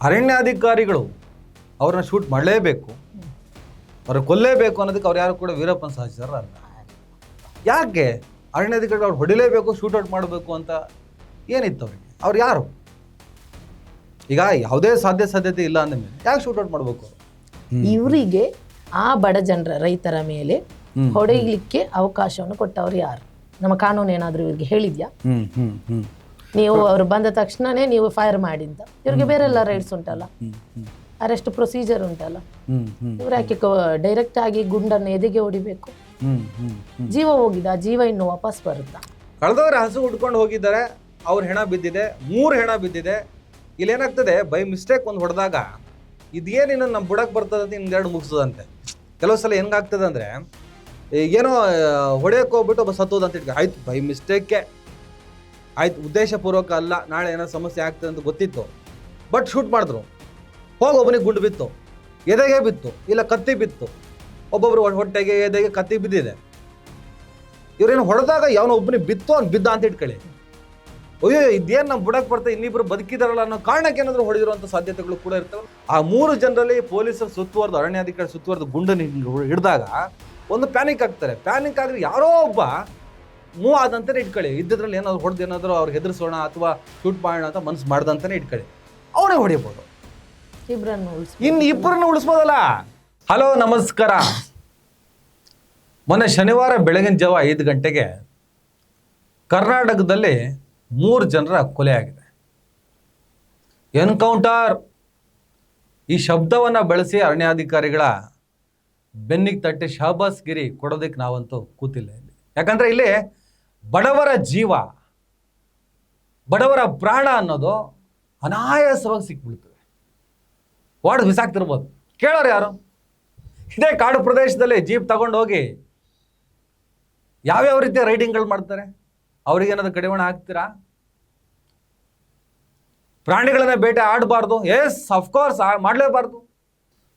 ಅರಣ್ಯಾಧಿಕಾರಿಗಳು ಅವ್ರನ್ನ ಶೂಟ್ ಮಾಡಲೇಬೇಕು, ಅವ್ರನ್ನ ಕೊಲ್ಲೇಬೇಕು ಅನ್ನೋದಕ್ಕೆ ಅವ್ರು ಯಾರು ಕೂಡ ವೀರಪ್ಪನ ಸಹಚರ ಅಲ್ಲ. ಯಾಕೆ ಅರಣ್ಯಾಧಿಕಾರಿಗಳು ಅವ್ರು ಹೊಡಿಲೇಬೇಕು, ಶೂಟೌಟ್ ಮಾಡಬೇಕು ಅಂತ ಏನಿತ್ತು ಅವ್ರಿಗೆ? ಅವ್ರು ಯಾರು? ಈಗ ಯಾವುದೇ ಸಾಧ್ಯತೆ ಇಲ್ಲ ಅಂದಮೇಲೆ ಯಾಕೆ ಶೂಟೌಟ್ ಮಾಡಬೇಕು? ಇವರಿಗೆ ಆ ಬಡ ಜನರ ರೈತರ ಮೇಲೆ ಹೊಡೆಯಲಿಕ್ಕೆ ಅವಕಾಶವನ್ನು ಕೊಟ್ಟವ್ರು ಯಾರು? ನಮ್ಮ ಕಾನೂನು ಏನಾದರೂ ಇವ್ರಿಗೆ ಹೇಳಿದ್ಯಾ? ನೀವು ಅವ್ರು ಬಂದ ತಕ್ಷಣನೇ ನೀವು ಫೈರ್ ಮಾಡಿ ಅಂತ. ಇವ್ರಿಗೆ ಬೇರೆಲ್ಲ ರೈಟ್ಸ್ ಉಂಟಲ್ಲ, ಅರೆಸ್ಟ್ ಪ್ರೊಸೀಜರ್ ಉಂಟಲ್ಲ. ಇವ್ರು ಯಾಕೆ ಡೈರೆಕ್ಟ್ ಆಗಿ ಗುಂಡನ್ನು ಎದೆಗೆ ಹೊಡಿಬೇಕು? ಜೀವ ಹೋಗಿದ, ಜೀವ ಇನ್ನು ವಾಪಸ್ ಬರುತ್ತಾ? ಕಳೆದವ್ರೆ ಹಸು ಉಟ್ಕೊಂಡು ಹೋಗಿದ್ದಾರೆ, ಅವ್ರ ಹೆಣ ಬಿದ್ದಿದೆ, 3 ಹೆಣ ಬಿದ್ದಿದೆ. ಇಲ್ಲೇನಾಗ್ತದೆ, ಬೈ ಮಿಸ್ಟೇಕ್ ಒಂದು ಹೊಡೆದಾಗ ಇದೇನೇನು ನಮ್ಮ ಬುಡಕ್ಕೆ ಬರ್ತದೆ ಅಂತ ಇನ್ನೆರಡು ಮುಗಿಸೋದಂತೆ. ಕೆಲವು ಸಲ ಹೆಂಗಾಗ್ತದೆ ಅಂದರೆ, ಏನೋ ಹೊಡೆಯೋಕೆ ಹೋಗ್ಬಿಟ್ಟು ಒಬ್ಬ ಸತ್ತೋದು ಅಂತ ಇಟ್ಕೊ, ಆಯ್ತು ಬೈ ಮಿಸ್ಟೇಕ್ಕೆ ಆಯ್ತು, ಉದ್ದೇಶಪೂರ್ವಕ ಅಲ್ಲ, ನಾಳೆ ಏನೋ ಸಮಸ್ಯೆ ಆಗ್ತದೆ ಅಂತ ಗೊತ್ತಿತ್ತು, ಬಟ್ ಶೂಟ್ ಮಾಡಿದ್ರು. ಹೋಗಿ ಒಬ್ಬನಿಗೆ ಗುಂಡು ಬಿತ್ತು, ಎದೆಗೆ ಬಿತ್ತು, ಇಲ್ಲ ಕತ್ತಿ ಬಿತ್ತು, ಒಬ್ಬೊಬ್ರು ಹೊಟ್ಟೆಗೆ ಎದೆಗೆ ಕತ್ತಿ ಬಿದ್ದಿದೆ. ಇವ್ರೇನು ಹೊಡೆದಾಗ ಯಾವನೋ ಒಬ್ಬನಿಗೆ ಬಿತ್ತು ಅವ್ನು ಬಿದ್ದ ಅಂತ ಇಟ್ಕೊಳ್ಳಿ, ಅಯ್ಯೋ ಇದೇನು ನಮ್ಮ ಬುಡಕ್ಕೆ ಬರ್ತದೆ, ಇನ್ನಿಬ್ರು ಬದುಕಿದಾರಲ್ಲ ಅನ್ನೋ ಕಾರಣಕ್ಕೆ ಏನಾದರೂ ಹೊಡೆದಿರುವಂಥ ಸಾಧ್ಯತೆಗಳು ಕೂಡ ಇರ್ತವೆ. ಆ 3 ಜನರಲ್ಲಿ ಪೊಲೀಸರು ಸುತ್ತುವರೆದು, ಅರಣ್ಯಾಧಿಕಾರಿ ಸುತ್ತುವರೆದು ಗುಂಡನ್ನು ಹಿಡಿದಾಗ ಒಂದು ಪ್ಯಾನಿಕ್ ಆಗ್ತಾರೆ. ಪ್ಯಾನಿಕ್ ಆದರೆ ಯಾರೋ ಒಬ್ಬ ಮೂವ್ ಆದಂತಾನೆ ಇಟ್ಕೊಳ್ಳಿ, ಇದ್ದಿದ್ರಲ್ಲಿ ಏನಾದ್ರು ಹೊಡೆದು ಏನಾದರೂ ಅವ್ರು ಹೆದರ್ಸೋಣ ಅಥವಾ ಶೂಟ್ ಮಾಡೋಣ ಅಂತ ಮನಸ್ಸು ಮಾಡ್ದಂತಾನೆ ಇಟ್ಕೊಳ್ಳಿ, ಅವನೇ ಹೊಡಿಬೋದು. ಇಬ್ಬರನ್ನು ಉಳಿಸ್ಬೋದಲ್ಲ. ಹಲೋ ನಮಸ್ಕಾರ. ಮೊನ್ನೆ ಶನಿವಾರ ಬೆಳಗಿನ ಜಾವ 5 ಗಂಟೆಗೆ ಕರ್ನಾಟಕದಲ್ಲಿ 3 ಜನರ ಕೊಲೆ ಆಗಿದೆ. ಎನ್ಕೌಂಟರ್ ಈ ಶಬ್ದವನ್ನು ಬಳಸಿ ಅರಣ್ಯಾಧಿಕಾರಿಗಳ ಬೆನ್ನಿಗೆ ತಟ್ಟಿ ಶಹಬಾಸ್ ಗಿರಿ ಕೊಡೋದಕ್ಕೆ ನಾವಂತೂ ಕೂತಿಲ್ಲ ಇಲ್ಲಿ. ಯಾಕಂದರೆ ಇಲ್ಲಿ ಬಡವರ ಜೀವ, ಬಡವರ ಪ್ರಾಣ ಅನ್ನೋದು ಅನಾಯಾಸವಾಗಿ ಸಿಕ್ಬಿಡ್ತದೆ. ವಾರ್ಡ್ ಬಿಸಾಕ್ತಿರ್ಬೋದು, ಕೇಳೋರು ಯಾರು? ಇದೇ ಕಾಡು ಪ್ರದೇಶದಲ್ಲಿ ಜೀಪ್ ತಗೊಂಡು ಹೋಗಿ ಯಾವ್ಯಾವ ರೀತಿಯ ರೈಡಿಂಗ್ಗಳು ಮಾಡ್ತಾರೆ, ಅವ್ರಿಗೇನಾದ್ರು ಕಡಿವಾಣ ಹಾಕ್ತೀರಾ? ಪ್ರಾಣಿಗಳನ್ನ ಬೇಟೆ ಆಡಬಾರ್ದು, ಎಸ್ ಅಫ್ಕೋರ್ಸ್ ಮಾಡಲೇಬಾರ್ದು.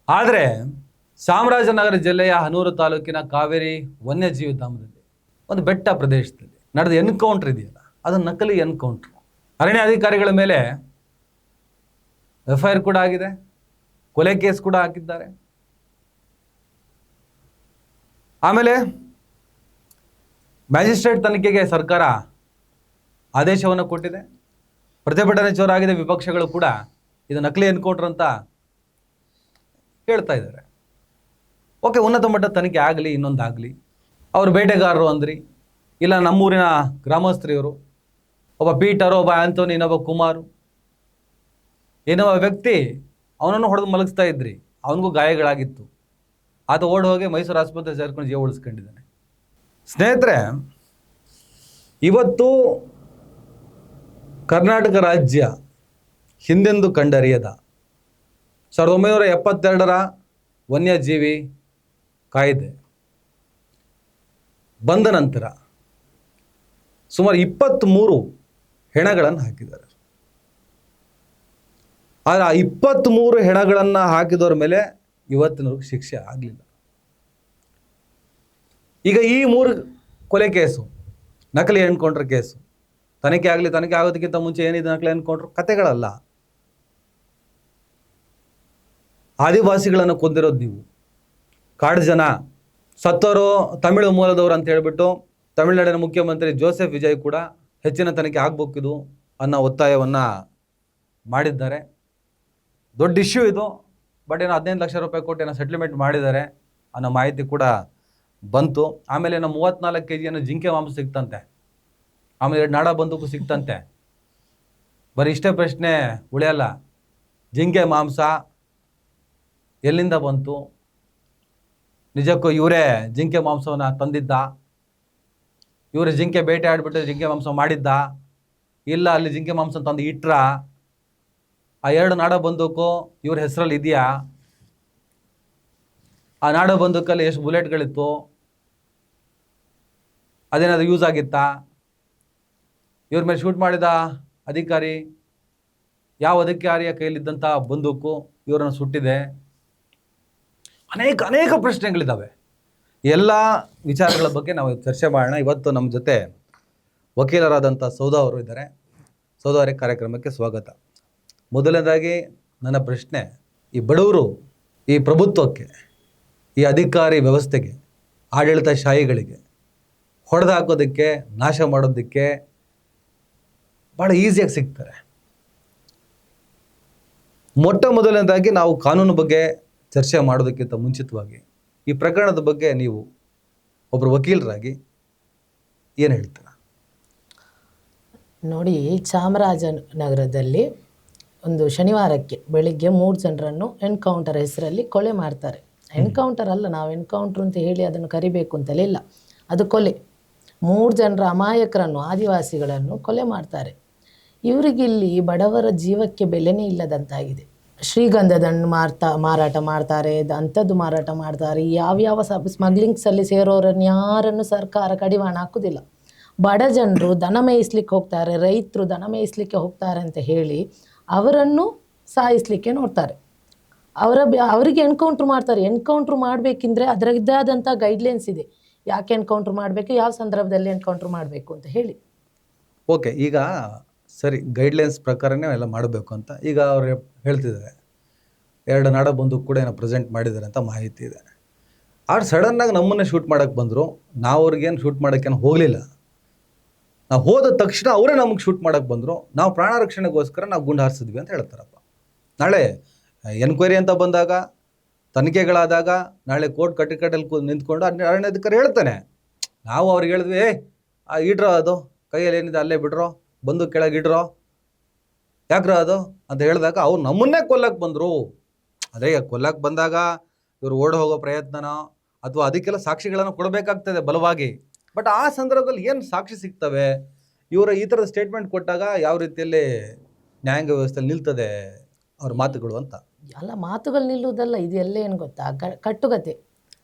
ಆದರೆ ಚಾಮರಾಜನಗರ ಜಿಲ್ಲೆಯ ಹನೂರು ತಾಲೂಕಿನ ಕಾವೇರಿ ವನ್ಯಜೀವಿ ಧಾಮದಲ್ಲಿ ಒಂದು ಬೆಟ್ಟ ಪ್ರದೇಶದಲ್ಲಿ ನಡೆದ ಎನ್ಕೌಂಟರ್ ಇದೆಯಲ್ಲ, ಅದು ನಕಲಿ ಎನ್ಕೌಂಟ್ರು. ಅರಣ್ಯಾಧಿಕಾರಿಗಳ ಮೇಲೆ FIR ಕೂಡ ಆಗಿದೆ, ಕೊಲೆ ಕೇಸ್ ಕೂಡ ಹಾಕಿದ್ದಾರೆ. ಆಮೇಲೆ ಮ್ಯಾಜಿಸ್ಟ್ರೇಟ್ ತನಿಖೆಗೆ ಸರ್ಕಾರ ಆದೇಶವನ್ನು ಕೊಟ್ಟಿದೆ. ಪ್ರತಿಭಟನೆ ಜೋರಾಗಿದೆ, ವಿಪಕ್ಷಗಳು ಕೂಡ ಇದು ನಕಲಿ ಎನ್ಕೌಂಟರ್ ಅಂತ ಹೇಳ್ತಾ ಇದ್ದಾರೆ. ಓಕೆ, ಉನ್ನತ ಮಟ್ಟದ ತನಿಖೆ ಆಗಲಿ, ಇನ್ನೊಂದಾಗಲಿ. ಅವರು ಬೇಟೆಗಾರರು ಅಂದ್ರಿ, ಇಲ್ಲ ನಮ್ಮೂರಿನ ಗ್ರಾಮಸ್ಥರಿವರು, ಒಬ್ಬ ಪೀಟರು, ಒಬ್ಬ ಆಂಥೋನಿ, ಇನ್ನೊಬ್ಬ ಕುಮಾರು, ಏನೊಬ್ಬ ವ್ಯಕ್ತಿ ಅವನನ್ನು ಹೊಡೆದು ಮಲಗಿಸ್ತಾ ಇದ್ರಿ, ಅವನಿಗೂ ಗಾಯಗಳಾಗಿತ್ತು, ಆತ ಓಡಿ ಹೋಗಿ ಮೈಸೂರು ಆಸ್ಪತ್ರೆ ಸೇರ್ಕೊಂಡು ಜೀವ ಉಳಿಸ್ಕೊಂಡಿದ್ದಾನೆ. ಸ್ನೇಹಿತರೆ, ಇವತ್ತು ಕರ್ನಾಟಕ ರಾಜ್ಯ ಹಿಂದೆಂದು ಕಂಡರಿಯದ 1972ರ ವನ್ಯಜೀವಿ ಕಾಯ್ದೆ ಬಂದ ನಂತರ ಸುಮಾರು 23 ಹೆಣಗಳನ್ನು ಹಾಕಿದ್ದಾರೆ. ಆದರೆ ಆ 23 ಹೆಣಗಳನ್ನು ಹಾಕಿದವ್ರ ಮೇಲೆ ಇವತ್ತಿನವರೆಗೂ ಶಿಕ್ಷೆ ಆಗಲಿಲ್ಲ. ಈಗ ಈ 3 ಕೊಲೆ ಕೇಸು, ನಕಲಿ ಎನ್ಕೌಂಟರ್ ಕೇಸು, ತನಿಖೆ ಆಗೋದಕ್ಕಿಂತ ಮುಂಚೆ ಏನಿದೆ ನಕಲಿ ಎನ್ಕೌಂಟರ್ ಕತೆಗಳಲ್ಲ. ಆದಿವಾಸಿಗಳನ್ನು ಕೊಂದಿರೋದು ನೀವು, ಕಾಡು ಜನ, ಸತ್ತವರು ತಮಿಳು ಮೂಲದವರು ಅಂತ ಹೇಳ್ಬಿಟ್ಟು ತಮಿಳುನಾಡಿನ ಮುಖ್ಯಮಂತ್ರಿ ಜೋಸೆಫ್ ವಿಜಯ್ ಕೂಡ ಹೆಚ್ಚಿನ ತನಿಖೆ ಆಗಬೇಕಿದು ಅನ್ನೋ ಒತ್ತಾಯವನ್ನು ಮಾಡಿದ್ದಾರೆ. ದೊಡ್ಡ ಇಶ್ಯೂ ಇದು. ಬಟ್ ಏನೋ 15 ಲಕ್ಷ ರೂಪಾಯಿ ಕೊಟ್ಟು ಏನೋ ಸೆಟ್ಲ್ಮೆಂಟ್ ಮಾಡಿದ್ದಾರೆ ಅನ್ನೋ ಮಾಹಿತಿ ಕೂಡ ಬಂತು. ಆಮೇಲೆ ಏನೋ 34 kg ಏನೋ ಜಿಂಕೆ ಮಾಂಸ ಸಿಕ್ತಂತೆ, ಆಮೇಲೆ 2 ನಾಡ ಬಂದೂಕು ಸಿಕ್ತಂತೆ. ಬರೀ ಇಷ್ಟೇ ಪ್ರಶ್ನೆ ಉಳಿಯಲ್ಲ, ಜಿಂಕೆ ಮಾಂಸ ಎಲ್ಲಿಂದ ಬಂತು? ನಿಜಕ್ಕೂ ಇವರೇ ಜಿಂಕೆ ಮಾಂಸವನ್ನು ತಂದಿದ್ದ? ಇವರು ಜಿಂಕೆ ಬೇಟೆ ಆಡಿಬಿಟ್ಟು ಜಿಂಕೆ ಮಾಂಸ ಮಾಡಿದ್ದ? ಇಲ್ಲ ಅಲ್ಲಿ ಜಿಂಕೆ ಮಾಂಸ ತಂದು ಇಟ್ರ? ಆ 2 ನಾಡ ಬಂದೂಕು ಇವ್ರ ಹೆಸರಲ್ಲಿ ಇದೆಯಾ? ಆ ನಾಡ ಬಂದೂಕಲ್ಲಿ ಎಷ್ಟು ಬುಲೆಟ್ಗಳಿತ್ತು? ಅದೇನಾದ್ರು ಯೂಸ್ ಆಗಿತ್ತಾ? ಇವ್ರ ಮೇಲೆ ಶೂಟ್ ಮಾಡಿದ ಅಧಿಕಾರಿ ಯಾವ ಅಧಿಕಾರಿಯ ಕೈಲಿದ್ದಂಥ ಬಂದೂಕು ಇವರನ್ನು ಸುಟ್ಟಿದೆ? ಅನೇಕ ಪ್ರಶ್ನೆಗಳಿದ್ದಾವೆ. ಎಲ್ಲ ವಿಚಾರಗಳ ಬಗ್ಗೆ ನಾವು ಚರ್ಚೆ ಮಾಡೋಣ. ಇವತ್ತು ನಮ್ಮ ಜೊತೆ ವಕೀಲರಾದಂಥ ಸೌಧ ಅವರು ಇದ್ದಾರೆ. ಸೌಧ ಅವರೇ ಕಾರ್ಯಕ್ರಮಕ್ಕೆ ಸ್ವಾಗತ. ಮೊದಲನೇದಾಗಿ ನನ್ನ ಪ್ರಶ್ನೆ, ಈ ಬಡವರು ಈ ಪ್ರಭುತ್ವಕ್ಕೆ, ಈ ಅಧಿಕಾರಿ ವ್ಯವಸ್ಥೆಗೆ, ಆಡಳಿತಶಾಹಿಗಳಿಗೆ ಹೊಡೆದು ಹಾಕೋದಕ್ಕೆ, ನಾಶ ಮಾಡೋದಕ್ಕೆ ಭಾಳ ಈಸಿಯಾಗಿ ಸಿಗ್ತಾರೆ. ಮೊಟ್ಟ ಮೊದಲನೇದಾಗಿ ನಾವು ಕಾನೂನು ಬಗ್ಗೆ ಚರ್ಚೆ ಮಾಡೋದಕ್ಕಿಂತ ಮುಂಚಿತವಾಗಿ ಈ ಪ್ರಕರಣದ ಬಗ್ಗೆ ನೀವು ಒಬ್ಬರು ವಕೀಲರಾಗಿ ಏನು ಹೇಳ್ತೀರಾ? ನೋಡಿ, ಚಾಮರಾಜನಗರದಲ್ಲಿ ಒಂದು ಶನಿವಾರಕ್ಕೆ ಬೆಳಿಗ್ಗೆ 3 ಜನರನ್ನು ಎನ್ಕೌಂಟರ್ ಹೆಸರಲ್ಲಿ ಕೊಲೆ ಮಾಡ್ತಾರೆ. ಎನ್ಕೌಂಟರ್ ಅಲ್ಲ, ನಾವು ಎನ್ಕೌಂಟರ್ ಅಂತ ಹೇಳಿ ಅದನ್ನು ಕರಿಬೇಕು ಅಂತಲೇ ಇಲ್ಲ, ಅದು ಕೊಲೆ. 3 ಜನರ ಅಮಾಯಕರನ್ನು, ಆದಿವಾಸಿಗಳನ್ನು ಕೊಲೆ ಮಾಡ್ತಾರೆ. ಇವರಿಗಿಲ್ಲಿ ಬಡವರ ಜೀವಕ್ಕೆ ಬೆಲೆನೇ ಇಲ್ಲದಂತಾಗಿದೆ. ಶ್ರೀಗಂಧದನ್ನು ಮಾರಾಟ ಮಾಡ್ತಾರೆ, ಅಂಥದ್ದು ಮಾರಾಟ ಮಾಡ್ತಾರೆ. ಯಾವ್ಯಾವ ಸ್ಮಗ್ಲಿಂಗ್ಸಲ್ಲಿ ಸೇರೋರನ್ನು ಯಾರನ್ನು ಸರ್ಕಾರ ಕಡಿವಾಣ ಹಾಕೋದಿಲ್ಲ. ಬಡ ಜನರು ದನ ಮೇಯಿಸ್ಲಿಕ್ಕೆ ಹೋಗ್ತಾರೆ, ರೈತರು ದನ ಮೇಯಿಸ್ಲಿಕ್ಕೆ ಹೋಗ್ತಾರೆ ಅಂತ ಹೇಳಿ ಅವರನ್ನು ಸಾಯಿಸಲಿಕ್ಕೆ ನೋಡ್ತಾರೆ. ಅವರಿಗೆ ಎನ್ಕೌಂಟ್ರ್ ಮಾಡ್ತಾರೆ. ಎನ್ಕೌಂಟ್ರ್ ಮಾಡಬೇಕಿದ್ರೆ ಅದರದ್ದೇ ಆದಂಥ ಗೈಡ್ಲೈನ್ಸ್ ಇದೆ, ಯಾಕೆ ಎನ್ಕೌಂಟ್ರ್ ಮಾಡಬೇಕು, ಯಾವ ಸಂದರ್ಭದಲ್ಲಿ ಎನ್ಕೌಂಟ್ರ್ ಮಾಡಬೇಕು ಅಂತ ಹೇಳಿ. ಓಕೆ, ಈಗ ಸರಿ, ಗೈಡ್ಲೈನ್ಸ್ ಪ್ರಕಾರನೇ ಎಲ್ಲ ಮಾಡಬೇಕು ಅಂತ ಈಗ ಅವ್ರು ಹೇಳ್ತಿದ್ದಾರೆ. 2 ನಾಡ ಬಂದೂಕು ಕೂಡ ಏನೋ ಪ್ರೆಸೆಂಟ್ ಮಾಡಿದ್ದಾರೆ ಅಂತ ಮಾಹಿತಿ ಇದೆ. ಆದ್ರೆ ಸಡನ್ನಾಗಿ ನಮ್ಮನ್ನೇ ಶೂಟ್ ಮಾಡೋಕ್ಕೆ ಬಂದರು. ನಾವು ಅವ್ರಿಗೇನು ಶೂಟ್ ಮಾಡೋಕ್ಕೇನು ಹೋಗಲಿಲ್ಲ. ನಾವು ಹೋದ ತಕ್ಷಣ ಅವರೇ ನಮಗೆ ಶೂಟ್ ಮಾಡೋಕ್ಕೆ ಬಂದರು. ನಾವು ಪ್ರಾಣ ರಕ್ಷಣೆಗೋಸ್ಕರ ನಾವು ಗುಂಡು ಹಾರಿಸಿದ್ವಿ ಅಂತ ಹೇಳ್ತಾರಪ್ಪ. ನಾಳೆ ಎನ್ಕ್ವೈರಿ ಅಂತ ಬಂದಾಗ, ತನಿಖೆಗಳಾದಾಗ, ನಾಳೆ ಕೋರ್ಟ್ ಕಟ್ಟಲ್ಲಿ ನಿಂತ್ಕೊಂಡು ಅರಣ್ಯಾಧಿಕಾರಿ ಹೇಳ್ತಾನೆ, ನಾವು ಅವ್ರಿಗೆ ಹೇಳಿದ್ವಿ, ಇಡ್ರೋ ಅದು ಕೈಯಲ್ಲಿ ಏನಿದೆ ಅಲ್ಲೇ ಬಿಡ್ರೋ, ಬಂದು ಕೆಳಗೆ ಇಡ್ರೋ, ಯಾಕ್ರ ಅದು ಅಂತ ಹೇಳಿದಾಗ ಅವ್ರು ನಮ್ಮನ್ನೇ ಕೊಲ್ಲಕ್ಕೆ ಬಂದರು. ಅದೇ ಕೊಲ್ಲಕ್ಕೆ ಬಂದಾಗ ಇವರು ಓಡಿ ಹೋಗೋ ಪ್ರಯತ್ನನೋ ಅಥವಾ ಅದಕ್ಕೆಲ್ಲ ಸಾಕ್ಷಿಗಳನ್ನು ಕೊಡಬೇಕಾಗ್ತದೆ ಬಲವಾಗಿ. ಬಟ್ ಆ ಸಂದರ್ಭದಲ್ಲಿ ಏನು ಸಾಕ್ಷಿ ಸಿಗ್ತವೆ? ಇವರ ಈ ಥರದ ಸ್ಟೇಟ್ಮೆಂಟ್ ಕೊಟ್ಟಾಗ ಯಾವ ರೀತಿಯಲ್ಲಿ ನ್ಯಾಯಾಂಗ ವ್ಯವಸ್ಥೆಯಲ್ಲಿ ನಿಲ್ತದೆ ಅವ್ರ ಮಾತುಗಳು ಅಂತ? ಅಲ್ಲ, ಮಾತುಗಳು ನಿಲ್ಲುವುದಲ್ಲ, ಇದು ಎಲ್ಲ ಏನು ಗೊತ್ತಾ, ಕಟ್ಟುಕತೆ.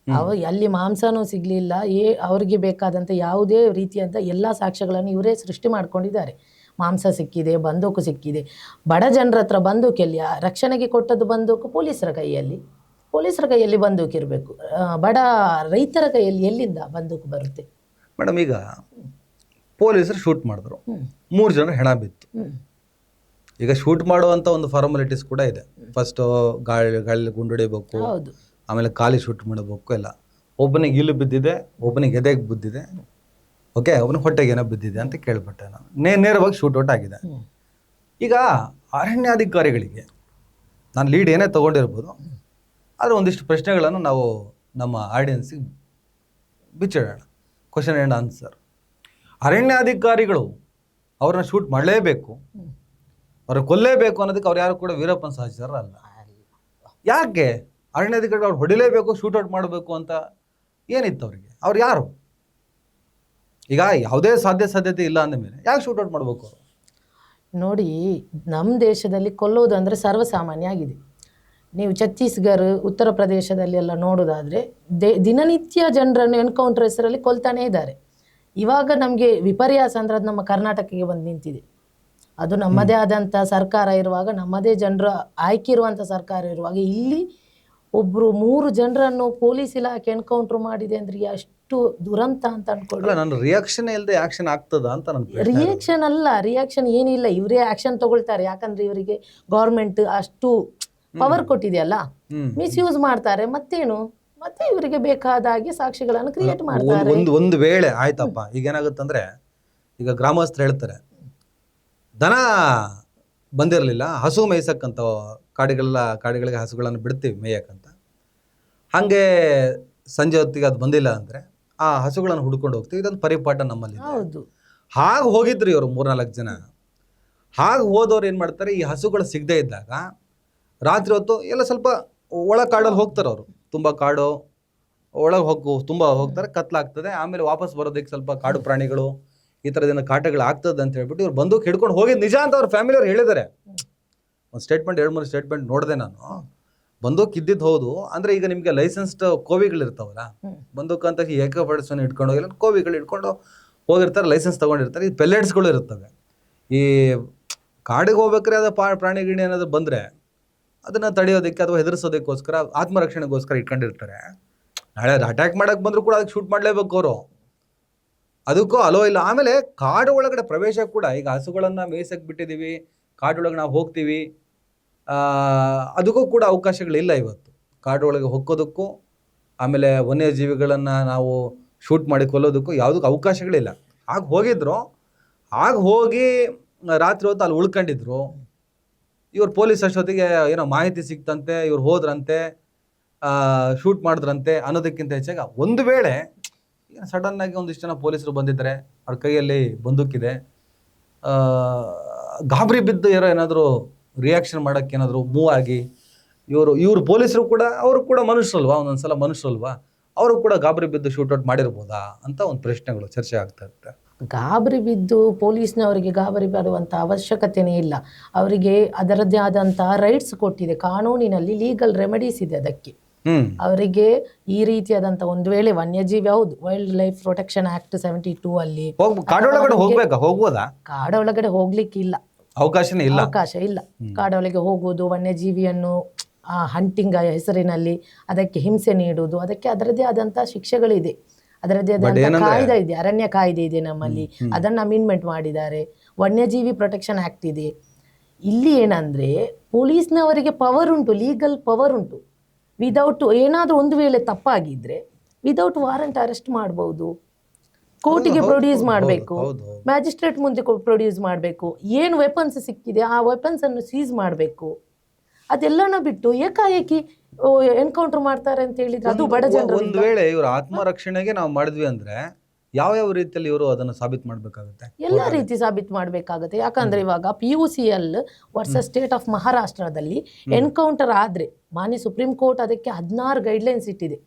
ಅಲ್ಲಿ ಮಾಂಸನೂ ಸಿಗಲಿಲ್ಲ, ಅವರಿಗೆ ಬೇಕಾದಂಥ ಯಾವುದೇ ರೀತಿಯಾದ ಎಲ್ಲ ಸಾಕ್ಷ್ಯಗಳನ್ನು ಇವರೇ ಸೃಷ್ಟಿ ಮಾಡ್ಕೊಂಡಿದ್ದಾರೆ. ಮಾಂಸ ಸಿಕ್ಕಿದೆ, ಬಂದೂಕು ಸಿಕ್ಕಿದೆ. ಬಡ ಜನರ ಹತ್ರ ಬಂದೂಕೆಲ್ಲಿ? ರಕ್ಷಣೆಗೆ ಕೊಟ್ಟದ್ದು ಬಂದೂಕು ಪೊಲೀಸರ ಕೈಯಲ್ಲಿ ಬಂದೂಕು ಇರಬೇಕು. ಬಡ ರೈತರ ಕೈಯಲ್ಲಿ ಎಲ್ಲಿಂದ ಬಂದೂಕು ಬರುತ್ತೆ? ಮೇಡಮ್, ಈಗ ಪೊಲೀಸರು ಶೂಟ್ ಮಾಡಿದ್ರು, 3 ಜನ ಹೆಣ ಬಿತ್ತು. ಈಗ ಶೂಟ್ ಮಾಡುವಂಥ ಒಂದು ಫಾರ್ಮಾಲಿಟೀಸ್ ಕೂಡ ಇದೆ. ಫಸ್ಟು ಗಾಳಿ ಗುಂಡುಡಿಬೇಕು, ಆಮೇಲೆ ಖಾಲಿ ಶೂಟ್ ಮಾಡಬೇಕು ಎಲ್ಲ. ಒಬ್ಬನಿಗೆ ಇಲ್ಲು ಬಿದ್ದಿದೆ, ಒಬ್ಬನಿಗೆ ಎದೆಗೆ ಬಿದ್ದಿದೆ, ಓಕೆ, ಒಬ್ಬನಿಗೆ ಹೊಟ್ಟೆಗೆ ಏನೋ ಬಿದ್ದಿದೆ ಅಂತ ಕೇಳ್ಬಿಟ್ಟೆ ನಾನು. ನೇರವಾಗಿ ಶೂಟೌಟ್ ಆಗಿದೆ. ಈಗ ಅರಣ್ಯಾಧಿಕಾರಿಗಳಿಗೆ ನಾನು ಲೀಡ್ ಏನೇ ತೊಗೊಂಡಿರ್ಬೋದು, ಆದರೆ ಒಂದಿಷ್ಟು ಪ್ರಶ್ನೆಗಳನ್ನು ನಾವು ನಮ್ಮ ಆಡಿಯನ್ಸಿಗೆ ಬಿಚ್ಚಿಡೋಣ. Question and answer. ಅರಣ್ಯಾಧಿಕಾರಿಗಳು ಅವ್ರನ್ನ ಶೂಟ್ ಮಾಡಲೇಬೇಕು, ಅವ್ರ ಕೊಲ್ಲೇಬೇಕು ಅನ್ನೋದಕ್ಕೆ ಅವ್ರು ಯಾರು ಕೂಡ ವೀರಪ್ಪನ ಸಹಚರ ಅಲ್ಲ. ಯಾಕೆ ಅರಣ್ಯಾಧಿಕಾರಿಗಳು ಅವ್ರು ಹೊಡಿಲೇಬೇಕು, ಶೂಟೌಟ್ ಮಾಡಬೇಕು ಅಂತ ಏನಿತ್ತು ಅವರಿಗೆ? ಅವ್ರು ಯಾರು? ಈಗ ಯಾವುದೇ ಸಾಧ್ಯತೆ ಇಲ್ಲ ಅಂದಮೇಲೆ ಯಾಕೆ ಶೂಟೌಟ್ ಮಾಡಬೇಕು ಅವರು? ನೋಡಿ, ನಮ್ಮ ದೇಶದಲ್ಲಿ ಕೊಲ್ಲೋದು ಅಂದರೆ ಸರ್ವಸಾಮಾನ್ಯ ಆಗಿದೆ. ನೀವು ಛತ್ತೀಸ್ಗಢ, ಉತ್ತರ ಪ್ರದೇಶದಲ್ಲಿ ಎಲ್ಲ ನೋಡೋದಾದರೆ ದಿನನಿತ್ಯ ಜನರನ್ನು ಎನ್ಕೌಂಟರ್ ಹೆಸರಲ್ಲಿ ಕೊಲ್ತಾನೇ ಇದ್ದಾರೆ. ಇವಾಗ ನಮಗೆ ವಿಪರ್ಯಾಸ ಅಂದರೆ ಅದು ನಮ್ಮ ಕರ್ನಾಟಕಕ್ಕೆ ಬಂದು ನಿಂತಿದೆ. ಅದು ನಮ್ಮದೇ ಆದಂಥ ಸರ್ಕಾರ ಇರುವಾಗ, ನಮ್ಮದೇ ಜನರ ಆಯ್ಕೆ ಇರುವಂಥ ಸರ್ಕಾರ ಇರುವಾಗ, ಇಲ್ಲಿ ಒಬ್ಬರು 3 ಜನರನ್ನು ಪೊಲೀಸ್ ಇಲಾಖೆ ಎನ್ಕೌಂಟರ್ ಮಾಡಿದೆ ಅಂದರೆ ಎಷ್ಟು ದುರಂತ ಅಂತ ಅನ್ಕೊಳ್ಳಿ. ನನ್ನ ರಿಯಾಕ್ಷನ್ ಇಲ್ಲದೆ ಆಕ್ಷನ್ ಆಗ್ತದ ಅಂತ ನನ್ನ ರಿಯಾಕ್ಷನ್ ಅಲ್ಲ, ರಿಯಾಕ್ಷನ್ ಏನಿಲ್ಲ, ಇವರೇ ಆಕ್ಷನ್ ತಗೊಳ್ತಾರೆ. ಯಾಕಂದ್ರೆ ಇವರಿಗೆ ಗೌರ್ಮೆಂಟ್ ಅಷ್ಟು ಪವರ್ ಕೊಟ್ಟಿದೆಯಲ್ಲ, ಮಿಸ್ಯೂಸ್ ಮಾಡ್ತಾರೆ. ಮತ್ತೆ ಇವರಿಗೆ ಬೇಕಾದ ಹಾಗೆ ಸಾಕ್ಷಿಗಳನ್ನು ಕ್ರಿಯೇಟ್ ಮಾಡ್ತಾರೆ. ಒಂದು ವೇಳೆ ಆಯ್ತಪ್ಪ, ಈಗ ಏನಾಗುತ್ತಂದ್ರೆ, ಈಗ ಗ್ರಾಮಸ್ಥರು ಹೇಳ್ತಾರೆ, ದನ ಬಂದಿರಲಿಲ್ಲ, ಹಸು ಮೇಯ್ಸಕ್ಕಂತ ಕಾಡುಗಳಿಗೆ ಹಸುಗಳನ್ನು ಬಿಡ್ತೀವಿ ಮೇಯಕ್ಕಂತ. ಹಾಗೆ ಸಂಜೆ ಹೊತ್ತಿಗೆ ಅದು ಬಂದಿಲ್ಲ ಅಂದರೆ ಆ ಹಸುಗಳನ್ನು ಹುಡ್ಕೊಂಡು ಹೋಗ್ತೀವಿ. ಇದೊಂದು ಪರಿಪಾಠ ನಮ್ಮಲ್ಲಿ. ಹಾಗೆ ಹೋಗಿದ್ರು ಇವರು 3-4 ಜನ. ಹಾಗೆ ಹೋದವ್ರು ಏನು ಮಾಡ್ತಾರೆ, ಈ ಹಸುಗಳು ಸಿಗದೇ ಇದ್ದಾಗ ರಾತ್ರಿ ಹೊತ್ತು ಎಲ್ಲ ಸ್ವಲ್ಪ ಒಳ ಕಾಡಲ್ಲಿ ಹೋಗ್ತಾರೆ. ಅವರು ತುಂಬ ಕಾಡು ಒಳಗೆ ತುಂಬ ಹೋಗ್ತಾರೆ, ಕತ್ಲಾಗ್ತದೆ. ಆಮೇಲೆ ವಾಪಸ್ ಬರೋದಕ್ಕೆ ಸ್ವಲ್ಪ ಕಾಡು ಪ್ರಾಣಿಗಳು ಈ ಥರದೇನೋ ಕಾಟಗಳು ಆಗ್ತದೆ ಅಂತ ಹೇಳ್ಬಿಟ್ಟು ಇವ್ರು ಬಂದೂಕು ಹಿಡ್ಕೊಂಡು ಹೋಗಿದ್ದು ನಿಜ ಅಂತ ಅವ್ರ ಫ್ಯಾಮಿಲಿಯವ್ರು ಹೇಳಿದ್ದಾರೆ. ಒಂದು ಸ್ಟೇಟ್ಮೆಂಟ್ 2-3 ಸ್ಟೇಟ್ಮೆಂಟ್ ನೋಡಿದೆ ನಾನು. ಬಂದೂಕು ಇದ್ದಿದ್ದು ಹೌದು, ಅಂದರೆ ಈಗ ನಿಮಗೆ ಲೈಸೆನ್ಸ್ಡ್ ಕೋವಿಗಳಿರ್ತಾವಲ್ಲ, ಬಂದೂಕು ಅಂತ ಏಕಪಡಿಸೋನು ಇಟ್ಕೊಂಡು ಹೋಗಿಲ್ಲ, ಕೋವಿಗಳು ಇಟ್ಕೊಂಡು ಹೋಗಿರ್ತಾರೆ, ಲೈಸೆನ್ಸ್ ತೊಗೊಂಡಿರ್ತಾರೆ. ಈ ಪೆಲ್ಲೆಟ್ಸ್ಗಳು ಇರ್ತವೆ. ಈ ಕಾಡಿಗೆ ಹೋಗ್ಬೇಕಾದ್ರೆ ಅದು ಪ್ರಾಣಿಗಿಣಿ ಅನ್ನೋದು ಬಂದರೆ ಅದನ್ನು ತಡೆಯೋದಕ್ಕೆ ಅಥವಾ ಹೆದರಿಸೋದಕ್ಕೋಸ್ಕರ, ಆತ್ಮರಕ್ಷಣೆಗೋಸ್ಕರ ಇಟ್ಕೊಂಡಿರ್ತಾರೆ. ನಾಳೆ ಅಟ್ಯಾಕ್ ಮಾಡೋಕ್ಕೆ ಬಂದರೂ ಕೂಡ ಅದಕ್ಕೆ ಶೂಟ್ ಮಾಡಲೇಬೇಕು ಅವರು, ಅದಕ್ಕೂ ಅಲೋ ಇಲ್ಲ. ಆಮೇಲೆ ಕಾಡು ಒಳಗಡೆ ಪ್ರವೇಶ ಕೂಡ, ಈಗ ಹಸುಗಳನ್ನು ಮೇಯ್ಸಕ್ಕೆ ಬಿಟ್ಟಿದ್ದೀವಿ, ಕಾಡೊಳಗೆ ನಾವು ಹೋಗ್ತೀವಿ, ಅದಕ್ಕೂ ಕೂಡ ಅವಕಾಶಗಳಿಲ್ಲ ಇವತ್ತು. ಕಾಡೊಳಗೆ ಹೊಕ್ಕೋದಕ್ಕೂ ಆಮೇಲೆ ವನ್ಯಜೀವಿಗಳನ್ನು ನಾವು ಶೂಟ್ ಮಾಡಿ ಕೊಲ್ಲೋದಕ್ಕೂ ಯಾವುದಕ್ಕೂ ಅವಕಾಶಗಳಿಲ್ಲ. ಆಗ ಹೋಗಿದ್ರು, ಆಗ ಹೋಗಿ ರಾತ್ರಿ ಹೊತ್ತು ಅಲ್ಲಿ ಉಳ್ಕೊಂಡಿದ್ರು. ಇವ್ರು ಪೊಲೀಸ್ ಅಷ್ಟೊತ್ತಿಗೆ ಏನೋ ಮಾಹಿತಿ ಸಿಕ್ತಂತೆ, ಇವ್ರು ಹೋದ್ರಂತೆ, ಶೂಟ್ ಮಾಡಿದ್ರಂತೆ ಅನ್ನೋದಕ್ಕಿಂತ ಹೆಚ್ಚಾಗಿ ಒಂದು ವೇಳೆ ಸಡನ್ನಾಗಿ ಒಂದಿಷ್ಟು ಜನ ಪೊಲೀಸರು ಬಂದಿದ್ದಾರೆ, ಅವ್ರ ಕೈಯಲ್ಲಿ ಬಂದೂಕಿದೆ, ಗಾಬರಿ ಬಿದ್ದು ಏನಾದರೂ ರಿಯಾಕ್ಷನ್ ಮಾಡೋಕ್ಕೆ ಏನಾದರೂ ಮೂವ್ ಆಗಿ ಇವರು ಪೊಲೀಸರು ಕೂಡ ಅವರು ಕೂಡ ಮನುಷ್ಯರಲ್ವಾ, ಒಂದೊಂದ್ಸಲ ಮನುಷ್ಯರಲ್ವಾ, ಅವರು ಕೂಡ ಗಾಬರಿ ಬಿದ್ದು ಶೂಟೌಟ್ ಮಾಡಿರ್ಬೋದಾ ಅಂತ ಒಂದು ಪ್ರಶ್ನೆಗಳು ಚರ್ಚೆ ಆಗ್ತಾ ಇರುತ್ತೆ. ಗಾಬರಿ ಬಿದ್ದು ಪೊಲೀಸ್ನವರಿಗೆ ಗಾಬರಿ ಬರುವಂಥ ಅವಶ್ಯಕತೆನೇ ಇಲ್ಲ. ಅವರಿಗೆ ಅದರದ್ದೇ ಆದಂತಹ ರೈಟ್ಸ್ ಕೊಟ್ಟಿದೆ, ಕಾನೂನಿನಲ್ಲಿ ಲೀಗಲ್ ರೆಮಿಡೀಸ್ ಇದೆ ಅದಕ್ಕೆ. ಅವರಿಗೆ ಈ ರೀತಿಯಾದಂಥ ಒಂದು ವೇಳೆ ವನ್ಯಜೀವಿ, ಹೌದು, ವೈಲ್ಡ್ ಲೈಫ್ ಪ್ರೊಟೆಕ್ಷನ್ ಆಕ್ಟ್ 72 ಅಲ್ಲಿ ಹೋಗ್ಬೋದಾ? ಕಾಡೊಳಗಡೆ ಹೋಗ್ಲಿಕ್ಕಿಲ್ಲ, ಅವಕಾಶನೇ ಇಲ್ಲ, ಅವಕಾಶ ಇಲ್ಲ. ಕಾಡೊಳಗೆ ಹೋಗುವುದು, ವನ್ಯಜೀವಿಯನ್ನು ಹಂಟಿಂಗ್ ಹೆಸರಿನಲ್ಲಿ ಅದಕ್ಕೆ ಹಿಂಸೆ ನೀಡುವುದು, ಅದಕ್ಕೆ ಅದರದ್ದೇ ಆದಂತಹ ಶಿಕ್ಷೆಗಳಿದೆ, ಅದರದ್ದೇ ಆದಂತಹ ಕಾಯ್ದೆ ಇದೆ, ಅರಣ್ಯ ಕಾಯ್ದೆ ಇದೆ ನಮ್ಮಲ್ಲಿ, ಅದನ್ನು ಅಮೆಂಡ್ಮೆಂಟ್ ಮಾಡಿದ್ದಾರೆ. ವನ್ಯಜೀವಿ ಪ್ರೊಟೆಕ್ಷನ್ ಆಕ್ಟ್ ಇದೆ. ಇಲ್ಲಿ ಏನಂದ್ರೆ ಪೊಲೀಸ್ನವರಿಗೆ ಪವರ್ ಉಂಟು, ಲೀಗಲ್ ಪವರ್ ಉಂಟು. ವಿದೌಟ್ ಏನಾದರೂ ಒಂದು ವೇಳೆ ತಪ್ಪಾಗಿದ್ರೆ ವಿದೌಟ್ ವಾರೆಂಟ್ ಅರೆಸ್ಟ್ ಮಾಡ್ಬೋದು, ಕೋರ್ಟಿಗೆ ಪ್ರೊಡ್ಯೂಸ್ ಮಾಡಬೇಕು, ಮ್ಯಾಜಿಸ್ಟ್ರೇಟ್ ಮುಂದೆ ಪ್ರೊಡ್ಯೂಸ್ ಮಾಡಬೇಕು. ಏನು ವೆಪನ್ಸ್ ಸಿಕ್ಕಿದೆ ಆ ವೆಪನ್ಸ್ ಅನ್ನು ಸೀಸ್ ಮಾಡಬೇಕು. ಅದೆಲ್ಲನ ಬಿಟ್ಟು ಏಕಾಏಕಿ ಎನ್ಕೌಂಟರ್ ಮಾಡ್ತಾರೆ ಅಂತ ಹೇಳಿದ್ರೆ ಅದು ಬಡ ಜನರು. ಒಂದು ವೇಳೆ ಇವರು ಆತ್ಮರಕ್ಷಣೆಗೆ ನಾವು ಮಾಡಿದ್ವಿ ಅಂದ್ರೆ ಯಾವ ರೀತಿಯಲ್ಲಿ ಇವರು ಅದನ್ನು ಸಾಬೀತು ಮಾಡಬೇಕಾಗುತ್ತೆ? ಎಲ್ಲ ರೀತಿ ಸಾಬೀತು ಮಾಡಬೇಕಾಗುತ್ತೆ. ಯಾಕಂದ್ರೆ ಇವಾಗ PUCL ವರ್ಸಸ್ ಸ್ಟೇಟ್ ಆಫ್ ಮಹಾರಾಷ್ಟ್ರದಲ್ಲಿ ಎನ್ಕೌಂಟರ್ ಆದ್ರೆ ಮಾನ್ಯ ಸುಪ್ರೀಂ ಕೋರ್ಟ್ ಅದಕ್ಕೆ 16 ಗೈಡ್ಲೈನ್ಸ್ ಇಟ್ಟಿದೆ.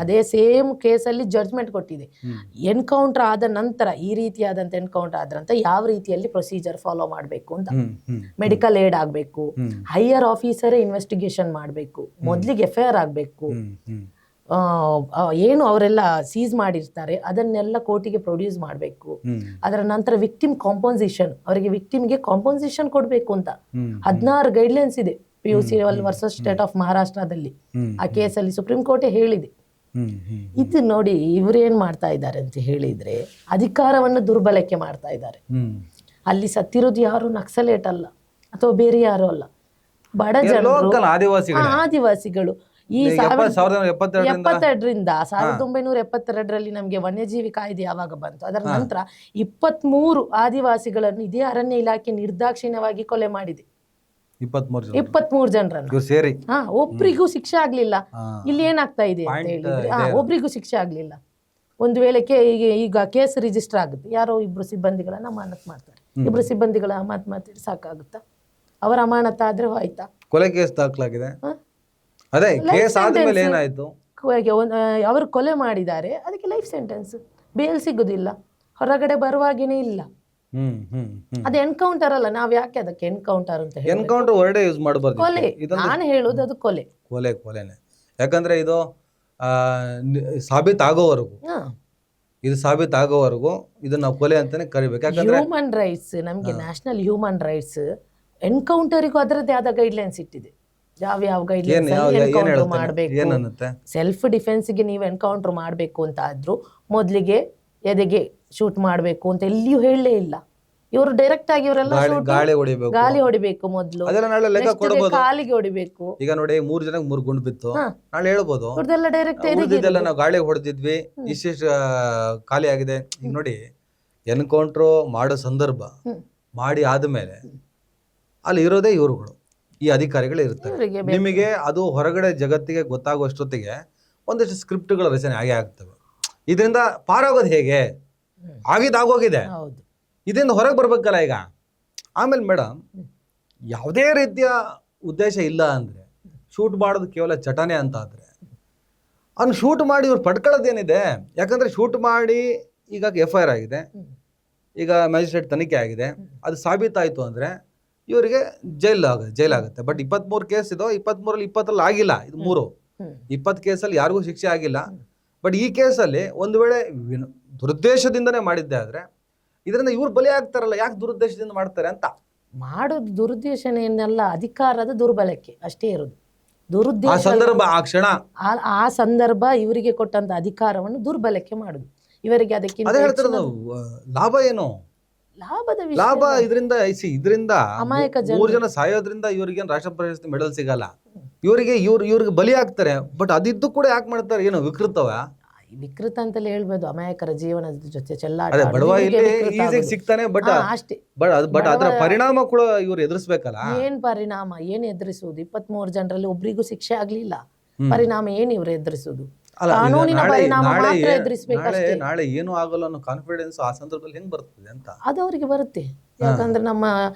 ಅದೇ ಸೇಮ್ ಕೇಸಲ್ಲಿ ಜಡ್ಜ್ಮೆಂಟ್ ಕೊಟ್ಟಿದೆ. ಎನ್ಕೌಂಟರ್ ಆದ ನಂತರ ಈ ರೀತಿಯಾದಂಥ ಎನ್ಕೌಂಟರ್ ಆದ್ರಂತ ಯಾವ ರೀತಿಯಲ್ಲಿ ಪ್ರೊಸೀಜರ್ ಫಾಲೋ ಮಾಡಬೇಕು ಅಂತ, ಮೆಡಿಕಲ್ ಏಡ್ ಆಗಬೇಕು, ಹೈಯರ್ ಆಫೀಸರೇ ಇನ್ವೆಸ್ಟಿಗೇಷನ್ ಮಾಡಬೇಕು, ಮೊದಲಿಗೆ FIR ಆಗಬೇಕು, ಏನು ಅವರೆಲ್ಲ ಸೀಸ್ ಮಾಡಿರ್ತಾರೆ ಅದನ್ನೆಲ್ಲ ಕೋರ್ಟಿಗೆ ಪ್ರೊಡ್ಯೂಸ್ ಮಾಡಬೇಕು. ಅದರ ನಂತರ ವಿಕ್ಟಿಮ್ ಕಾಂಪೋಸಿಷನ್, ಅವರಿಗೆ ವಿಕ್ಟಿಮ್ಗೆ ಕಾಂಪೋಸಿಷನ್ ಕೊಡಬೇಕು ಅಂತ 16 ಗೈಡ್ಲೈನ್ಸ್ ಇದೆ PUCL ವರ್ಸಸ್ ಸ್ಟೇಟ್ ಆಫ್ ಮಹಾರಾಷ್ಟ್ರದಲ್ಲಿ. ಆ ಕೇಸಲ್ಲಿ ಸುಪ್ರೀಂ ಕೋರ್ಟೇ ಹೇಳಿದೆ. ಇದು ನೋಡಿ ಇವ್ರು ಏನ್ ಮಾಡ್ತಾ ಇದ್ದಾರೆ ಅಂತ ಹೇಳಿದ್ರೆ ಅಧಿಕಾರವನ್ನು ದುರ್ಬಳಕೆ ಮಾಡ್ತಾ ಇದ್ದಾರೆ. ಅಲ್ಲಿ ಸತ್ತಿರೋದು ಯಾರು ನಕ್ಸಲೇಟ್ ಅಲ್ಲ ಅಥವಾ ಬೇರೆ ಯಾರು ಅಲ್ಲ, ಬಡ ಜನರು, ಆದಿವಾಸಿಗಳು. ಈ 1972ರಿಂದ 1972ರಲ್ಲಿ ನಮಗೆ ವನ್ಯಜೀವಿ ಕಾಯ್ದೆ ಯಾವಾಗ ಬಂತು, ಅದರ ನಂತರ 23 ಆದಿವಾಸಿಗಳನ್ನು ಇದೇ ಅರಣ್ಯ ಇಲಾಖೆ ನಿರ್ದಾಕ್ಷಿಣ್ಯವಾಗಿ ಕೊಲೆ ಮಾಡಿದೆ. 23 ಜನರನ್ನು ಸೇರಿ. ಒಬ್ರಿಗೂ ಶಿಕ್ಷೆ ಆಗ್ಲಿಲ್ಲ. ಇಲ್ಲಿ ಏನಾಗ್ತಾ ಇದೆ ಅಂತ ಹೇಳಿದ್ರೆ ಒಬ್ರಿಗೂ ಶಿಕ್ಷೆ ಆಗ್ಲಿಲ್ಲ. ಒಂದು ವೇಳೆ ಈಗ ಕೇಸ್ ರಿಜಿಸ್ಟರ್ ಆಗುತ್ತೆ, ಯಾರೋ ಇಬ್ರು ಸಿಬ್ಬಂದಿಗಳನ್ನ ಅಮಾನತ್ ಮಾಡ್ತಾರೆ. ಇಬ್ರು ಸಿಬ್ಬಂದಿಗಳ ಅಮಾನತ್ ಮಾಡ್ತಿದ್ರೆ ಸಾಕಾಗುತ್ತಾ? ಅವರ ಅಮಾನತ್ ಆದ್ರೆ ಹೋಯ್ತಾ? ಕೊಲೆ ಕೇಸ್ ದಾಖಲಾಗಿದೆ. ಅದೇ ಕೇಸ್ ಆದ್ಮೇಲೆ ಏನಾಯ್ತು? ಅವರು ಕೊಲೆ ಮಾಡಿದ್ದಾರೆ, ಅದಕ್ಕೆ ಲೈಫ್ ಸೆಂಟೆನ್ಸ್, ಬೇಲ್ ಸಿಗುದಿಲ್ಲ, ಹೊರಗಡೆ ಬರುವಾಗೇನೆ ಇಲ್ಲ. ಅದು ಎನ್ಕೌಂಟರ್ ಅಲ್ಲ. ನಾವ್ ಯಾಕೆ ಅದಕ್ಕೆ ಎನ್ಕೌಂಟರ್ ಅಂತ ಹೇಳಿ? ಎನ್ಕೌಂಟರ್ ವರ್ಡೇ ಯೂಸ್ ಮಾಡಬಾರ್ದು. ಕೊಲೆ, ನಾನು ಹೇಳೋದು ಅದು ಕೊಲೆನೆ. ಯಾಕಂದ್ರೆ ಇದು ಸಾಬೀತಾಗೋವರೆಗೂ, ಇದು ಸಾಬೀತಾಗೋವರೆಗೂ ಇದನ್ನ ನಾವು ಕೊಲೆ ಅಂತಾನೆ ಕರಿಬೇಕು. ಯಾಕಂದ್ರೆ ಹ್ಯೂಮನ್ ರೈಟ್ಸ್, ನಮ್ಗೆ ನ್ಯಾಷನಲ್ ಹ್ಯೂಮನ್ ರೈಟ್ಸ್ ಎನ್ಕೌಂಟರಿಗೂ ಅದರದ್ದೇ ಆದ ಗೈಡ್ಲೈನ್ಸ್ ಇಟ್ಟಿದೆ. ಯಾವ ಗೈಡ್ಲೈನ್ಸ್ ಎನ್ಕೌಂಟರ್ ಮಾಡಬೇಕು, ಸೆಲ್ಫ್ ಡಿಫೆನ್ಸ್ಗೆ ನೀವು ಎನ್ಕೌಂಟರ್ ಮಾಡಬೇಕು ಅಂತ ಆದ್ರೂ ಮೊದಲಿಗೆ ಎದೆಗೆ ಶೂಟ್ ಮಾಡಬೇಕು ಅಂತ ಎಲ್ಲಿಯೂ ಹೇಳಲೇ ಇಲ್ಲ. ಇವರು ಡೈರೆಕ್ಟ್ ಆಗಿ ಇವರೆಲ್ಲ ಗಾಳಿ ಹೊಡಿಬೇಕು, ಮೊದಲು ಕಾಲಿಗೆ ಹೊಡಿಬೇಕು. ಈಗ ನೋಡಿ 3 ಜನಕ್ಕೆ 3 ಗುಂಡು ಬಿತ್ತು, ನಾಳೆ ಹೇಳ್ಬೋದು ಇವ್ರದೆಲ್ಲ ಡೈರೆಕ್ಟ್ ನಾವು ಗಾಳಿಗೆ ಹೊಡೆದಿದ್ವಿ, ಇಷ್ಟಿಷ್ಟು ಖಾಲಿ ಆಗಿದೆ. ಈಗ ನೋಡಿ ಎನ್ಕೌಂಟರ್ ಮಾಡೋ ಸಂದರ್ಭ ಮಾಡಿ ಆದ್ಮೇಲೆ ಅಲ್ಲಿ ಇರೋದೇ ಇವ್ರುಗಳು, ಈ ಅಧಿಕಾರಿಗಳು ಇರ್ತಾರೆ. ನಿಮಗೆ ಅದು ಹೊರಗಡೆ ಜಗತ್ತಿಗೆ ಗೊತ್ತಾಗುವಷ್ಟೊತ್ತಿಗೆ ಒಂದಿಷ್ಟು ಸ್ಕ್ರಿಪ್ಟ್ಗಳ ರಚನೆ ಆಗೇ ಆಗ್ತವೆ. ಇದರಿಂದ ಪಾರಾಗೋದು ಹೇಗೆ? ಆಗಿದ್ದಾಗೋಗಿದೆ, ಇದರಿಂದ ಹೊರಗೆ ಬರ್ಬೇಕಲ್ಲ ಈಗ. ಆಮೇಲೆ ಮೇಡಮ್, ಯಾವುದೇ ರೀತಿಯ ಉದ್ದೇಶ ಇಲ್ಲ ಅಂದರೆ ಶೂಟ್ ಮಾಡೋದು ಕೇವಲ ಚಟನೆ ಅಂತ ಆದರೆ ಅವ್ನು ಶೂಟ್ ಮಾಡಿ ಇವ್ರು ಪಡ್ಕೊಳ್ಳೋದೇನಿದೆ? ಯಾಕಂದರೆ ಶೂಟ್ ಮಾಡಿ ಈಗ FIR ಆಗಿದೆ, ಈಗ ಮ್ಯಾಜಿಸ್ಟ್ರೇಟ್ ತನಿಖೆ ಆಗಿದೆ, ಅದು ಸಾಬೀತಾಯಿತು ಅಂದರೆ ಇವರಿಗೆ ಜೈಲಾಗುತ್ತೆ. ಬಟ್ 23 ಕೇಸ್ ಇದು, 23ರಲ್ಲಿ 20ರಲ್ಲಿ ಆಗಿಲ್ಲ, ಇದು 3. 20 ಕೇಸಲ್ಲಿ ಯಾರಿಗೂ ಶಿಕ್ಷೆ ಆಗಿಲ್ಲ. ಬಟ್ ಈ ಕೇಸಲ್ಲಿ ಒಂದು ವೇಳೆ ದುರುದ್ದೇಶದಿಂದನೇ ಮಾಡಿದ್ದೆ ಆದ್ರೆ ಇದರಿಂದ ಇವ್ರು ಬಲಿ ಆಗ್ತಾರಲ್ಲ, ಯಾಕೆ ದುರುದ್ದೇಶದಿಂದ ಮಾಡ್ತಾರೆ ಅಂತ. ಮಾಡೋದು ದುರುದ್ದೇಶನೇನಲ್ಲ, ಅಧಿಕಾರದ ದುರ್ಬಳಕೆ ಅಷ್ಟೇ ಇರೋದು. ದುರುದ್ದೇಶ ಸಂದರ್ಭ, ಆ ಕ್ಷಣ, ಆ ಸಂದರ್ಭ ಇವರಿಗೆ ಕೊಟ್ಟಂತ ಅಧಿಕಾರವನ್ನು ದುರ್ಬಳಕೆ ಮಾಡುದು. ಇವರಿಗೆ ಅದಕ್ಕೆ ಲಾಭ ಏನು? ಲಾಭದ ವಿಷಯ ಲಾಭ ಇದರಿಂದ ಅಮಾಯಕ 3 ಜನ ಸಾಯೋದ್ರಿಂದ ಇವ್ರಿಗೆ ರಾಷ್ಟ್ರ ಪ್ರಶಸ್ತಿ ಮೆಡಲ್ ಸಿಗಲ್ಲ. ಇವ್ರಿಗೆ ಬಲಿ ಆಗ್ತಾರೆ. ಬಟ್ ಅದಿದ್ದು ಕೂಡ ಯಾಕೆ ಮಾಡ್ತಾರೆ? ಏನು ವಿಕೃತವ? ವಿಕೃತ ಅಂತಲೇ ಹೇಳ್ಬೋದು. ಅಮಾಯಕರ ಜೀವನದ ಜೊತೆ ಚೆಲ್ಲಾಟ ಅದೇ ಬಡವ ಆಡೋದು ಇಲ್ಲಿ ಇವ್ರಿಗೆ ವಿಕೃತ ಈಸಿಯಾಗಿ ಆಗೋದು. ಸಿಗ್ತಾನೆ. ಬಟ್ ಅಷ್ಟೇ. ಬಟ್ ಅದರ ಪರಿಣಾಮ ಕೂಡ ಇವ್ರು ಎದುರಿಸ್ಬೇಕಲ್ಲ. ಏನ್ ಪರಿಣಾಮ, ಏನ್ ಎದುರಿಸುವುದು? 23 ಜನರಲ್ಲಿ ಒಬ್ರಿಗೂ ಶಿಕ್ಷೆ ಆಗ್ಲಿಲ್ಲ. ಪರಿಣಾಮ ಏನ್ ಇವ್ರು ಎದುರಿಸುವುದು? ಅಲ್ಲ, ಕಾನೂನಿನ ಪರಿಣಾಮ ಮಾತ್ರ ಎದುರಿಸ್ಬೇಕಷ್ಟೇ. ನಾಳೆ ಏನು ಆಗಲ್ಲ ಅನ್ನೋ ಕಾನ್ಫಿಡೆನ್ಸ್ ಆ ಸಂದರ್ಭದಲ್ಲಿ ಹೆಂಗ್ ಬರ್ತದೆ ಅಂತ ಅದು ಅವರಿಗೆ ಬರುತ್ತೆ. ಯಾಕಂದ್ರೆ ನಮ್ಮ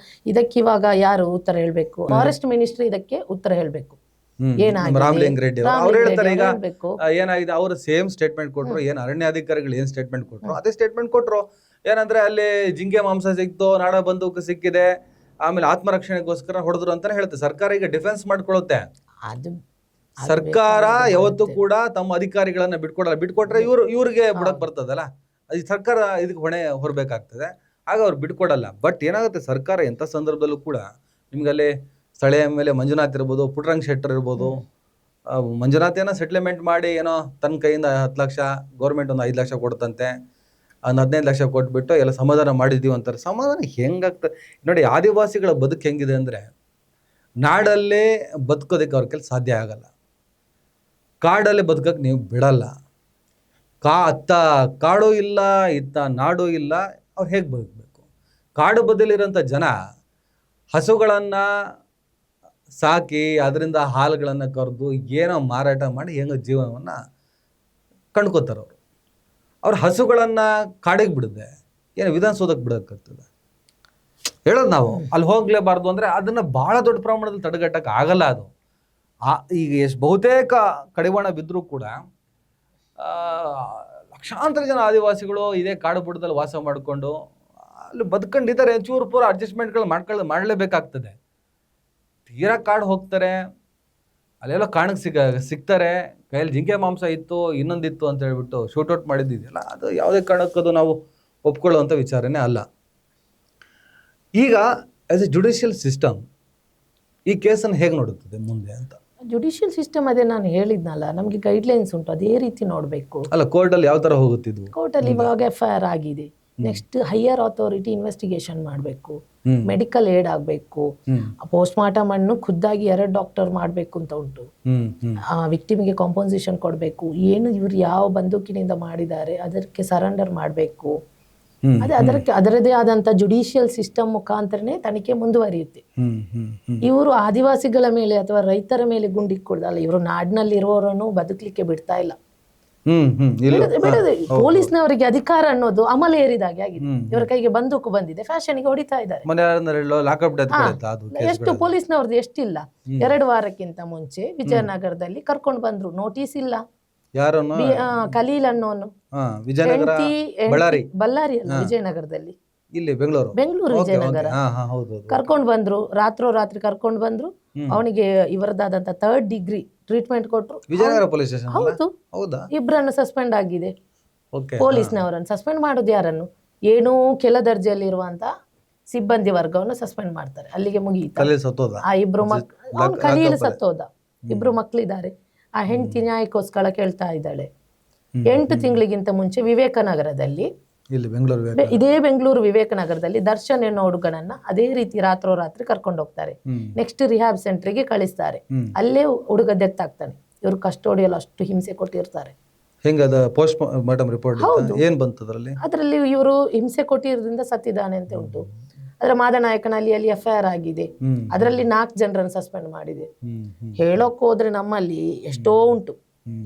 ಇದಕ್ಕೆ ಇವಾಗ ಯಾರು ಉತ್ತರ ಹೇಳ್ಬೇಕು? ಫಾರೆಸ್ಟ್ ಮಿನಿಸ್ಟ್ರಿ ಇದಕ್ಕೆ ಉತ್ತರ ಹೇಳ್ಬೇಕು. ರಾಮಲಿಂಗ ರೆಡ್ಡಿ ಅವ್ರು ಹೇಳ್ತಾರೆ ಈಗ ಏನಾಗಿದೆ, ಅವರು ಸೇಮ್ ಸ್ಟೇಟ್ಮೆಂಟ್ ಕೊಟ್ರು. ಏನ್ ಅರಣ್ಯಾಧಿಕಾರಿಗಳು ಏನ್ ಸ್ಟೇಟ್ಮೆಂಟ್ ಕೊಟ್ರು ಅದೇ ಸ್ಟೇಟ್ಮೆಂಟ್ ಕೊಟ್ರು. ಏನಂದ್ರೆ ಅಲ್ಲಿ ಜಿಂಕೆ ಮಾಂಸ ಸಿಕ್ತು, ನಾಡ ಬಂದೂಕು ಸಿಕ್ಕಿದೆ, ಆಮೇಲೆ ಆತ್ಮರಕ್ಷಣೆಗೋಸ್ಕರ ಹೊಡೆದ್ರು ಅಂತಾನೆ ಹೇಳ್ತಾರೆ. ಸರ್ಕಾರ ಈಗ ಡಿಫೆನ್ಸ್ ಮಾಡ್ಕೊಳ್ಳುತ್ತೆ. ಅದು ಸರ್ಕಾರ ಯಾವತ್ತೂ ಕೂಡ ತಮ್ಮ ಅಧಿಕಾರಿಗಳನ್ನ ಬಿಟ್ಕೊಡಲ್ಲ. ಬಿಟ್ಕೊಟ್ರೆ ಇವ್ರಿಗೆ ಬುಡಕ್ ಬರ್ತದಲ್ಲ, ಅದು ಸರ್ಕಾರ ಇದಕ್ಕೆ ಹೊಣೆ ಹೊರಬೇಕಾಗ್ತದೆ. ಆಗ ಅವ್ರು ಬಿಟ್ಕೊಡಲ್ಲ. ಬಟ್ ಏನಾಗುತ್ತೆ, ಸರ್ಕಾರ ಎಂಥ ಸಂದರ್ಭದಲ್ಲೂ ಕೂಡ ನಿಮ್ಗಲ್ಲಿ ಸ್ಥಳೀಯ ಮೇಲೆ ಮಂಜುನಾಥ್ ಇರ್ಬೋದು, ಪುಟ್ಟರಂಗ ಶೆಟ್ಟರ್ ಇರ್ಬೋದು, ಮಂಜುನಾಥೇನೋ ಸೆಟ್ಲ್ಮೆಂಟ್ ಮಾಡಿ ಏನೋ ತನ್ನ ಕೈಯಿಂದ 10 ಲಕ್ಷ, ಗೌರ್ಮೆಂಟ್ ಒಂದು 5 ಲಕ್ಷ ಕೊಡ್ತಂತೆ, ಒಂದು 15 ಲಕ್ಷ ಕೊಟ್ಬಿಟ್ಟು ಎಲ್ಲ ಸಮಾಧಾನ ಮಾಡಿದ್ದೀವಿ ಅಂತಾರೆ. ಸಮಾಧಾನ ಹೆಂಗಾಗ್ತದೆ ನೋಡಿ? ಆದಿವಾಸಿಗಳ ಬದುಕು ಹೆಂಗಿದೆ ಅಂದರೆ, ನಾಡಲ್ಲೇ ಬದುಕೋದಕ್ಕೆ ಅವ್ರ ಕೈಲಿ ಸಾಧ್ಯ ಆಗಲ್ಲ, ಕಾಡಲ್ಲೇ ಬದುಕಕ್ಕೆ ನೀವು ಬಿಡಲ್ಲ. ಅತ್ತ ಕಾಡು ಇಲ್ಲ, ಇತ್ತ ನಾಡು ಇಲ್ಲ, ಅವ್ರು ಹೇಗೆ ಬದುಕಬೇಕು? ಕಾಡು ಬದಲಿರೋಂಥ ಜನ ಹಸುಗಳನ್ನು ಸಾಕಿ ಅದರಿಂದ ಹಾಲುಗಳನ್ನು ಕರೆದು ಏನೋ ಮಾರಾಟ ಮಾಡಿ ಹೆಂಗೋ ಜೀವನವನ್ನು ಕಂಡ್ಕೋತಾರೆ. ಅವ್ರ ಹಸುಗಳನ್ನು ಕಾಡಿಗೆ ಬಿಡದೆ ಏನು ವಿಧಾನಸೌಧಕ್ಕೆ ಬಿಡೋಕ್ಕಾಗ್ತದೆ? ಹೇಳೋದು ನಾವು ಅಲ್ಲಿ ಹೋಗಲೇಬಾರ್ದು ಅಂದರೆ ಅದನ್ನು ಭಾಳ ದೊಡ್ಡ ಪ್ರಮಾಣದಲ್ಲಿ ತಡೆಗಟ್ಟಕ್ಕೆ ಆಗಲ್ಲ. ಅದು ಈಗ ಎಷ್ಟು ಬಹುತೇಕ ಕಡಿವಾಣ ಬಿದ್ದರೂ ಕೂಡ ಲಕ್ಷಾಂತರ ಜನ ಆದಿವಾಸಿಗಳು ಇದೇ ಕಾಡು ಬುಡದಲ್ಲಿ ವಾಸ ಮಾಡಿಕೊಂಡು ಅಲ್ಲಿ ಬದುಕೊಂಡಿದ್ದಾರೆ. ಚೂರು ಪೂರ ಅಡ್ಜಸ್ಟ್ಮೆಂಟ್ಗಳು ಮಾಡಲೇಬೇಕಾಗ್ತದೆ. ತೀರಾ ಕಾಡು ಹೋಗ್ತಾರೆ, ಅಲ್ಲೆಲ್ಲ ಕಾಣಕ್ಕೆ ಸಿಗ್ತಾರೆ, ಕೈಯಲ್ಲಿ ಜಿಂಕೆ ಮಾಂಸ ಇತ್ತು, ಇನ್ನೊಂದಿತ್ತು ಅಂತ ಹೇಳ್ಬಿಟ್ಟು ಶೂಟೌಟ್ ಮಾಡಿದ್ದಿದೆಯಲ್ಲ, ಅದು ಯಾವುದೇ ಕಾರಣಕ್ಕದು ನಾವು ಒಪ್ಕೊಳ್ಳುವಂಥ ವಿಚಾರನೇ ಅಲ್ಲ. ಈಗ ಆಸ್ ಎ ಜುಡಿಷಿಯಲ್ ಸಿಸ್ಟಮ್ ಈ ಕೇಸನ್ನು ಹೇಗೆ ನೋಡುತ್ತದೆ ಮುಂದೆ ಅಂತ? ಜುಡಿಷಿಯಲ್ ಸಿಸ್ಟಮ್ ಅದೇ ನಾನು ಹೇಳಿದ್ನಲ್ಲ, ನಮಗೆ ಗೈಡ್ಲೈನ್ಸ್ ಉಂಟು, ಅದೇ ರೀತಿ ನೋಡಬೇಕು. ಅಲ್ಲ, ಕೋರ್ಟಲ್ಲಿ ಯಾವ ಥರ ಹೋಗುತ್ತಿದ್ವು? ಕೋರ್ಟಲ್ಲಿ ಇವಾಗ FIR ಆಗಿದೆ, ನೆಕ್ಸ್ಟ್ ಹೈಯರ್ ಅಥಾರಿಟಿ ಇನ್ವೆಸ್ಟಿಗೇಷನ್ ಮಾಡಬೇಕು, ಮೆಡಿಕಲ್ ಏಡ್ ಆಗಬೇಕು, ಪೋಸ್ಟ್ ಮಾರ್ಟಮ್ ಅನ್ನು ಖುದ್ದಾಗಿ 2 ಡಾಕ್ಟರ್ ಮಾಡಬೇಕು ಅಂತ ಉಂಟು. ವಿಕ್ಟಿಮ್ಗೆ ಕಾಂಪನ್ಸೇಷನ್ ಕೊಡಬೇಕು. ಏನು ಇವ್ರು ಯಾವ ಬಂದೂಕಿನಿಂದ ಮಾಡಿದ್ದಾರೆ ಅದಕ್ಕೆ ಸರೆಂಡರ್ ಮಾಡಬೇಕು. ಅದರದೇ ಆದಂತ ಜುಡಿಷಿಯಲ್ ಸಿಸ್ಟಮ್ ಮುಖಾಂತರನೇ ತನಿಖೆ ಮುಂದುವರಿಯುತ್ತೆ. ಇವರು ಆದಿವಾಸಿಗಳ ಮೇಲೆ ಅಥವಾ ರೈತರ ಮೇಲೆ ಗುಂಡಿಕ್ಕೊಡ್ದಲ್ಲ, ಇವರು ನಾಡಿನಲ್ಲಿ ಇರುವವರನ್ನು ಬದುಕಲಿಕ್ಕೆ ಬಿಡ್ತಾ ಇಲ್ಲ. ಪೊಲೀಸ್ನವರಿಗೆ ಅಧಿಕಾರ ಅನ್ನೋದು ಅಮಲ ಏರಿದಾಗೆ ಆಗಿದೆ. ಇವರ ಕೈಗೆ ಬಂದೂಕು ಬಂದಿದೆ, ಫ್ಯಾಷನ್ಗೆ ಹೊಡಿತಾ ಇದ್ದಾರೆ. ಎಷ್ಟು ಪೊಲೀಸ್ನವ್ರದ್ದು ಎಷ್ಟಿಲ್ಲ. 2 ವಾರಕ್ಕಿಂತ ಮುಂಚೆ ವಿಜಯನಗರದಲ್ಲಿ ಕರ್ಕೊಂಡು ಬಂದ್ರು, ನೋಟಿಸ್ ಇಲ್ಲ. ಖಲೀಲ್ ಅನ್ನೋನು ಬಳ್ಳಾರಿ ಅಲ್ಲ, ವಿಜಯನಗರದಲ್ಲಿ, ಬೆಂಗಳೂರು ವಿಜಯನಗರ ಕರ್ಕೊಂಡು ಬಂದ್ರು. ರಾತ್ರಿ ಕರ್ಕೊಂಡು ಬಂದ್ರು. ಅವನಿಗೆ ಇವರದಾದಂತ 3rd ಡಿಗ್ರಿ ಟ್ರೀಟ್ಮೆಂಟ್ ಕೊಟ್ರು. ಹೌದು, ಇಬ್ಬರನ್ನು ಸಸ್ಪೆಂಡ್ ಆಗಿದೆ. ಪೊಲೀಸ್ನವರನ್ನು ಸಸ್ಪೆಂಡ್ ಮಾಡೋದು ಯಾರನ್ನು? ಏನೋ ಕೆಲ ದರ್ಜೆಯಲ್ಲಿ ಇರುವಂತ ಸಿಬ್ಬಂದಿ ವರ್ಗವನ್ನು ಸಸ್ಪೆಂಡ್ ಮಾಡ್ತಾರೆ. ಅಲ್ಲಿಗೆ ಮುಗಿಯಿತು. ಆ ಇಬ್ರು ಖಲೀಲ್ ಸತ್ತೋದ. 2 ಮಕ್ಕಳಿದ್ದಾರೆ. ಆ ಹೆಂಡತಿ ನ್ಯಾಯಕ್ಕೋಸ್ಕರ ಕೇಳ್ತಾ ಇದ್ದಾಳೆ. 8 ತಿಂಗಳಿಗಿಂತ ಮುಂಚೆ ವಿವೇಕನಗರದಲ್ಲಿ, ಇದೇ ಬೆಂಗಳೂರು ವಿವೇಕನಗರದಲ್ಲಿ ದರ್ಶನ್ ಎನ್ನೋ ಹುಡುಗನನ್ನ ಅದೇ ರೀತಿ ರಾತ್ರೋರಾತ್ರಿ ಕರ್ಕೊಂಡು ಹೋಗ್ತಾರೆ. ನೆಕ್ಸ್ಟ್ ರಿಹ್ಯಾಬ್ ಸೆಂಟರ್ಗೆ ಕಳಿಸ್ತಾರೆ. ಅಲ್ಲೇ ಹುಡುಗ ಡೆತ್ ಆಗ್ತಾನೆ. ಇವರು ಕಸ್ಟೋಡಿಯಲ್ಲಿ ಅಷ್ಟು ಹಿಂಸೆ ಕೊಟ್ಟಿರ್ತಾರೆ. ಅದರಲ್ಲಿ ಇವರು ಹಿಂಸೆ ಕೊಟ್ಟಿರೋದ್ರಿಂದ ಸತ್ತಿದ್ದಾನೆ ಅಂತ ಉಂಟು. ಅದರ ಮಾದನಾಯಕನಲ್ಲಿ ಅಲ್ಲಿ FIR ಆಗಿದೆ. ಅದರಲ್ಲಿ 4 ಜನರನ್ನು ಸಸ್ಪೆಂಡ್ ಮಾಡಿದೆ. ಹೇಳೋಕ್ ಹೋದ್ರೆ ನಮ್ಮಲ್ಲಿ ಎಷ್ಟೋ ಉಂಟು.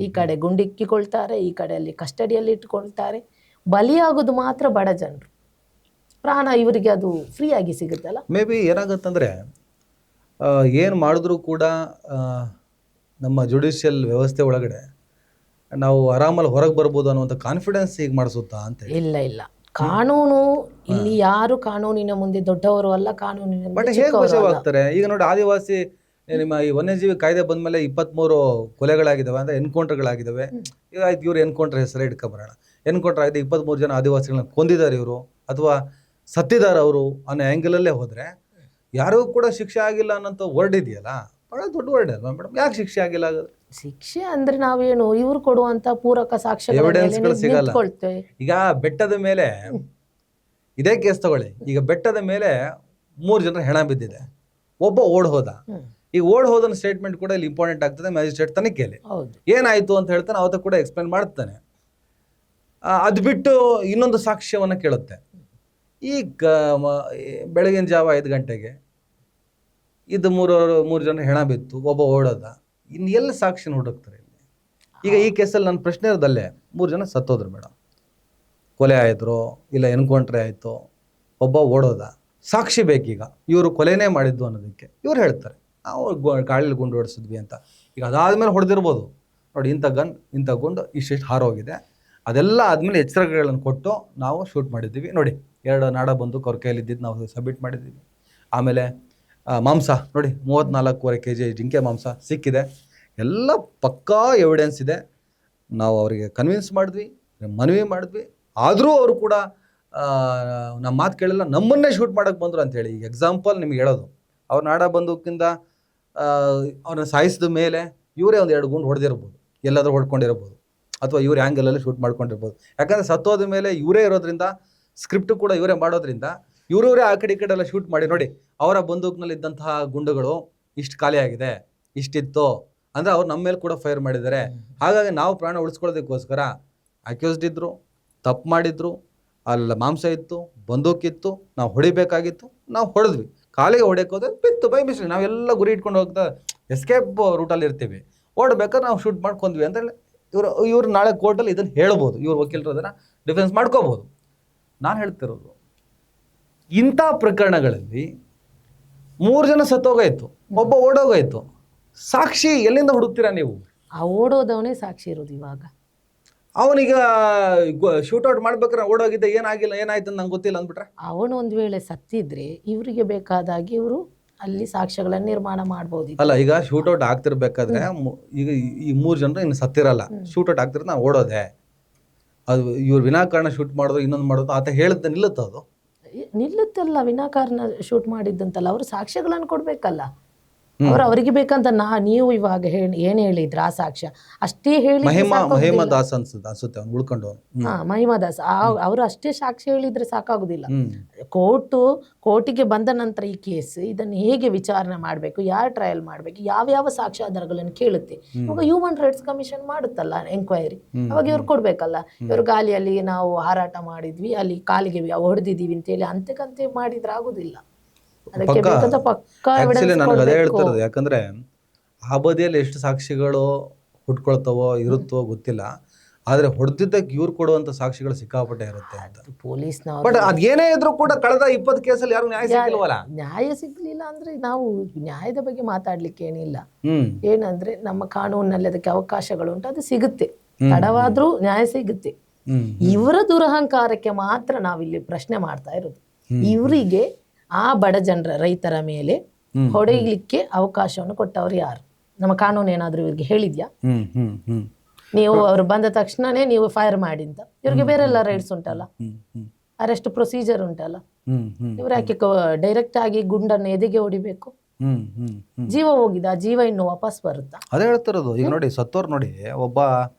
ಈ ಕಡೆ ಗುಂಡಿಕ್ಕಿಕೊಳ್ತಾರೆ, ಈ ಕಡೆ ಅಲ್ಲಿ ಕಸ್ಟಡಿಯಲ್ಲಿ ಇಟ್ಕೊಳ್ತಾರೆ. ಬಲಿಯಾಗೋದು ಮಾತ್ರ ಬಡ ಜನರು. ಪ್ರಾಣ ಇವರಿಗೆ ಅದು ಫ್ರೀ ಆಗಿ ಸಿಗುತ್ತಲ್ಲ. ಮೇ ಬಿ ಏನಾಗುತ್ತಂದ್ರೆ, ಏನು ಮಾಡಿದ್ರು ಕೂಡ ನಮ್ಮ ಜುಡಿಷಿಯಲ್ ವ್ಯವಸ್ಥೆ ಒಳಗಡೆ ನಾವು ಆರಾಮಲ್ಲಿ ಹೊರಗೆ ಬರ್ಬೋದು ಅನ್ನುವಂಥ ಕಾನ್ಫಿಡೆನ್ಸ್ ಈಗ ಮಾಡಿಸುತ್ತಾ ಅಂತ? ಇಲ್ಲ, ಕಾನೂನು ಇಲ್ಲಿ ಯಾರು ಕಾನೂನಿನ ಮುಂದೆ ದೊಡ್ಡವರು ಅಲ್ಲ, ಕಾನೂನಿನ ಮುಂದೆ ಚಿಕ್ಕವರಾಗ್ತಾರೆ. ಈಗ ನೋಡಿ, ಆದಿವಾಸಿ ನಿಮ್ಮ ಈ ವನ್ಯಜೀವಿ ಕಾಯ್ದೆ ಬಂದ್ಮೇಲೆ 23 ಕೊಲೆಗಳಾಗಿದ್ದಾವೆ, ಅಂದ್ರೆ ಎನ್ಕೌಂಟರ್ಗಳಾಗಿದ್ದಾವೆ. ಈಗ ಆಯ್ತು, ಇವ್ರು ಎನ್ಕೌಂಟರ್ ಹೆಸರೇ ಇಟ್ಕೊಂಬರೋಣ. ಎನ್ಕೌಂಟರ್ ಆಗಿದೆ, 23 ಜನ ಆದಿವಾಸಿಗಳನ್ನ ಕೊಂದಿದ್ದಾರೆ ಇವರು, ಅಥವಾ ಸತ್ತಿದ್ದಾರೆ ಅವರು ಅನ್ನೋ ಆ್ಯಂಗಲಲ್ಲೇ ಹೋದರೆ ಯಾರಿಗೂ ಕೂಡ ಶಿಕ್ಷೆ ಆಗಿಲ್ಲ ಅನ್ನೋಂಥ ವರ್ಡ್ ಇದೆಯಲ್ಲ, ಬಹಳ ದೊಡ್ಡ ವರ್ಡ್ ಅಲ್ವಾ ಮೇಡಮ್? ಯಾಕೆ ಶಿಕ್ಷೆ ಆಗಿಲ್ಲ? ಶಿಕ್ಷೆ ಅಂದ್ರೆ ನಾವೇನು ಇವ್ರು ಕೊಡುವಂತ ಪೂರಕ ಸಾಕ್ಷ್ಯ ಎವಿಡೆನ್ಸ್ಗಳು ಸಿಗಲ್ಲ. ಈಗ ಬೆಟ್ಟದ ಮೇಲೆ ಇದೇ ಕೇಸ್ ತಗೊಳ್ಳಿ. ಈಗ ಬೆಟ್ಟದ ಮೇಲೆ 3 ಜನರ ಹೆಣ ಬಿದ್ದಿದೆ, ಒಬ್ಬ ಓಡ್ ಹೋದ. ಈಗ ಓಡ್ ಹೋದನ ಸ್ಟೇಟ್ಮೆಂಟ್ ಕೂಡ ಇಲ್ಲಿ ಇಂಪಾರ್ಟೆಂಟ್ ಆಗ್ತದೆ ಮ್ಯಾಜಿಸ್ಟ್ರೇಟ್ ತನಿಖೆಯಲ್ಲಿ. ಏನಾಯ್ತು ಅಂತ ಹೇಳ್ತಾನೆ, ಅವತ್ತ ಕೂಡ ಎಕ್ಸ್ಪ್ಲೇನ್ ಮಾಡ್ತಾನೆ. ಅದು ಬಿಟ್ಟು ಇನ್ನೊಂದು ಸಾಕ್ಷ್ಯವನ್ನ ಕೇಳುತ್ತೆ. ಈಗ ಬೆಳಗಿನ ಜಾವ 5 ಗಂಟೆಗೆ ಇದು 3 ಜನ ಹೆಣ ಬಿತ್ತು, ಒಬ್ಬ ಓಡೋದ, ಇನ್ನು ಎಲ್ಲಿ ಸಾಕ್ಷಿನ ಹುಡುಕ್ತಾರೆ ಇಲ್ಲಿ? ಈಗ ಈ ಕೇಸಲ್ಲಿ ನನ್ನ ಪ್ರಶ್ನೆ ಇರೋದಲ್ಲೇ, 3 ಜನ ಸತ್ತೋದ್ರು ಮೇಡಮ್, ಕೊಲೆ ಆಯಿದ್ರು ಇಲ್ಲ ಎನ್ಕೌಂಟ್ರೆ ಆಯಿತು, ಒಬ್ಬ ಓಡೋದ, ಸಾಕ್ಷಿ ಬೇಕೀಗ. ಇವರು ಕೊಲೆನೇ ಮಾಡಿದ್ದು ಅನ್ನೋದಕ್ಕೆ ಇವ್ರು ಹೇಳ್ತಾರೆ ನಾವು ಗಾಳಿಲಿ ಗುಂಡು ಹೊಡಿಸಿದ್ವಿ ಅಂತ. ಈಗ ಅದಾದ್ಮೇಲೆ ಹೊಡೆದಿರ್ಬೋದು, ನೋಡಿ ಇಂಥ ಗುಂಡು ಇಷ್ಟಿಷ್ಟು ಹಾರೋಗಿದೆ, ಅದೆಲ್ಲ ಆದಮೇಲೆ ಎಚ್ಚರಿಕೆಗಳನ್ನು ಕೊಟ್ಟು ನಾವು ಶೂಟ್ ಮಾಡಿದ್ದೀವಿ. ನೋಡಿ 2 ನಾಡ ಬಂದೂಕು ಅವ್ರ ಕೈಯಲ್ಲಿ ಇದ್ದಿದ್ದು ನಾವು ಸಬ್ಮಿಟ್ ಮಾಡಿದ್ದೀವಿ. ಆಮೇಲೆ ಮಾಂಸ ನೋಡಿ 34.25 kg ಜಿಂಕೆ ಮಾಂಸ ಸಿಕ್ಕಿದೆ, ಎಲ್ಲ ಪಕ್ಕಾ ಎವಿಡೆನ್ಸ್ ಇದೆ. ನಾವು ಅವರಿಗೆ ಕನ್ವಿನ್ಸ್ ಮಾಡಿದ್ವಿ, ಮನವಿ ಮಾಡಿದ್ವಿ, ಆದರೂ ಅವರು ಕೂಡ ನಮ್ಮ ಮಾತು ಕೇಳಿಲ್ಲ, ನಮ್ಮನ್ನೇ ಶೂಟ್ ಮಾಡೋಕ್ಕೆ ಬಂದರು ಅಂತೇಳಿ. ಈಗ ಎಕ್ಸಾಂಪಲ್ ನಿಮ್ಗೆ ಹೇಳೋದು, ಅವ್ರು ನಾಡ ಬಂದೂಕಿಂದ ಅವ್ರನ್ನ ಸಾಯಿಸಿದ ಮೇಲೆ ಇವರೇ ಒಂದು 2 ಗುಂಡು ಹೊಡೆದಿರ್ಬೋದು, ಎಲ್ಲಾದರೂ ಹೊಡ್ಕೊಂಡಿರ್ಬೋದು, ಅಥವಾ ಇವ್ರು ಆ್ಯಂಗಲಲ್ಲಿ ಶೂಟ್ ಮಾಡ್ಕೊಂಡಿರ್ಬೋದು. ಯಾಕಂದರೆ ಸತ್ತೋದ ಮೇಲೆ ಇವರೇ ಇರೋದ್ರಿಂದ, ಸ್ಕ್ರಿಪ್ಟ್ ಕೂಡ ಇವರೇ ಮಾಡೋದ್ರಿಂದ ಇವರವರೇ ಆ ಕಡೆ ಈ ಕಡೆ ಎಲ್ಲ ಶೂಟ್ ಮಾಡಿ ನೋಡಿ ಅವರ ಬಂದೂಕಿನಲ್ಲಿ ಇದ್ದಂತಹ ಗುಂಡುಗಳು ಇಷ್ಟು ಖಾಲಿಯಾಗಿದೆ, ಇಷ್ಟಿತ್ತು ಅಂದರೆ ಅವ್ರು ನಮ್ಮ ಮೇಲೆ ಕೂಡ ಫೈರ್ ಮಾಡಿದ್ದಾರೆ. ಹಾಗಾಗಿ ನಾವು ಪ್ರಾಣ ಉಳಿಸ್ಕೊಳ್ಳೋದಕ್ಕೋಸ್ಕರ ಅಕ್ಯೂಸ್ಡ್ ಇದ್ದರು, ತಪ್ಪು ಮಾಡಿದ್ರು, ಅಲ್ಲ ಮಾಂಸ ಇತ್ತು, ಬಂದೂಕಿತ್ತು, ನಾವು ಹೊಡಿಬೇಕಾಗಿತ್ತು, ನಾವು ಹೊಡೆದ್ವಿ. ಕಾಲಿಗೆ ಹೊಡೆಯೋಕೆ ಹೋದ್ರೆ ಬಿತ್ತು ಬೈ ಮಿಸ್ಟೇಕ್. ನಾವೆಲ್ಲ ಗುರಿ ಇಟ್ಕೊಂಡು ಹೋಗ್ತಾ ಎಸ್ಕೇಪ್ ರೂಟಲ್ಲಿ ಇರ್ತೀವಿ, ಓಡ್ಬೇಕಾದ್ರೆ ನಾವು ಶೂಟ್ ಮಾಡ್ಕೊಂಡ್ವಿ ಅಂತ ಹೇಳಿ ಇವ್ರು ನಾಳೆ ಕೋರ್ಟಲ್ಲಿ ಇದನ್ನು ಹೇಳ್ಬೋದು, ಇವ್ರ ವಕೀಲರು ಅದನ್ನು ಡಿಫೆನ್ಸ್ ಮಾಡ್ಕೋಬೋದು. ನಾನು ಹೇಳ್ತಿರೋದು, ಇಂಥ ಪ್ರಕರಣಗಳಲ್ಲಿ 3 ಜನ ಸತ್ತೋಗಾಯ್ತು, ಒಬ್ಬ ಓಡೋಗಾಯ್ತು, ಸಾಕ್ಷಿ ಎಲ್ಲಿಂದ ಹುಡುಕ್ತೀರಾ ನೀವು? ಆ ಓಡೋದವನೇ ಸಾಕ್ಷಿ ಇರೋದು. ಇವಾಗ ಅವನೀಗ ಶೂಟೌಟ್ ಮಾಡ್ಬೇಕಾರೆ ಓಡೋಗಿದ್ದ, ಏನಾಗಿಲ್ಲ, ಏನಾಯ್ತು ನಂಗೆ ಗೊತ್ತಿಲ್ಲ ಅಂದ್ಬಿಟ್ರೆ, ಅವನು ಒಂದು ವೇಳೆ ಸತ್ತಿದ್ರೆ ಇವರಿಗೆ ಬೇಕಾದಾಗಿ ಇವರು ಅಲ್ಲಿ ಸಾಕ್ಷ್ಯಗಳನ್ನು ನಿರ್ಮಾಣ ಮಾಡ್ಬೋದು. ಅಲ್ಲ, ಈಗ ಶೂಟೌಟ್ ಆಗ್ತಿರ್ಬೇಕಾದ್ರೆ ಈಗ ಈ 3 ಜನರು ಇನ್ನು ಸತ್ತಿರಲ್ಲ, ಶೂಟೌಟ್ ಆಗ್ತಿರ ನಾವು ಓಡೋದೆ, ಅದು ಇವ್ರು ವಿನಾಕಾರಣ ಶೂಟ್ ಮಾಡೋದು ಇನ್ನೊಂದು ಮಾಡೋದು ಆತ ಹೇಳಿದ್ದ ನಿಲ್ಲುತ್ತ? ಅದು ನಿಲ್ಲುತ್ತಲ್ಲ, ವಿನಾಕಾರಣ ಶೂಟ್ ಮಾಡಿದ್ದಂತಲ್ಲ, ಅವರು ಸಾಕ್ಷ್ಯಗಳನ್ನು ಕೊಡ್ಬೇಕಲ್ಲ. ಅವರಿಗೆ ಬೇಕಂತ ನೀವು ಇವಾಗ ಏನ್ ಹೇಳಿದ್ರ ಆ ಸಾಕ್ಷ್ಯ ಅಷ್ಟೇ ಹೇಳಿ, ಮಹಿಮಾದಾಸ್ ಅನ್ಸುತ್ತೆ ಅವ್ನು ಉಳ್ಕೊಂಡು. ಮಹಿಮಾದಾಸ್ ಅವರು ಅಷ್ಟೇ ಸಾಕ್ಷ್ಯ ಹೇಳಿದ್ರೆ ಸಾಕಾಗುದಿಲ್ಲ. ಕೋರ್ಟಿಗೆ ಬಂದ ನಂತರ ಈ ಕೇಸ್ ಇದನ್ನು ಹೇಗೆ ವಿಚಾರಣೆ ಮಾಡಬೇಕು, ಯಾರು ಟ್ರಯಲ್ ಮಾಡಬೇಕು, ಯಾವ್ಯಾವ ಸಾಕ್ಷ್ಯಾಧಾರಗಳನ್ನು ಕೇಳುತ್ತೆ. ಇವಾಗ ಹ್ಯೂಮನ್ ರೈಟ್ಸ್ ಕಮಿಷನ್ ಮಾಡುತ್ತಲ್ಲ ಎಂಕ್ವೈರಿ, ಅವಾಗ ಇವ್ರು ಕೊಡ್ಬೇಕಲ್ಲ. ಇವ್ರು ಗಾಲಿಯಲ್ಲಿ ನಾವು ಹಾರಾಟ ಮಾಡಿದ್ವಿ, ಅಲ್ಲಿ ಕಾಲಿಗೆ ಹೊಡೆದಿದ್ದೀವಿ ಅಂತೇಳಿ ಅಂತೆ ಮಾಡಿದ್ರೆ ಆಗುದಿಲ್ಲ. ಆಕ್ಚುಲಿ ನನಗೆ ಅದೇ ಹೇಳ್ತಿರೋದು, ಯಾಕಂದ್ರೆ ಆ ಬದಿಯಲ್ಲಿ ಎಷ್ಟು ಸಾಕ್ಷಿಗಳು ಹುಟ್ಕೊಳ್ತಾವೋ ಇರುತ್ತೋ ಗೊತ್ತಿಲ್ಲ, ಆದ್ರೆ ಹೊಡೆದಿದ್ದಕ್ಕೆ ಇವ್ರು ಕೊಡುವಂತ ಸಾಕ್ಷಿಗಳು ಸಿಕ್ಕಾಪಟ್ಟೆ ಇರುತ್ತೆ ಅಂತ. ಪೊಲೀಸ್ನವರು ಬಟ್ ಅದೇನೇ ಇದ್ರೂ ಕೂಡ ಕಳೆದ 20 ಕೇಸಲ್ಲಿ ಯಾರು ನ್ಯಾಯ ಸಿಗ್ಲಿಲ್ವಲ್ಲ. ನ್ಯಾಯ ಸಿಗ್ಲಿಲ್ಲ ಅಂದ್ರೆ ನಾವು ನ್ಯಾಯದ ಬಗ್ಗೆ ಮಾತಾಡ್ಲಿಕ್ಕೆ ಏನಿಲ್ಲ. ಏನಂದ್ರೆ ನಮ್ಮ ಕಾನೂನಿನಲ್ಲಿ ಅದಕ್ಕೆ ಅವಕಾಶಗಳು ಉಂಟು, ಅದು ಸಿಗುತ್ತೆ, ತಡವಾದ್ರೂ ನ್ಯಾಯ ಸಿಗುತ್ತೆ. ಇವರ ದುರಹಂಕಾರಕ್ಕೆ ಮಾತ್ರ ನಾವಿಲ್ಲಿ ಪ್ರಶ್ನೆ ಮಾಡ್ತಾ ಇರೋದು. ಇವರಿಗೆ ಆ ಬಡ ಜನರ ರೈತರ ಮೇಲೆ ಹೊಡೆಯಲಿಕ್ಕೆ ಅವಕಾಶವನ್ನು ಕೊಟ್ಟವ್ರು ಯಾರು? ನಮ್ಮ ಕಾನೂನು ಏನಾದ್ರೂ ಇವ್ರಿಗೆ ಹೇಳಿದ್ಯಾ? ನೀವು ಅವ್ರು ಬಂದ ತಕ್ಷಣನೇ ನೀವು ಫೈರ್ ಮಾಡಿ ಅಂತ. ಇವ್ರಿಗೆ ಬೇರೆಲ್ಲ ರೈಟ್ಸ್ ಉಂಟಲ್ಲ, ಅರೆಸ್ಟ್ ಪ್ರೊಸೀಜರ್ ಉಂಟಲ್ಲ. ಇವ್ರು ಯಾಕೆ ಡೈರೆಕ್ಟ್ ಆಗಿ ಗುಂಡನ್ನು ಎದೆಗೆ ಹೊಡಿಬೇಕು? ಜೀವ ಹೋಗಿದ, ಜೀವ ಇನ್ನು ವಾಪಸ್ ಬರುತ್ತಾ? ಅದೇ ಹೇಳ್ತಿರೋದು. ಈಗ ನೋಡಿ ಸತ್ತೋರ್ ನೋಡಿ, ಒಬ್ಬ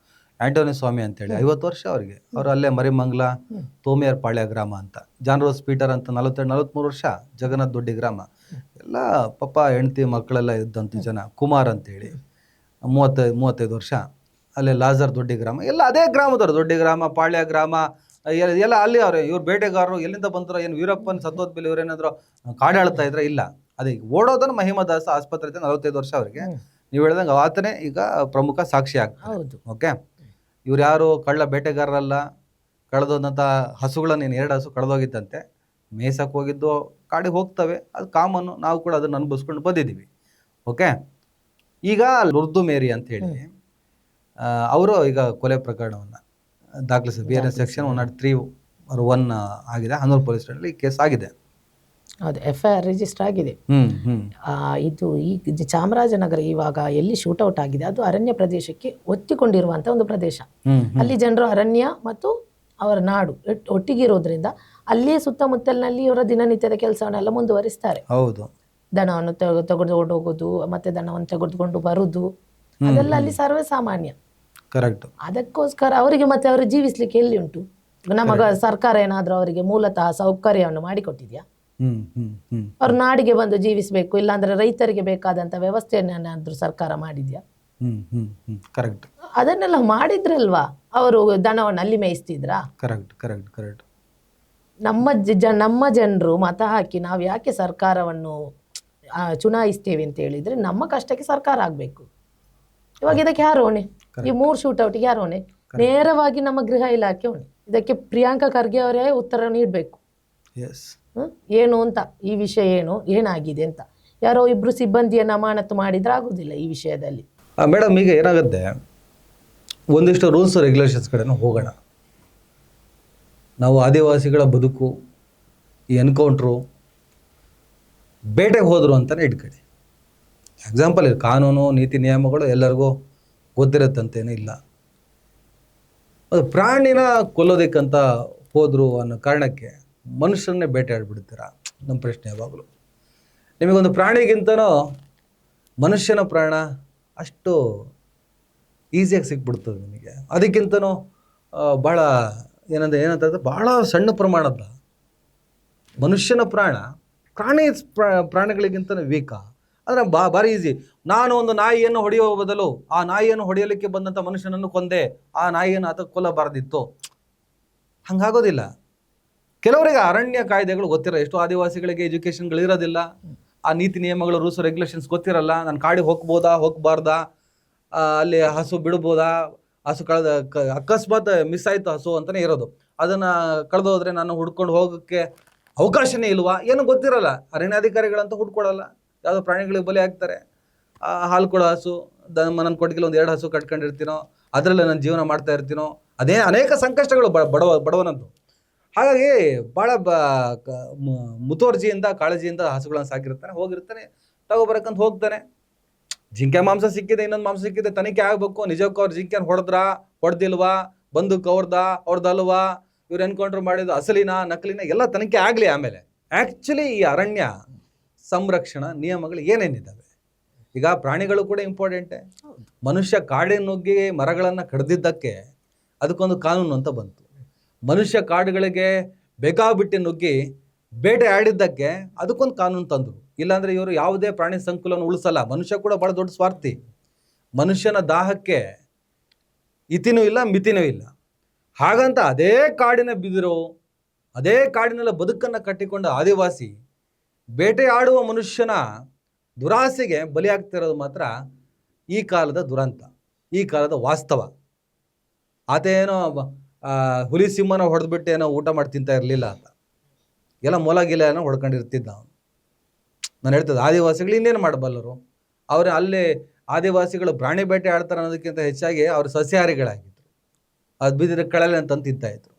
ಆಂಟೋನಿ ಸ್ವಾಮಿ ಅಂತೇಳಿ 50 ವರ್ಷ ಅವ್ರಿಗೆ, ಅವ್ರು ಅಲ್ಲೇ ಮರಿಮಂಗ್ಲ ತೋಮಿಯರ್ ಪಾಳ್ಯ ಗ್ರಾಮ ಅಂತ. ಜಾನ್ ರೋಸ್ ಪೀಟರ್ ಅಂತ 43 ವರ್ಷ, ಜಗನ್ನಾಥ್ ದೊಡ್ಡಿ ಗ್ರಾಮ. ಎಲ್ಲ ಪಾಪ ಹೆಂಡತಿ ಮಕ್ಕಳೆಲ್ಲ ಇದ್ದಂಥ ಜನ. ಕುಮಾರ್ ಅಂತೇಳಿ 35 ವರ್ಷ, ಅಲ್ಲೇ ಲಾಜರ್ ದೊಡ್ಡಿ ಗ್ರಾಮ. ಎಲ್ಲ ಅದೇ ಗ್ರಾಮದವ್ರು, ದೊಡ್ಡಿ ಗ್ರಾಮ, ಪಾಳ್ಯ ಗ್ರಾಮ ಎಲ್ಲ ಅಲ್ಲಿ ಅವ್ರೆ. ಇವ್ರು ಬೇಟೆಗಾರರು ಎಲ್ಲಿಂದ ಬಂದ್ರು? ಏನು ವೀರಪ್ಪನ್ ಸತ್ತೋದ ಮೇಲೆ ಇವ್ರೇನಾದ್ರು ಕಾಡಾಳ್ತಾ ಇದ್ರೆ? ಇಲ್ಲ. ಅದೇ ಓಡೋದನ್ನು ಮಹಿಮಾದಾಸ್ ಆಸ್ಪತ್ರೆ 45 ವರ್ಷ ಅವ್ರಿಗೆ. ನೀವು ಹೇಳ್ದಂಗೆ ಆತನೇ ಈಗ ಪ್ರಮುಖ ಸಾಕ್ಷಿ ಆಗ್ತದೆ. ಓಕೆ, ಇವ್ರು ಯಾರು ಕಳ್ಳ ಬೇಟೆಗಾರರಲ್ಲ. ಕಳೆದೋದಂಥ ಹಸುಗಳನ್ನ 2 ಹಸು ಕಳೆದೋಗಿದ್ದಂತೆ, ಮೇಯ್ಸಕ್ಕೆ ಹೋಗಿದ್ದು ಕಾಡಿಗೆ ಹೋಗ್ತವೆ, ಅದು ಕಾಮನ್ನು, ನಾವು ಕೂಡ ಅದನ್ನು ಅನುಭವಿಸ್ಕೊಂಡು ಬಂದಿದ್ದೀವಿ. ಓಕೆ, ಈಗ ಉರ್ದು ಮೇರಿ ಅಂತ ಹೇಳಿ ಅವರು ಈಗ ಕೊಲೆ ಪ್ರಕರಣವನ್ನು ದಾಖಲಿಸಿದ್ರು. BNS ಸೆಕ್ಷನ್ 103(1) ಆಗಿದೆ. ಹನೂರು ಪೊಲೀಸ್ ಸ್ಟೇಷನಲ್ಲಿ ಈ ಕೇಸ್ ಆಗಿದೆ. ಹೌದು, FIR ರಿಜಿಸ್ಟರ್ ಆಗಿದೆ. ಇದು ಈ ಚಾಮರಾಜನಗರ ಇವಾಗ ಎಲ್ಲಿ ಶೂಟೌಟ್ ಆಗಿದೆ ಅದು ಅರಣ್ಯ ಪ್ರದೇಶಕ್ಕೆ ಒತ್ತಿಕೊಂಡಿರುವಂತ ಒಂದು ಪ್ರದೇಶ. ಅಲ್ಲಿ ಜನರು ಅರಣ್ಯ ಮತ್ತು ಅವರ ನಾಡು ಒಟ್ಟಿಗಿರೋದ್ರಿಂದ ಅಲ್ಲಿಯೇ ಸುತ್ತಮುತ್ತಲಿನಲ್ಲಿ ಇವರ ದಿನನಿತ್ಯದ ಕೆಲಸವನ್ನೆಲ್ಲ ಮುಂದುವರಿಸ್ತಾರೆ. ಹೌದು, ದನವನ್ನು ತೆಗೆದುಕೊಂಡು ಹೋಗೋದು, ಮತ್ತೆ ದನವನ್ನು ತೆಗೆದುಕೊಂಡು ಬರುದು, ಅದೆಲ್ಲ ಅಲ್ಲಿ ಸರ್ವೇ ಸಾಮಾನ್ಯ. ಕರೆಕ್ಟ್. ಅದಕ್ಕೋಸ್ಕರ ಅವರಿಗೆ ಮತ್ತೆ ಅವರು ಜೀವಿಸ್ಲಿಕ್ಕೆ ಎಲ್ಲಿ ಉಂಟು? ನಮಗ ಸರ್ಕಾರ ಏನಾದ್ರೂ ಅವರಿಗೆ ಮೂಲತಃ ಸೌಕರ್ಯವನ್ನು ಮಾಡಿಕೊಟ್ಟಿದ್ಯಾ? ಹ್ಮ್ ಹ್ಮ್ ಹ್ಮ್ ಅವ್ರು ನಾಡಿಗೆ ಬಂದು ಜೀವಿಸಬೇಕು, ಇಲ್ಲಾಂದ್ರೆ ರೈತರಿಗೆ ಬೇಕಾದಂತ ವ್ಯವಸ್ಥೆಯನ್ನಾದ್ರೂ ಸರ್ಕಾರ ಮಾಡಿದ್ಯಾ? ಹ್ಮ್ ಹ್ಮ್ ಹ್ಮ್ ಕರೆಕ್ಟ್ ಅದನ್ನೆಲ್ಲ ಮಾಡಿದ್ರಲ್ವಾ ಅವರು ದನವನ್ನು ಅಲ್ಲಿ ಮೇಯಿಸ್ತಿದ್ರಾ? Correct correct correct. ನಮ್ಮ ಜನರು ಮತ ಹಾಕಿ ನಾವು ಯಾಕೆ ಸರ್ಕಾರವನ್ನು ಚುನಾಯಿಸ್ತೇವೆ ಅಂತ ಹೇಳಿದ್ರೆ ನಮ್ಮ ಕಷ್ಟಕ್ಕೆ ಸರ್ಕಾರ ಆಗ್ಬೇಕು. ಇವಾಗ ಇದಕ್ಕೆ ಯಾರು ಹೊಣೆ? ಈ 3 ಶೂಟೌಟ್ಗೆ ಯಾರು ಹೊಣೆ? ನೇರವಾಗಿ ನಮ್ಮ ಗೃಹ ಇಲಾಖೆ ಹೊಣೆ. ಇದಕ್ಕೆ ಪ್ರಿಯಾಂಕಾ ಖರ್ಗೆ ಅವರೇ ಉತ್ತರ ನೀಡಬೇಕು. ಎಸ್, ಏನು ಅಂತ, ಈ ವಿಷಯ ಏನು, ಏನಾಗಿದೆ ಅಂತ. ಯಾರೋ ಇಬ್ರು ಸಿಬ್ಬಂದಿಯನ್ನು ಅಮಾನತು ಮಾಡಿದ್ರೆ ಆಗುದಿಲ್ಲ ಈ ವಿಷಯದಲ್ಲಿ. ಮೇಡಮ್ ಈಗ ಏನಾಗುತ್ತೆ, ಒಂದಿಷ್ಟು ರೂಲ್ಸ್ ರೆಗ್ಯುಲೇಷನ್ಸ್ ಕಡೆನೂ ಹೋಗೋಣ. ನಾವು ಆದಿವಾಸಿಗಳ ಬದುಕು, ಈ ಎನ್ಕೌಂಟ್ರು, ಬೇಟೆಗೆ ಹೋದರು ಅಂತಲೇ ಇಟ್ಕೊಳ್ಳಿ. ಎಕ್ಸಾಂಪಲ್ ಇದು, ಕಾನೂನು ನೀತಿ ನಿಯಮಗಳು ಎಲ್ಲರಿಗೂ ಗೊತ್ತಿರುತ್ತಂತೇನೂ ಇಲ್ಲ. ಅದು ಪ್ರಾಣಿನ ಕೊಲ್ಲೋದಕ್ಕಂತ ಹೋದರು ಅನ್ನೋ ಕಾರಣಕ್ಕೆ ಮನುಷ್ಯರನ್ನೇ ಬೇಟೆ ಆಡ್ಬಿಡ್ತೀರಾ? ನಮ್ಮ ಪ್ರಶ್ನೆ ಯಾವಾಗಲೂ. ನಿಮಗೊಂದು ಪ್ರಾಣಿಗಿಂತನೂ ಮನುಷ್ಯನ ಪ್ರಾಣ ಅಷ್ಟು ಈಸಿಯಾಗಿ ಸಿಕ್ಬಿಡ್ತದೆ ನಿಮಗೆ. ಅದಕ್ಕಿಂತನೂ ಭಾಳ ಏನಂತಂದ್ರೆ ಭಾಳ ಸಣ್ಣ ಪ್ರಮಾಣದ ಮನುಷ್ಯನ ಪ್ರಾಣಿಗಳಿಗಿಂತನೂ ವೀಕ. ಅಂದರೆ ಭಾರಿ ಈಸಿ. ನಾನು ಒಂದು ನಾಯಿಯನ್ನು ಹೊಡೆಯುವ ಬದಲು ಆ ನಾಯಿಯನ್ನು ಹೊಡೆಯಲಿಕ್ಕೆ ಬಂದಂಥ ಮನುಷ್ಯನನ್ನು ಕೊಂದೆ, ಆ ನಾಯಿಯನ್ನು ಆತ ಕೊಲ್ಲಬಾರದಿತ್ತು. ಹಂಗಾಗೋದಿಲ್ಲ. ಕೆಲವರಿಗೆ ಅರಣ್ಯ ಕಾಯ್ದೆಗಳು ಗೊತ್ತಿರಲ್ಲ. ಎಷ್ಟೋ ಆದಿವಾಸಿಗಳಿಗೆ ಎಜುಕೇಷನ್ಗಳಿರೋದಿಲ್ಲ, ಆ ನೀತಿ ನಿಯಮಗಳು ರೂಲ್ಸ್ ರೆಗ್ಯುಲೇಷನ್ಸ್ ಗೊತ್ತಿರಲ್ಲ. ನಾನು ಕಾಡಿಗೆ ಹೋಗ್ಬೋದಾ ಹೋಗ್ಬಾರ್ದಾ, ಅಲ್ಲಿ ಹಸು ಬಿಡ್ಬೋದಾ, ಹಸು ಅಕಸ್ಮಾತ್ ಮಿಸ್ ಆಯಿತು ಹಸು ಅಂತಲೇ ಇರೋದು, ಅದನ್ನು ಕಳೆದೋದ್ರೆ ನಾನು ಹುಡ್ಕೊಂಡು ಹೋಗೋಕ್ಕೆ ಅವಕಾಶನೇ ಇಲ್ವಾ, ಏನೂ ಗೊತ್ತಿರಲ್ಲ. ಅರಣ್ಯಾಧಿಕಾರಿಗಳಂತೂ ಹುಡ್ಕೊಡಲ್ಲ, ಯಾವುದೋ ಪ್ರಾಣಿಗಳಿಗೆ ಬಲಿ ಆಗ್ತಾರೆ. ಹಾಲು ಕೊಡೋ ಹಸು, ನನ್ನ ಕೊಟ್ಟಿಗೆಲ್ಲ ಒಂದು 2 ಹಸು ಕಟ್ಕೊಂಡಿರ್ತೀನೋ, ಅದರಲ್ಲೇ ನಾನು ಜೀವನ ಮಾಡ್ತಾ ಇರ್ತೀನೋ, ಅದೇ ಅನೇಕ ಸಂಕಷ್ಟಗಳು ಬಡವನಂತು. ಹಾಗಾಗಿ ಭಾಳ ಮುತುವರ್ಜಿಯಿಂದ ಕಾಳಜಿಯಿಂದ ಹಸುಗಳನ್ನು ಸಾಕಿರ್ತಾನೆ, ಹೋಗಿರ್ತಾನೆ, ತಗೋಬರಕ್ಕಂತ ಹೋಗ್ತಾನೆ. ಜಿಂಕೆ ಮಾಂಸ ಸಿಕ್ಕಿದೆ, ಇನ್ನೊಂದು ಮಾಂಸ ಸಿಕ್ಕಿದೆ, ತನಿಖೆ ಆಗಬೇಕು. ನಿಜಕ್ಕೂ ಅವ್ರು ಜಿಂಕೆನ ಹೊಡೆದಿಲ್ವಾ, ಬಂದೂಕು ಅವ್ರದ್ದಲ್ವಾ, ಇವ್ರು ಎನ್ಕೌಂಟ್ರ್ ಮಾಡಿದ್ದು ಅಸಲಿನ ನಕಲಿನ ಎಲ್ಲ ತನಿಖೆ ಆಗಲಿ. ಆಮೇಲೆ ಆ್ಯಕ್ಚುಲಿ ಈ ಅರಣ್ಯ ಸಂರಕ್ಷಣಾ ನಿಯಮಗಳು ಏನೇನಿದ್ದಾವೆ, ಈಗ ಪ್ರಾಣಿಗಳು ಕೂಡ ಇಂಪಾರ್ಟೆಂಟೇ. ಮನುಷ್ಯ ಕಾಡಿನ ನುಗ್ಗಿ ಮರಗಳನ್ನು ಕಡ್ದಿದ್ದಕ್ಕೆ ಅದಕ್ಕೊಂದು ಕಾನೂನು ಅಂತ ಬಂತು. ಮನುಷ್ಯ ಕಾಡುಗಳಿಗೆ ಬೇಕಾಬಿಟ್ಟು ನುಗ್ಗಿ ಬೇಟೆ ಆಡಿದ್ದಕ್ಕೆ ಅದಕ್ಕೊಂದು ಕಾನೂನು ತಂದರು. ಇಲ್ಲಾಂದರೆ ಇವರು ಯಾವುದೇ ಪ್ರಾಣಿ ಸಂಕುಲವನ್ನು ಉಳಿಸಲ್ಲ. ಮನುಷ್ಯ ಕೂಡ ಭಾಳ ದೊಡ್ಡ ಸ್ವಾರ್ಥಿ. ಮನುಷ್ಯನ ದಾಹಕ್ಕೆ ಇತಿನೂ ಇಲ್ಲ, ಮಿತಿನೂ ಇಲ್ಲ. ಹಾಗಂತ ಅದೇ ಕಾಡಿನ ಬಿದಿರು, ಅದೇ ಕಾಡಿನೆಲ್ಲ ಬದುಕನ್ನು ಕಟ್ಟಿಕೊಂಡ ಆದಿವಾಸಿ ಬೇಟೆ ಆಡುವ ಮನುಷ್ಯನ ದುರಾಸೆಗೆ ಬಲಿಯಾಗ್ತಿರೋದು ಮಾತ್ರ ಈ ಕಾಲದ ದುರಂತ, ಈ ಕಾಲದ ವಾಸ್ತವ. ಆತ ಏನೋ ಹುಲಿ ಸಿಂಹನ ಹೊಡೆದ್ಬಿಟ್ಟು ಏನೋ ಊಟ ಮಾಡಿ ತಿಂತಾ ಇರಲಿಲ್ಲ ಅಂತ, ಎಲ್ಲ ಮೊಲಗಿಲ ಏನೋ ಹೊಡ್ಕೊಂಡಿರ್ತಿದ್ದ ಅವನು. ನಾನು ಹೇಳ್ತಿದ್ದೆ, ಆದಿವಾಸಿಗಳು ಇನ್ನೇನು ಮಾಡಬಲ್ಲರು? ಅವರು ಅಲ್ಲಿ ಆದಿವಾಸಿಗಳು ಪ್ರಾಣಿ ಬೇಟೆ ಆಡ್ತಾರೆ ಅನ್ನೋದಕ್ಕಿಂತ ಹೆಚ್ಚಾಗಿ ಅವರು ಸಸ್ಯಾಹಾರಿಗಳಾಗಿದ್ದರು. ಅದು ಬಿದ್ದಿದ್ರೆ ಕಳಲೆ ಅಂತಂದು ತಿಂತಾಯಿದ್ರು.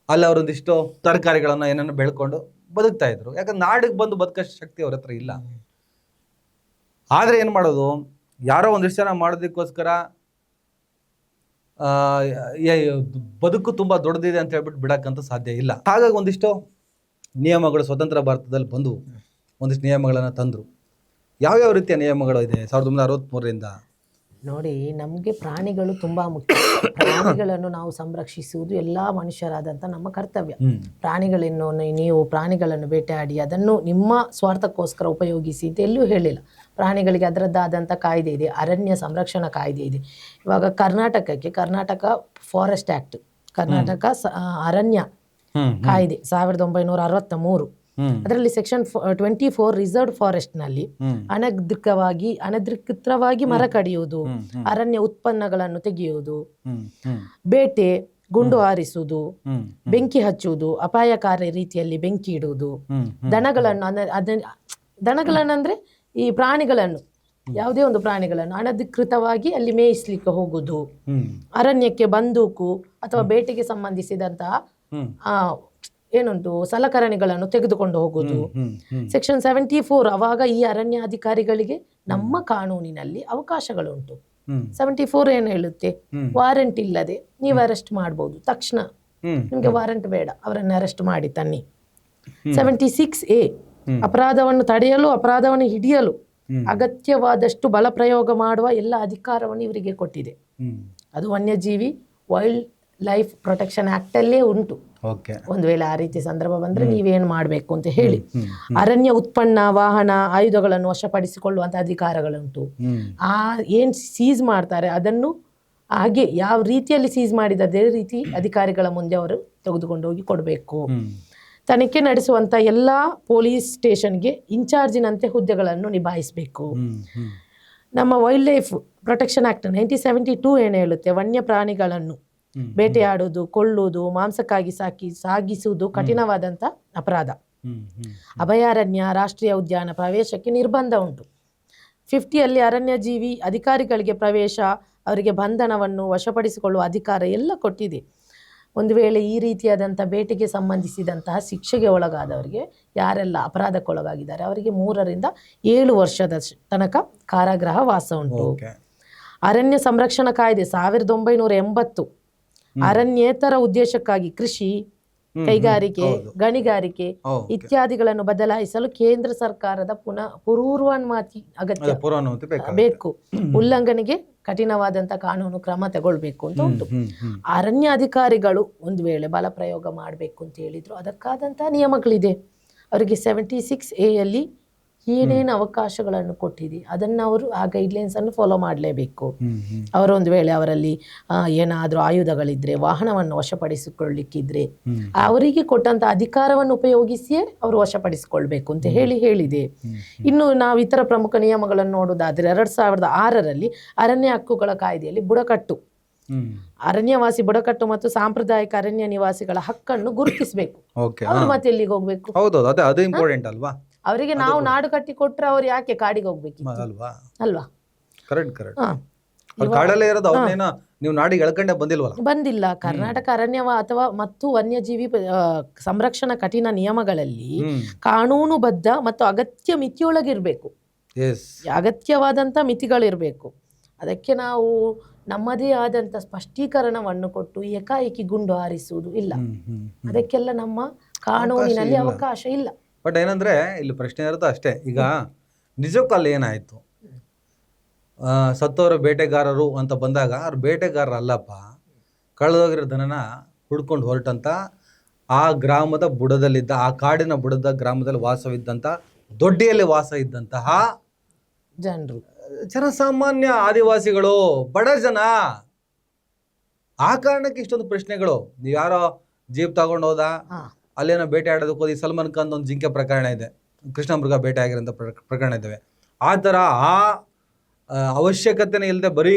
ಅಲ್ಲಿ ಅವರೊಂದಿಷ್ಟು ತರಕಾರಿಗಳನ್ನು ಏನನ್ನು ಬೆಳ್ಕೊಂಡು ಬದುಕ್ತಾ ಇದ್ರು. ಯಾಕಂದ್ರೆ ನಾಡಿಗೆ ಬಂದು ಬದುಕಷ್ಟು ಶಕ್ತಿ ಅವ್ರ ಹತ್ರ ಇಲ್ಲ. ಆದರೆ ಏನು ಮಾಡೋದು, ಯಾರೋ ಒಂದಿಷ್ಟು ಜನ ಮಾಡೋದಕ್ಕೋಸ್ಕರ ಬದುಕು ತುಂಬ ದೊಡ್ಡದಿದೆ ಅಂತ ಹೇಳ್ಬಿಟ್ಟು ಬಿಡೋಕ್ಕಂತೂ ಸಾಧ್ಯ ಇಲ್ಲ. ಹಾಗಾಗಿ ಒಂದಿಷ್ಟು ನಿಯಮಗಳು ಸ್ವತಂತ್ರ ಭಾರತದಲ್ಲಿ ಬಂದು ಒಂದಿಷ್ಟು ನಿಯಮಗಳನ್ನು ತಂದರು. ಯಾವ್ಯಾವ ರೀತಿಯ ನಿಯಮಗಳು ಇದೆ 1963ರಿಂದ? ನೋಡಿ, ನಮಗೆ ಪ್ರಾಣಿಗಳು ತುಂಬ ಮುಖ್ಯ. ಪ್ರಾಣಿಗಳನ್ನು ನಾವು ಸಂರಕ್ಷಿಸುವುದು ಎಲ್ಲ ಮನುಷ್ಯರಾದಂಥ ನಮ್ಮ ಕರ್ತವ್ಯ. ಪ್ರಾಣಿಗಳನ್ನು ನೀವು ಪ್ರಾಣಿಗಳನ್ನು ಬೇಟೆಯಾಡಿ ಅದನ್ನು ನಿಮ್ಮ ಸ್ವಾರ್ಥಕ್ಕೋಸ್ಕರ ಉಪಯೋಗಿಸಿ ಅಂತ ಎಲ್ಲೂ ಹೇಳಿಲ್ಲ. ಪ್ರಾಣಿಗಳಿಗೆ ಅದರದ್ದಾದಂಥ ಕಾಯ್ದೆ ಇದೆ, ಅರಣ್ಯ ಸಂರಕ್ಷಣಾ ಕಾಯ್ದೆ ಇದೆ. ಇವಾಗ ಕರ್ನಾಟಕ ಫಾರೆಸ್ಟ್ ಆ್ಯಕ್ಟ್, ಕರ್ನಾಟಕ ಅರಣ್ಯ ಕಾಯ್ದೆ 1963, ಅದರಲ್ಲಿ ಸೆಕ್ಷನ್ 24 ರಿಸರ್ವ್ಡ್ ಫಾರೆಸ್ಟ್ ನಲ್ಲಿ ಅನಧಿಕೃತವಾಗಿ ಮರ ಕಡಿಯುವುದು, ಅರಣ್ಯ ಉತ್ಪನ್ನಗಳನ್ನು ತೆಗೆಯುವುದು, ಬೇಟೆ, ಗುಂಡು ಹಾರಿಸುವುದು, ಬೆಂಕಿ ಹಚ್ಚುವುದು, ಅಪಾಯಕಾರಿ ರೀತಿಯಲ್ಲಿ ಬೆಂಕಿ ಇಡುವುದು, ದನಗಳನ್ನಂದ್ರೆ ಈ ಪ್ರಾಣಿಗಳನ್ನು, ಯಾವುದೇ ಒಂದು ಪ್ರಾಣಿಗಳನ್ನು ಅನಧಿಕೃತವಾಗಿ ಅಲ್ಲಿ ಮೇಯಿಸ್ಲಿಕ್ಕೆ ಹೋಗುದು, ಅರಣ್ಯಕ್ಕೆ ಬಂದೂಕು ಅಥವಾ ಬೇಟೆಗೆ ಸಂಬಂಧಿಸಿದಂತಹ ಏನುಂಟು ಸಲಕರಣೆಗಳನ್ನು ತೆಗೆದುಕೊಂಡು ಹೋಗುವುದು. ಸೆಕ್ಷನ್ 74 ಅವಾಗ ಈ ಅರಣ್ಯ ಅಧಿಕಾರಿಗಳಿಗೆ ನಮ್ಮ ಕಾನೂನಿನಲ್ಲಿ ಅವಕಾಶಗಳುಂಟು. 74 ಏನು ಹೇಳುತ್ತೆ, ವಾರೆಂಟ್ ಇಲ್ಲದೆ ನೀವು ಅರೆಸ್ಟ್ ಮಾಡಬಹುದು ತಕ್ಷಣ. ನಿಮ್ಗೆ ವಾರೆಂಟ್ ಬೇಡ, ಅವರನ್ನು ಅರೆಸ್ಟ್ ಮಾಡಿ ತನ್ನಿ. 76A ಅಪರಾಧವನ್ನು ತಡೆಯಲು, ಅಪರಾಧವನ್ನು ಹಿಡಿಯಲು ಅಗತ್ಯವಾದಷ್ಟು ಬಲ ಪ್ರಯೋಗ ಮಾಡುವ ಎಲ್ಲ ಅಧಿಕಾರವನ್ನು ಇವರಿಗೆ ಕೊಟ್ಟಿದೆ. ಅದು ವನ್ಯಜೀವಿ ವೈಲ್ಡ್ ಲೈಫ್ ಪ್ರೊಟೆಕ್ಷನ್ ಆಕ್ಟ್ ಅಲ್ಲೇ ಉಂಟು. ಓಕೆ, ಒಂದು ವೇಳೆ ಆ ರೀತಿ ಸಂದರ್ಭ ಬಂದ್ರೆ ನೀವೇನು ಮಾಡಬೇಕು ಅಂತ ಹೇಳಿ. ಅರಣ್ಯ ಉತ್ಪನ್ನ, ವಾಹನ, ಆಯುಧಗಳನ್ನು ವಶಪಡಿಸಿಕೊಳ್ಳುವಂತ ಅಧಿಕಾರಗಳುಂಟು. ಆ ಏನ್ ಸೀಸ್ ಮಾಡ್ತಾರೆ ಅದನ್ನು ಹಾಗೆ ಯಾವ ರೀತಿಯಲ್ಲಿ ಸೀಸ್ ಮಾಡಿದ ಅದೇ ರೀತಿ ಅಧಿಕಾರಿಗಳ ಮುಂದೆ ಅವರು ತೆಗೆದುಕೊಂಡು ಹೋಗಿ ಕೊಡಬೇಕು. ತನಿಖೆ ನಡೆಸುವಂತ ಎಲ್ಲ ಪೊಲೀಸ್ ಸ್ಟೇಷನ್ಗೆ ಇನ್ಚಾರ್ಜಿನಂತೆ ಹುದ್ದೆಗಳನ್ನು ನಿಭಾಯಿಸಬೇಕು. ನಮ್ಮ ವೈಲ್ಡ್ ಲೈಫ್ ಪ್ರೊಟೆಕ್ಷನ್ ಆಕ್ಟ್ 1972 ಏನು ಹೇಳುತ್ತೆ, ವನ್ಯ ಪ್ರಾಣಿಗಳನ್ನು ಬೇಟೆಯಾಡುವುದು, ಕೊಳ್ಳುವುದು, ಮಾಂಸಕ್ಕಾಗಿ ಸಾಗಿಸುವುದು ಕಠಿಣವಾದಂಥ ಅಪರಾಧ. ಅಭಯಾರಣ್ಯ, ರಾಷ್ಟ್ರೀಯ ಉದ್ಯಾನ ಪ್ರವೇಶಕ್ಕೆ ನಿರ್ಬಂಧ ಉಂಟು. 50 ಅರಣ್ಯ ಜೀವಿ ಅಧಿಕಾರಿಗಳಿಗೆ ಪ್ರವೇಶ, ಅವರಿಗೆ ಬಂಧನವನ್ನು ವಶಪಡಿಸಿಕೊಳ್ಳುವ ಅಧಿಕಾರ ಎಲ್ಲ ಕೊಟ್ಟಿದೆ. ಒಂದು ವೇಳೆ ಈ ರೀತಿಯಾದಂಥ ಬೇಟೆಗೆ ಸಂಬಂಧಿಸಿದಂತಹ ಶಿಕ್ಷೆಗೆ ಒಳಗಾದವರಿಗೆ, ಯಾರೆಲ್ಲ ಅಪರಾಧಕ್ಕೊಳಗಾಗಿದ್ದಾರೆ ಅವರಿಗೆ 3 ರಿಂದ 7 ವರ್ಷದ ತನಕ ಕಾರಾಗೃಹ ವಾಸ ಉಂಟು. ಅರಣ್ಯ ಸಂರಕ್ಷಣಾ ಕಾಯ್ದೆ 1980 ಅರಣ್ಯೇತರ ಉದ್ದೇಶಕ್ಕಾಗಿ ಕೃಷಿ, ಕೈಗಾರಿಕೆ, ಗಣಿಗಾರಿಕೆ ಇತ್ಯಾದಿಗಳನ್ನು ಬದಲಾಯಿಸಲು ಕೇಂದ್ರ ಸರ್ಕಾರದ ಪೂರ್ವಾನುಮತಿ ಅಗತ್ಯ ಬೇಕು. ಉಲ್ಲಂಘನೆಗೆ ಕಠಿಣವಾದಂತ ಕಾನೂನು ಕ್ರಮ ತಗೊಳ್ಬೇಕು ಅಂತ ಉಂಟು. ಅರಣ್ಯ ಅಧಿಕಾರಿಗಳು ಒಂದು ವೇಳೆ ಬಲ ಪ್ರಯೋಗ ಮಾಡಬೇಕು ಅಂತ ಹೇಳಿದ್ರು, ಅದಕ್ಕಾದಂತಹ ನಿಯಮಗಳಿದೆ. ಅವರಿಗೆ 76A ಯಲ್ಲಿ ಏನೇನು ಅವಕಾಶಗಳನ್ನು ಕೊಟ್ಟಿದೆ ಅದನ್ನು ಅವರು ಆ ಗೈಡ್ಲೈನ್ಸ್ ಅನ್ನು ಫಾಲೋ ಮಾಡಲೇಬೇಕು. ಅವರೊಂದು ವೇಳೆ ಅವರಲ್ಲಿ ಏನಾದರೂ ಆಯುಧಗಳಿದ್ರೆ, ವಾಹನವನ್ನು ವಶಪಡಿಸಿಕೊಳ್ಳಿಕ್ಕಿದ್ರೆ ಅವರಿಗೆ ಕೊಟ್ಟಂತ ಅಧಿಕಾರವನ್ನು ಉಪಯೋಗಿಸಿಯೇ ಅವರು ವಶಪಡಿಸಿಕೊಳ್ಬೇಕು ಅಂತ ಹೇಳಿದೆ. ಇನ್ನು ನಾವು ಇತರ ಪ್ರಮುಖ ನಿಯಮಗಳನ್ನು ನೋಡುವುದಾದ್ರೆ 2006ರಲ್ಲಿ ಅರಣ್ಯ ಹಕ್ಕುಗಳ ಕಾಯ್ದೆಯಲ್ಲಿ ಬುಡಕಟ್ಟು, ಅರಣ್ಯವಾಸಿ ಬುಡಕಟ್ಟು ಮತ್ತು ಸಾಂಪ್ರದಾಯಿಕ ಅರಣ್ಯ ನಿವಾಸಿಗಳ ಹಕ್ಕನ್ನು ಗುರುತಿಸಬೇಕು. ಅವರು ಮತ್ತೆ ಎಲ್ಲಿಗೆ ಹೋಗ್ಬೇಕು? ಅದು ಇಂಪಾರ್ಟೆಂಟ್ ಅಲ್ವಾ? ಅವರಿಗೆ ನಾವು ನಾಡು ಕಟ್ಟಿ ಕೊಟ್ರೆ ಅವ್ರು ಯಾಕೆ ಕಾಡಿಗೆ ಹೋಗ್ಬೇಕು ಅಲ್ವಾ? ನೀವು ನಾಡಿಗೆ ಎಳ್ಕೊಂಡೆ ಬಂದಿಲ್ಲ. ಕರ್ನಾಟಕ ಅರಣ್ಯ ಅಥವಾ ಮತ್ತು ವನ್ಯಜೀವಿ ಸಂರಕ್ಷಣಾ ಕಠಿಣ ನಿಯಮಗಳಲ್ಲಿ ಕಾನೂನುಬದ್ಧ ಮತ್ತು ಅಗತ್ಯ ಮಿತಿಯೊಳಗಿರ್ಬೇಕು. ಅಗತ್ಯವಾದಂತ ಮಿತಿಗಳಿರ್ಬೇಕು. ಅದಕ್ಕೆ ನಾವು ನಮ್ಮದೇ ಆದಂತ ಸ್ಪಷ್ಟೀಕರಣವನ್ನು ಕೊಟ್ಟು ಏಕಾಏಕಿ ಗುಂಡು ಹಾರಿಸುವುದು ಇಲ್ಲ. ಅದಕ್ಕೆಲ್ಲ ನಮ್ಮ ಕಾನೂನಿನಲ್ಲಿ ಅವಕಾಶ ಇಲ್ಲ. ಬಟ್ ಏನಂದ್ರೆ ಇಲ್ಲಿ ಪ್ರಶ್ನೆ ಇರೋದು ಅಷ್ಟೇ. ಈಗ ನಿಜಕ್ಕಲ್ಲಿ ಏನಾಯ್ತು, ಸತ್ತವರ ಬೇಟೆಗಾರರು ಅಂತ ಬಂದಾಗ ಅವ್ರು ಬೇಟೆಗಾರರು ಅಲ್ಲಪ್ಪ, ಕಳೆದೋಗಿರೋ ದನನ ಹುಡ್ಕೊಂಡು ಹೊರಟಂತ ಆ ಗ್ರಾಮದ ಬುಡದಲ್ಲಿದ್ದ, ಆ ಕಾಡಿನ ಬುಡದ ಗ್ರಾಮದಲ್ಲಿ ವಾಸವಿದ್ದಂಥ, ದೊಡ್ಡಿಯಲ್ಲಿ ವಾಸ ಇದ್ದಂತಹ ಜನರು, ಜನಸಾಮಾನ್ಯ ಆದಿವಾಸಿಗಳು, ಬಡ ಜನ. ಆ ಕಾರಣಕ್ಕೆ ಇಷ್ಟೊಂದು ಪ್ರಶ್ನೆಗಳು. ನೀವು ಯಾರೋ ಜೀಪ್ ತಗೊಂಡು ಹೋದ, ಅಲ್ಲೇನೋ ಬೇಟೆ ಆಡೋದಕ್ಕೆ ಹೋಗಿ ಸಲ್ಮಾನ್ ಖಾನ್ ಒಂದು ಜಿಂಕೆ ಪ್ರಕರಣ ಇದೆ, ಕೃಷ್ಣ ಮೃಗ ಬೇಟೆ ಆಗಿರೋಂಥ ಪ್ರಕರಣ ಇದ್ದಾವೆ. ಆ ಥರ ಆ ಅವಶ್ಯಕತೆನೇ ಇಲ್ಲದೆ ಬರೀ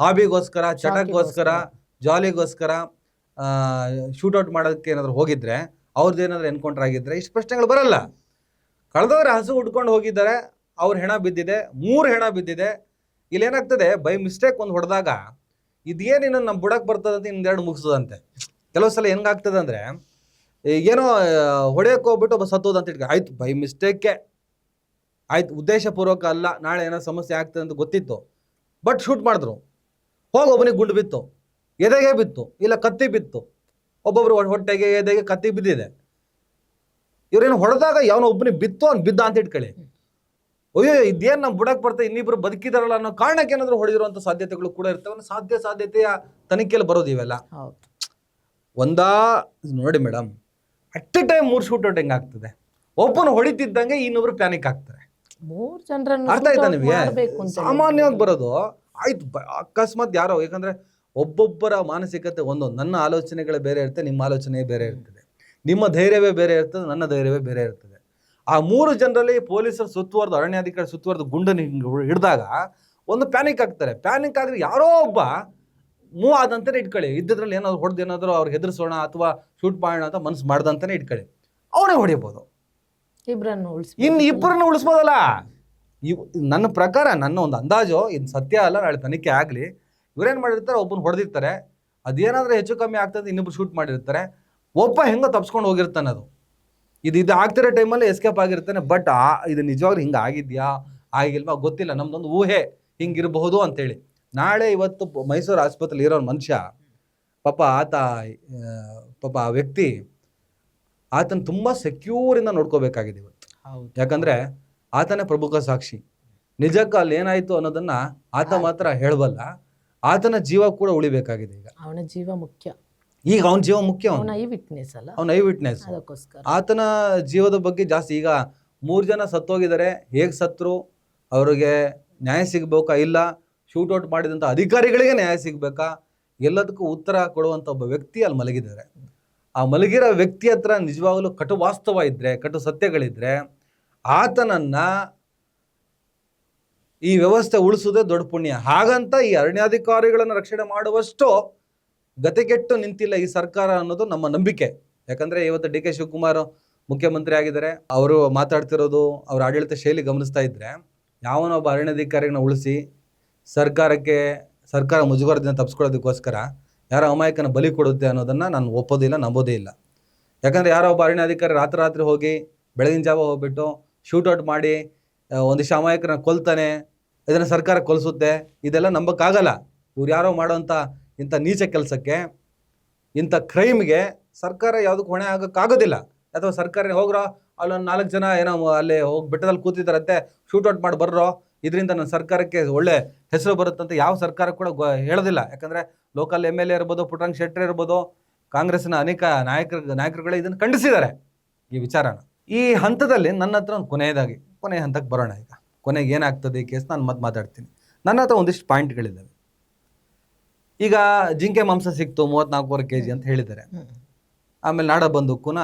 ಹಾಬಿಗೋಸ್ಕರ, ಚಟಕ್ಕೋಸ್ಕರ, ಜಾಲಿಗೋಸ್ಕರ ಶೂಟೌಟ್ ಮಾಡೋದಕ್ಕೆ ಏನಾದರೂ ಹೋಗಿದ್ರೆ, ಅವ್ರದ್ದು ಏನಾದರೂ ಎನ್ಕೌಂಟರ್ ಆಗಿದ್ರೆ ಇಷ್ಟು ಪ್ರಶ್ನೆಗಳು ಬರಲ್ಲ. ಕಳೆದವ್ರೆ ಹಸು ಉಡ್ಕೊಂಡು ಹೋಗಿದ್ದಾರೆ, ಅವ್ರ ಹೆಣ ಬಿದ್ದಿದೆ, 3 ಹೆಣ ಬಿದ್ದಿದೆ. ಇಲ್ಲೇನಾಗ್ತದೆ, ಬೈ ಮಿಸ್ಟೇಕ್ ಒಂದು ಹೊಡೆದಾಗ ಇದೇನೇನು ನಮ್ಮ ಬುಡಕ್ಕೆ ಬರ್ತದಂತೆ ಇನ್ನೆರಡು ಮುಗಿಸೋದಂತೆ. ಕೆಲವು ಸಲ ಹೆಂಗಾಗ್ತದೆ ಅಂದರೆ, ಏನೋ ಹೊಡೆಯೋಕೆ ಹೋಗ್ಬಿಟ್ಟು ಒಬ್ಬ ಸತ್ತೋದಂತ ಇಟ್ಕ, ಆಯ್ತು ಬೈ ಮಿಸ್ಟೇಕೆ ಆಯ್ತು, ಉದ್ದೇಶಪೂರ್ವಕ ಅಲ್ಲ, ನಾಳೆ ಏನೋ ಸಮಸ್ಯೆ ಆಗ್ತದೆ ಅಂತ ಗೊತ್ತಿತ್ತು, ಬಟ್ ಶೂಟ್ ಮಾಡಿದ್ರು. ಹೋಗಿ ಒಬ್ಬನಿಗೆ ಗುಂಡು ಬಿತ್ತು, ಎದೆಗೆ ಬಿತ್ತು, ಇಲ್ಲ ಕತ್ತಿ ಬಿತ್ತು, ಒಬ್ಬೊಬ್ರು ಹೊಟ್ಟೆಗೆ, ಎದೆಗೆ ಕತ್ತಿ ಬಿದ್ದಿದೆ. ಇವ್ರೇನು ಹೊಡೆದಾಗ ಯಾವನೋ ಒಬ್ಬನಿಗೆ ಬಿತ್ತು, ಅವ್ನು ಬಿದ್ದ ಅಂತ ಇಟ್ಕೊಳ್ಳಿ, ಅಯ್ಯೋ ಇದೇನು ನಮ್ಮ ಬುಡಕ್ಕೆ ಬರ್ತದೆ, ಇನ್ನಿಬ್ರು ಬದುಕಿದಾರಲ್ಲ ಅನ್ನೋ ಕಾರಣಕ್ಕೆ ಏನಾದರೂ ಹೊಡೆದಿರುವಂಥ ಸಾಧ್ಯತೆಗಳು ಕೂಡ ಇರ್ತವೆ. ಸಾಧ್ಯತೆಯ ತನಿಖೆಯಲ್ಲಿ ಬರೋದು ಇವೆಲ್ಲ. ನೋಡಿ madam, at A time 3 shootout ಹೆಂಗೆ ಆಗ್ತದೆ? ಒಬ್ಬನು ಹೊಡಿತಿದ್ದಂಗೆ ಇನ್ನೊಬ್ರು ಪ್ಯಾನಿಕ್ ಆಗ್ತಾರೆ. 3 ಜನರನ್ನು ಅರ್ಥ ಆಯ್ತಾ ನಿಮಗೆ? ಸಾಮಾನ್ಯವಾಗಿ ಬರೋದು ಆಯ್ತು, ಅಕಸ್ಮಾತ್ ಯಾರೋ, ಯಾಕಂದ್ರೆ ಒಬ್ಬೊಬ್ಬರ ಮಾನಸಿಕತೆ ಒಂದೊಂದು. ನನ್ನ ಆಲೋಚನೆಗಳೇ ಬೇರೆ ಇರ್ತದೆ, ನಿಮ್ಮ ಆಲೋಚನೆ ಬೇರೆ ಇರ್ತದೆ, ನಿಮ್ಮ ಧೈರ್ಯವೇ ಬೇರೆ ಇರ್ತದೆ, ನನ್ನ ಧೈರ್ಯವೇ ಬೇರೆ ಇರ್ತದೆ. ಆ 3 ಜನರಲ್ಲಿ ಪೊಲೀಸರು ಸುತ್ತುವರೆದು, ಅರಣ್ಯಾಧಿಕಾರಿ ಸುತ್ತುವರೆದು ಗುಂಡನ್ನು ಹಿಡಿದಾಗ ಒಂದು ಪ್ಯಾನಿಕ್ ಆಗ್ತಾರೆ. ಪ್ಯಾನಿಕ್ ಆದ್ರೆ ಯಾರೋ ಒಬ್ಬ ಮೂವ್ ಆದಂತಾನೆ ಇಟ್ಕೊಳ್ಳಿ, ಇದ್ದಿದ್ರಲ್ಲಿ ಏನಾದ್ರು ಹೊಡೆದು ಏನಾದ್ರು ಅವ್ರಿಗೆ ಹೆದರ್ಸೋಣ ಅಥವಾ ಶೂಟ್ ಮಾಡೋಣ ಅಂತ ಮನಸ್ಸು ಮಾಡ್ದಂತಾನೆ ಇಟ್ಕೊಳ್ಳಿ, ಅವನೇ ಹೊಡಿಬೋದು. ಇಬ್ಬರನ್ನು ಉಳಿಸ್ಬೋದಲ್ಲ. ನನ್ನ ಪ್ರಕಾರ, ನನ್ನ ಒಂದು ಅಂದಾಜು, ಇದು ಸತ್ಯ ಅಲ್ಲ, ನಾಳೆ ತನಿಖೆ ಆಗಲಿ, ಇವ್ರೇನು ಮಾಡಿರ್ತಾರೆ, ಒಬ್ಬನ ಹೊಡೆದಿರ್ತಾರೆ, ಅದೇನಾದ್ರೂ ಹೆಚ್ಚು ಕಮ್ಮಿ ಆಗ್ತದೆ, ಇನ್ನೊಬ್ರು ಶೂಟ್ ಮಾಡಿರ್ತಾರೆ, ಒಬ್ಬ ಹೆಂಗೋ ತಪ್ಸ್ಕೊಂಡು ಹೋಗಿರ್ತಾನೆ. ಅದು ಇದು ಆಗ್ತಿರೋ ಟೈಮಲ್ಲಿ ಎಸ್ಕೇಪ್ ಆಗಿರ್ತಾನೆ. ಬಟ್ ಇದು ನಿಜವಾಗ್ಲೂ ಹಿಂಗೆ ಆಗಿದ್ಯಾ ಆಗಿಲ್ವಾ ಗೊತ್ತಿಲ್ಲ, ನಮ್ದೊಂದು ಊಹೆ ಹಿಂಗಿರಬಹುದು ಅಂತೇಳಿ. ನಾಳೆ ಇವತ್ತು ಮೈಸೂರು ಆಸ್ಪತ್ರೆಯಲ್ಲಿ ಇರೋ ಮನುಷ್ಯ ಪಾಪ, ಆ ವ್ಯಕ್ತಿ ಆತನ ತುಂಬ ಸೆಕ್ಯೂರಿಂದ ನೋಡ್ಕೋಬೇಕಾಗಿದೆ ಇವತ್ತು. ಯಾಕಂದ್ರೆ ಆತನೇ ಪ್ರಮುಖ ಸಾಕ್ಷಿ. ನಿಜಕ್ಕೂ ಅಲ್ಲಿ ಏನಾಯ್ತು ಅನ್ನೋದನ್ನ ಆತ ಮಾತ್ರ ಹೇಳಬಲ್ಲ, ಆತನ ಜೀವ ಕೂಡ ಉಳಿಬೇಕಾಗಿದೆ. ಈಗ ಅವನ ಜೀವ ಮುಖ್ಯ. ಈಗ ಅವನ ಜೀವ ಮುಖ್ಯ. ಅವನ ಐ ವಿಟ್ನೆಸ್ ಅಲ್ಲ, ಅವನ ಐ ವಿಟ್ನೆಸ್. ಅದಕ್ಕೋಸ್ಕರ ಆತನ ಜೀವದ ಬಗ್ಗೆ ಜಾಸ್ತಿ. ಈಗ 3 ಜನ ಸತ್ತೋಗಿದ್ದಾರೆ, ಹೇಗೆ ಸತ್ರು, ಅವ್ರಿಗೆ ನ್ಯಾಯ ಸಿಗ್ಬೇಕಾ ಇಲ್ಲ, ಶೂಟೌಟ್ ಮಾಡಿದಂಥ ಅಧಿಕಾರಿಗಳಿಗೆ ನ್ಯಾಯ ಸಿಗ್ಬೇಕಾ, ಎಲ್ಲದಕ್ಕೂ ಉತ್ತರ ಕೊಡುವಂಥ ಒಬ್ಬ ವ್ಯಕ್ತಿ ಅಲ್ಲಿ ಮಲಗಿದ್ದಾರೆ. ಆ ಮಲಗಿರೋ ವ್ಯಕ್ತಿ ಹತ್ರ ನಿಜವಾಗಲೂ ಕಟು ವಾಸ್ತವ ಇದ್ರೆ, ಕಟು ಸತ್ಯಗಳಿದ್ರೆ, ಆತನನ್ನ ಈ ವ್ಯವಸ್ಥೆ ಉಳಿಸೋದೇ ದೊಡ್ಡ ಪುಣ್ಯ. ಹಾಗಂತ ಈ ಅರಣ್ಯಾಧಿಕಾರಿಗಳನ್ನು ರಕ್ಷಣೆ ಮಾಡುವಷ್ಟು ಗತಿಗೆಟ್ಟು ನಿಂತಿಲ್ಲ ಈ ಸರ್ಕಾರ ಅನ್ನೋದು ನಮ್ಮ ನಂಬಿಕೆ. ಯಾಕಂದ್ರೆ ಇವತ್ತು ಡಿ ಕೆ ಶಿವಕುಮಾರ್ ಮುಖ್ಯಮಂತ್ರಿ ಆಗಿದ್ದಾರೆ. ಅವರು ಮಾತಾಡ್ತಿರೋದು, ಅವ್ರ ಆಡಳಿತ ಶೈಲಿ ಗಮನಿಸ್ತಾ ಇದ್ರೆ, ಯಾವನೊಬ್ಬ ಅರಣ್ಯಾಧಿಕಾರಿಗಳನ್ನ ಉಳಿಸಿ ಸರ್ಕಾರ ಮುಜುಗರದಿಂದ ತಪ್ಪಿಸ್ಕೊಳ್ಳೋದಕ್ಕೋಸ್ಕರ ಯಾರೋ ಅಮಾಯಕನ ಬಲಿ ಕೊಡುತ್ತೆ ಅನ್ನೋದನ್ನ ನಾನು ಒಪ್ಪೋದಿಲ್ಲ, ನಂಬೋದೇ ಇಲ್ಲ. ಯಾಕಂದ್ರೆ ಯಾರೋ ಒಬ್ಬ ಅರಣ್ಯಾಧಿಕಾರಿ ರಾತ್ರಿ ಹೋಗಿ ಬೆಳಗಿನ ಜಾವ ಹೋಗ್ಬಿಟ್ಟು ಶೂಟೌಟ್ ಮಾಡಿ ಒಂದಿಷ್ಟು ಅಮಾಯಕರನ್ನ ಕೊಲ್ತಾನೆ, ಇದನ್ನ ಸರ್ಕಾರ ಕೊಲಿಸುತ್ತೆ, ಇದೆಲ್ಲ ನಂಬಕ್ಕಾಗಲ್ಲ. ಇವ್ರು ಯಾರೋ ಮಾಡೋಂಥ ಇಂಥ ನೀಚ ಕೆಲಸಕ್ಕೆ, ಇಂಥ ಕ್ರೈಮ್ಗೆ ಸರ್ಕಾರ ಯಾವುದಕ್ಕೂ ಹೊಣೆ ಆಗೋಕ್ಕಾಗೋದಿಲ್ಲ. ಅಥವಾ ಸರ್ಕಾರ ಹೋಗ್ರೋ, ಅಲ್ಲೊಂದು 4 ಜನ ಏನೋ ಅಲ್ಲಿ ಹೋಗಿ ಬೆಟ್ಟದಲ್ಲಿ ಕೂತಿದ್ದಾರಂತೆ, ಶೂಟೌಟ್ ಮಾಡಿ ಬರ್ರೋ, ಇದರಿಂದ ನನ್ನ ಸರ್ಕಾರಕ್ಕೆ ಒಳ್ಳೆ ಹೆಸರು ಬರುತ್ತಂತ ಯಾವ ಸರ್ಕಾರ ಕೂಡ ಹೇಳೋದಿಲ್ಲ. ಯಾಕಂದರೆ ಲೋಕಲ್ MLA ಇರ್ಬೋದು, ಪುಟ್ಟರಂಗ ಶೆಟ್ಟಿ ಇರ್ಬೋದು, ಕಾಂಗ್ರೆಸ್ನ ಅನೇಕ ನಾಯಕರುಗಳೇ ಇದನ್ನು ಖಂಡಿಸಿದ್ದಾರೆ ಈ ವಿಚಾರನ. ಈ ಹಂತದಲ್ಲಿ ನನ್ನ ಹತ್ರ ಒಂದು ಕೊನೆಯ ಹಂತಕ್ಕೆ ಬರೋಣ. ಈಗ ಕೊನೆಗೆ ಏನಾಗ್ತದೆ ಈ ಕೇಸ್ ನಾನು ಮತ್ತೆ ಮಾತಾಡ್ತೀನಿ. ನನ್ನ ಹತ್ರ ಒಂದಿಷ್ಟು ಪಾಯಿಂಟ್ಗಳಿದ್ದಾವೆ. ಈಗ ಜಿಂಕೆ ಮಾಂಸ ಸಿಕ್ತು 34 kg ಅಂತ ಹೇಳಿದ್ದಾರೆ. ಆಮೇಲೆ ನಾಡ ಬಂದೂಕನ್ನ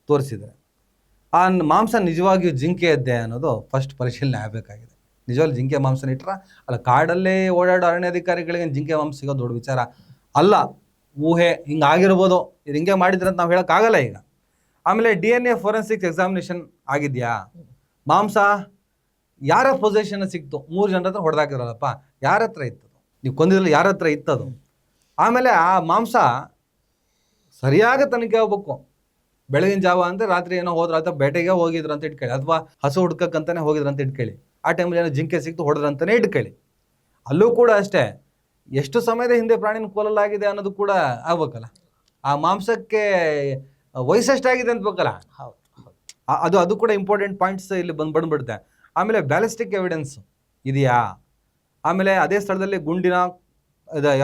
ತೋರಿಸಿದ್ದಾರೆ. ಆ ಮಾಂಸ ನಿಜವಾಗಿಯೂ ಜಿಂಕೆಯದ್ದೇ ಅನ್ನೋದು ಫಸ್ಟ್ ಪರಿಶೀಲನೆ ಆಗಬೇಕಾಗಿದೆ. ನಿಜವಾಗ್ಲೂ ಜಿಂಕೆ ಮಾಂಸನ ಇಟ್ರ ಅಲ್ಲ, ಕಾಡಲ್ಲೇ ಓಡಾಡೋ ಅರಣ್ಯಾಧಿಕಾರಿಗಳಿಗೆ ಜಿಂಕೆ ಮಾಂಸ ಸಿಗೋದು ದೊಡ್ಡ ವಿಚಾರ ಅಲ್ಲ. ಊಹೆ ಹಿಂಗಾಗಿರ್ಬೋದು, ಇದು ಹಿಂಗೆ ಮಾಡಿದ್ರೆ ಅಂತ ನಾವು ಹೇಳೋಕ್ಕಾಗಲ್ಲ ಈಗ. ಆಮೇಲೆ DNA ಫೋರೆನ್ಸಿಕ್ಸ್ ಎಕ್ಸಾಮಿನೇಷನ್ ಆಗಿದೆಯಾ, ಮಾಂಸ ಯಾರ ಪೊಸಿಷನ್ ಸಿಕ್ತು, 3 ಜನರ ಹತ್ರ ಹೊಡೆದಾಕಿದ್ರಲ್ಲಪ್ಪ, ಯಾರ ಹತ್ರ ಇತ್ತದು, ನೀವು ಕೊಂದಿದ್ರಲ್ಲಿ ಯಾರ ಹತ್ರ ಇತ್ತದು. ಆಮೇಲೆ ಆ ಮಾಂಸ ಸರಿಯಾಗಿ ತನಿಖೆ ಹೋಗ್ಬೇಕು. ಬೆಳಗಿನ ಜಾವ ಅಂದರೆ ರಾತ್ರಿ ಏನೋ ಹೋದ್ರ, ಅಥವಾ ಬೇಟೆಗೆ ಹೋಗಿದ್ರು ಅಂತ ಇಟ್ಕೊಳ್ಳಿ, ಅಥವಾ ಹಸು ಹುಡ್ಕಕ್ಕಂತಾನೆ ಹೋಗಿದ್ರು ಅಂತ ಇಟ್ಕೊಳ್ಳಿ, ಆ ಟೈಮಲ್ಲಿ ಏನೋ ಜಿಂಕೆ ಸಿಕ್ತು ಹೊಡೆದ್ರಂತಾನೆ ಇಟ್ಕೊಳ್ಳಿ. ಅಲ್ಲೂ ಕೂಡ ಅಷ್ಟೇ, ಎಷ್ಟು ಸಮಯದ ಹಿಂದೆ ಪ್ರಾಣಿನ ಕೊಲ್ಲಲಾಗಿದೆ ಅನ್ನೋದು ಕೂಡ ಆಗ್ಬೇಕಲ್ಲ. ಆ ಮಾಂಸಕ್ಕೆ ವಯಸ್ಸೆಷ್ಟಾಗಿದೆ ಅಂತ ಬೇಕಲ್ಲ, ಅದು ಕೂಡ ಇಂಪಾರ್ಟೆಂಟ್ ಪಾಯಿಂಟ್ಸ್ ಇಲ್ಲಿ ಬಂದ್ಬಿಡುತ್ತೆ. ಆಮೇಲೆ ಬ್ಯಾಲಿಸ್ಟಿಕ್ ಎವಿಡೆನ್ಸ್ ಇದೆಯಾ, ಆಮೇಲೆ ಅದೇ ಸ್ಥಳದಲ್ಲಿ ಗುಂಡಿನ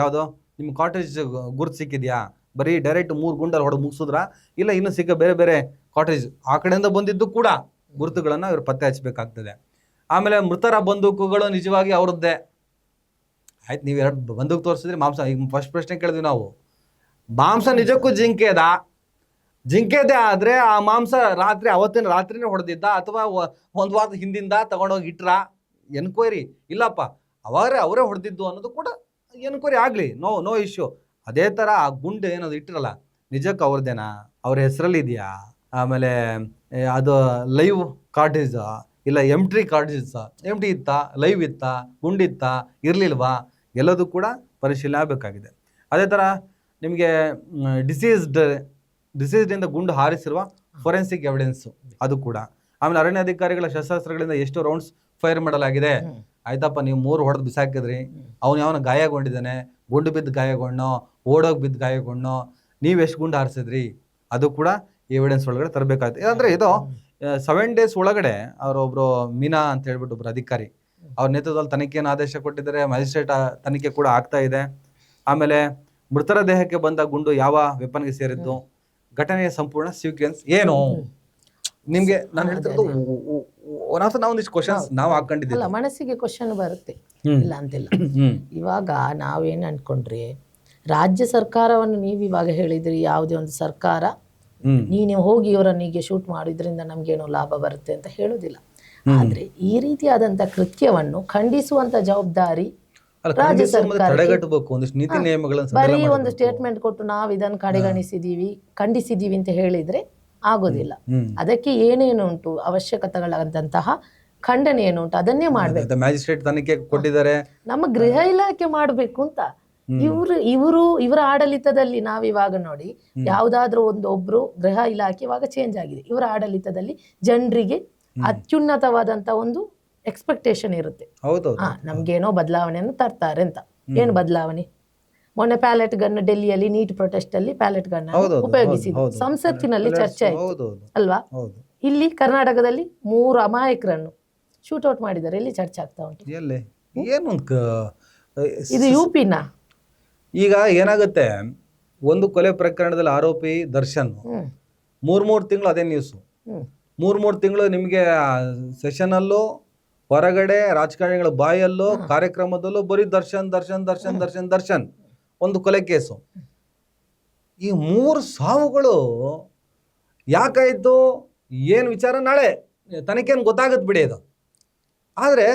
ಯಾವುದೋ ನಿಮ್ಮ ಕಾಟೇಜ್ ಗುರುತು ಸಿಕ್ಕಿದೆಯಾ, ಬರೀ ಡೈರೆಕ್ಟ್ 3 ಗುಂಡಲ್ಲಿ ಹೊಡೆದು ಮುಗಿಸಿದ್ರ, ಇಲ್ಲ ಇನ್ನೂ ಸಿಕ್ಕ ಬೇರೆ ಕಾಟೇಜ್ ಆ ಕಡೆಯಿಂದ ಬಂದಿದ್ದು ಕೂಡ ಗುರುತುಗಳನ್ನು ಇವರು ಪತ್ತೆ ಹಚ್ಚಬೇಕಾಗ್ತದೆ. ಆಮೇಲೆ ಮೃತರ ಬಂದೂಕುಗಳು ನಿಜವಾಗಿ ಅವ್ರದ್ದೇ. ಆಯ್ತು, ನೀವು 2 ಬಂದೂಕು ತೋರಿಸಿದ್ರೆ ಮಾಂಸ, ಈಗ ಫಸ್ಟ್ ಪ್ರಶ್ನೆ ಕೇಳಿದ್ವಿ ನಾವು, ಮಾಂಸ ನಿಜಕ್ಕೂ ಜಿಂಕೆದೇ ಆದರೆ ಆ ಮಾಂಸ ಅವತ್ತಿನ ರಾತ್ರಿನೇ ಹೊಡೆದಿದ್ದ, ಅಥವಾ 1 ವಾರದ ಹಿಂದಿಂದ ತಗೊಂಡೋಗಿ ಇಟ್ರ, ಎನ್ಕ್ವೈರಿ ಇಲ್ಲಪ್ಪ ಅವರೇ ಹೊಡೆದಿದ್ದು ಅನ್ನೋದು ಕೂಡ ಎನ್ಕ್ವೈರಿ ಆಗಲಿ, ನೋ ಇಶ್ಯೂ. ಅದೇ ಥರ ಆ ಗುಂಡು ಏನದು ಇಟ್ಟಿರಲ್ಲ, ನಿಜಕ್ಕೆ ಅವ್ರದ್ದೇನಾ, ಅವ್ರ ಹೆಸರಲ್ಲಿ ಇದೆಯಾ, ಆಮೇಲೆ ಅದು ಲೈವ್ ಕಾರ್ಟೇಜ್ ಇಲ್ಲ ಎಂಟಿ ಕಾರ್ಟೇಜ್, ಎಂಟಿ ಇತ್ತಾ, ಲೈವ್ ಇತ್ತಾ, ಗುಂಡಿತ್ತಾ, ಇರಲಿಲ್ವಾ, ಎಲ್ಲದೂ ಕೂಡ ಪರಿಶೀಲನೆ ಆಗಬೇಕಾಗಿದೆ. ಅದೇ ಥರ ನಿಮಗೆ ಡಿಸೀಸ್ಡಿಂದ ಗುಂಡು ಹಾರಿಸಿರುವ ಫೋರೆನ್ಸಿಕ್ ಎವಿಡೆನ್ಸು ಅದು ಕೂಡ. ಆಮೇಲೆ ಅರಣ್ಯಾಧಿಕಾರಿಗಳ ಶಸ್ತ್ರಾಸ್ತ್ರಗಳಿಂದ ಎಷ್ಟು ರೌಂಡ್ಸ್ ಫೈರ್ ಮಾಡಲಾಗಿದೆ, ಆಯ್ತಪ್ಪ ನೀವು 3 ಹೊಡೆದು ಬಿಸಾಕಿದ್ರಿ, ಅವನ ಗಾಯಗೊಂಡಿದ್ದಾನೆ, ಗುಂಡು ಬಿದ್ದು ಗಾಯಗೊಂಡೋ, ಓಡೋಗಿ ಬಿದ್ದು ಗಾಯಗೊಂಡೋ, ನೀವು ಎಷ್ಟು ಗುಂಡು ಹಾರಿಸಿದ್ರಿ, ಅದು ಕೂಡ ಎವಿಡೆನ್ಸ್ ಒಳಗಡೆ ತರಬೇಕಾಗುತ್ತೆ. ಅಂದರೆ ಇದು 7 days ಒಳಗಡೆ ಅವರೊಬ್ಬರು ಮೀನಾ ಅಂತ ಹೇಳ್ಬಿಟ್ಟು ಒಬ್ಬರು ಅಧಿಕಾರಿ, ಅವ್ರ ನೇತೃತ್ವದಲ್ಲಿ ತನಿಖೆಯನ್ನು ಆದೇಶ ಕೊಟ್ಟಿದ್ದಾರೆ. ಮ್ಯಾಜಿಸ್ಟ್ರೇಟ್ ತನಿಖೆ ಕೂಡ ಆಗ್ತಾ ಇದೆ. ಆಮೇಲೆ ಮೃತರ ದೇಹಕ್ಕೆ ಬಂದ ಗುಂಡು ಯಾವ ವೆಪನ್ಗೆ ಸೇರಿದ್ದು, ಘಟನೆಯ ಸಂಪೂರ್ಣ ಸೀಕ್ವೆನ್ಸ್ ಏನು, ನಿಮ್ಗೆ ನಾನು ಹೇಳ್ತಿರೋದು ಒಂದಿಷ್ಟು ಕ್ವಶನ್ಸ್ ನಾವು ಹಾಕೊಂಡಿದ್ದೀವಿ. ಮನಸ್ಸಿಗೆ ಕ್ವಶನ್ ಬರುತ್ತೆ, ಇಲ್ಲ ಅಂತಿಲ್ಲ. ಇವಾಗ ನಾವೇನು ಅನ್ಕೊಂಡ್ರಿ, ರಾಜ್ಯ ಸರ್ಕಾರವನ್ನು ನೀವು ಇವಾಗ ಹೇಳಿದ್ರಿ, ಯಾವುದೇ ಒಂದು ಸರ್ಕಾರ ನೀನು ಹೋಗಿ ಇವರನ್ನಿಗೆ ಶೂಟ್ ಮಾಡಿದ್ರಿಂದ ನಮ್ಗೇನೋ ಲಾಭ ಬರುತ್ತೆ ಅಂತ ಹೇಳೋದಿಲ್ಲ. ಆದ್ರೆ ಈ ರೀತಿಯಾದಂತ ಕೃತ್ಯವನ್ನು ಖಂಡಿಸುವಂತ ಜವಾಬ್ದಾರಿ ರಾಜ್ಯ ಸರ್ಕಾರ. ಬರೀ ಒಂದು ಸ್ಟೇಟ್ಮೆಂಟ್ ಕೊಟ್ಟು ನಾವು ಇದನ್ನು ಕಡೆಗಣಿಸಿದೀವಿ, ಖಂಡಿಸಿದೀವಿ ಅಂತ ಹೇಳಿದ್ರೆ ಆಗೋದಿಲ್ಲ. ಅದಕ್ಕೆ ಏನೇನು ಉಂಟು ಅವಶ್ಯಕತೆಗಳಂತಹ ಖಂಡನೆ ಏನು ಉಂಟು ಅದನ್ನೇ ಮಾಡ್ಬೇಕು. ಮ್ಯಾಜಿಸ್ಟ್ರೇಟ್ ತನಿಖೆ ಕೊಟ್ಟಿದ್ದಾರೆ, ನಮ್ಮ ಗೃಹ ಇಲಾಖೆ ಮಾಡ್ಬೇಕು ಅಂತ. ಇವರ ಆಡಳಿತದಲ್ಲಿ ನಾವಿವಾಗ ನೋಡಿ, ಯಾವ್ದಾದ್ರು ಒಬ್ರು ಗೃಹ ಇಲಾಖೆ ಇವಾಗ ಚೇಂಜ್ ಆಗಿದೆ, ಇವರ ಆಡಳಿತದಲ್ಲಿ ಜನರಿಗೆ ಅತ್ಯುನ್ನತವಾದಂತ ಒಂದು ಎಕ್ಸ್ಪೆಕ್ಟೇಷನ್ ಇರುತ್ತೆ. ನಮ್ಗೇನೋ ಬದಲಾವಣೆಯನ್ನು ತರ್ತಾರೆ ಅಂತ. ಏನು ಬದಲಾವಣೆ? ಮೊನ್ನೆ ಪ್ಯಾಲೆಟ್ ಗನ್ ಡೆಲ್ಲಿಯಲ್ಲಿ ನೀಟ್ ಪ್ರೊಟೆಸ್ಟ್ ಅಲ್ಲಿ ಪ್ಯಾಲೆಟ್ ಗನ್ ಉಪಯೋಗಿಸಿದ್ರು, ಸಂಸತ್ತಿನಲ್ಲಿ ಚರ್ಚೆ ಆಯ್ತು ಅಲ್ವಾ? ಇಲ್ಲಿ ಕರ್ನಾಟಕದಲ್ಲಿ 3 ಅಮಾಯಕರನ್ನು ಶೂಟ್ಔಟ್ ಮಾಡಿದ್ದಾರೆ, ಎಲ್ಲಿ ಚರ್ಚೆ ಆಗ್ತಾ ಉಂಟು? ಏನು ಇದು ಯುಪಿನ. ಈಗ ಏನಾಗುತ್ತೆ, ಒಂದು ಕೊಲೆ ಪ್ರಕರಣದಲ್ಲಿ ಆರೋಪಿ ದರ್ಶನ್ ಹ್ಮ್ 3 ತಿಂಗಳು ಅದೇ ನ್ಯೂಸು. ಹ್ಮ್ 3 ತಿಂಗಳು ನಿಮಗೆ ಸೆಷನಲ್ಲೂ ಹೊರಗಡೆ ರಾಜಕಾರಣಿಗಳ ಬಾಯಲ್ಲೂ ಕಾರ್ಯಕ್ರಮದಲ್ಲೂ ಬರೀ ದರ್ಶನ್ ದರ್ಶನ್ ದರ್ಶನ್ ದರ್ಶನ್ ದರ್ಶನ್ ಒಂದು ಕೊಲೆ ಕೇಸು. ಈ 3 ಸಾವುಗಳು ಯಾಕಾಯಿತು ಏನು ವಿಚಾರ ನಾಳೆ ತನಿಖೆಯನ್ನು ಗೊತ್ತಾಗುತ್ತೆ ಬಿಡಿ ಅದು. ಆದರೆ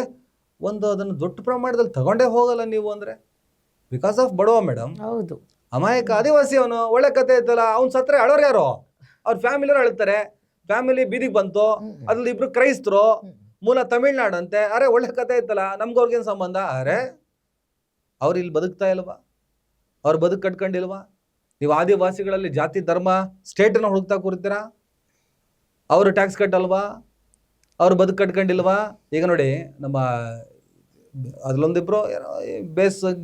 ಅದನ್ನು ದೊಡ್ಡ ಪ್ರಮಾಣದಲ್ಲಿ ತಗೊಂಡೇ ಹೋಗಲ್ಲ ನೀವು ಅಂದರೆ ಬಿಕಾಸ್ ಆಫ್ ಬಡವ ಮೇಡಮ್. ಹೌದು. ಅಮಾಯಕ ಆದಿವಾಸಿ ಅವನು, ಒಳ್ಳೆ ಕತೆ ಐತಲ್ಲ, ಅವ್ನು ಸತ್ರೆ ಅಳೋರು ಯಾರು? ಅವ್ರ ಫ್ಯಾಮಿಲಿಯವ್ರು ಅಳ್ತಾರೆ. ಫ್ಯಾಮಿಲಿ ಬೀದಿಗೆ ಬಂತು, ಅದ್ರಲ್ಲಿ 2 ಕ್ರೈಸ್ತರು, ಮೂಲ ತಮಿಳ್ನಾಡು ಅಂತೆ. ಅರೆ ಒಳ್ಳೆ ಕತೆ ಐತಲ್ಲ, ನಮ್ಗವ್ರಿಗೇನು ಸಂಬಂಧ? ಅರೆ ಅವ್ರು ಇಲ್ಲಿ ಬದುಕ್ತಾ ಇಲ್ವಾ? ಅವ್ರು ಬದುಕು ಕಟ್ಕೊಂಡಿಲ್ವಾ? ನೀವು ಆದಿವಾಸಿಗಳಲ್ಲಿ ಜಾತಿ ಧರ್ಮ ಸ್ಟೇಟನ್ನು ಹುಡುಕ್ತಾ ಕೂರ್ತೀರಾ? ಅವರು ಟ್ಯಾಕ್ಸ್ ಕಟ್ಟಲ್ವಾ? ಅವ್ರು ಬದುಕು ಕಟ್ಕೊಂಡಿಲ್ವಾ? ಈಗ ನೋಡಿ ನಮ್ಮ ಅದ್ರಲ್ಲೊಂದಿಬ್ರು ಏನೋ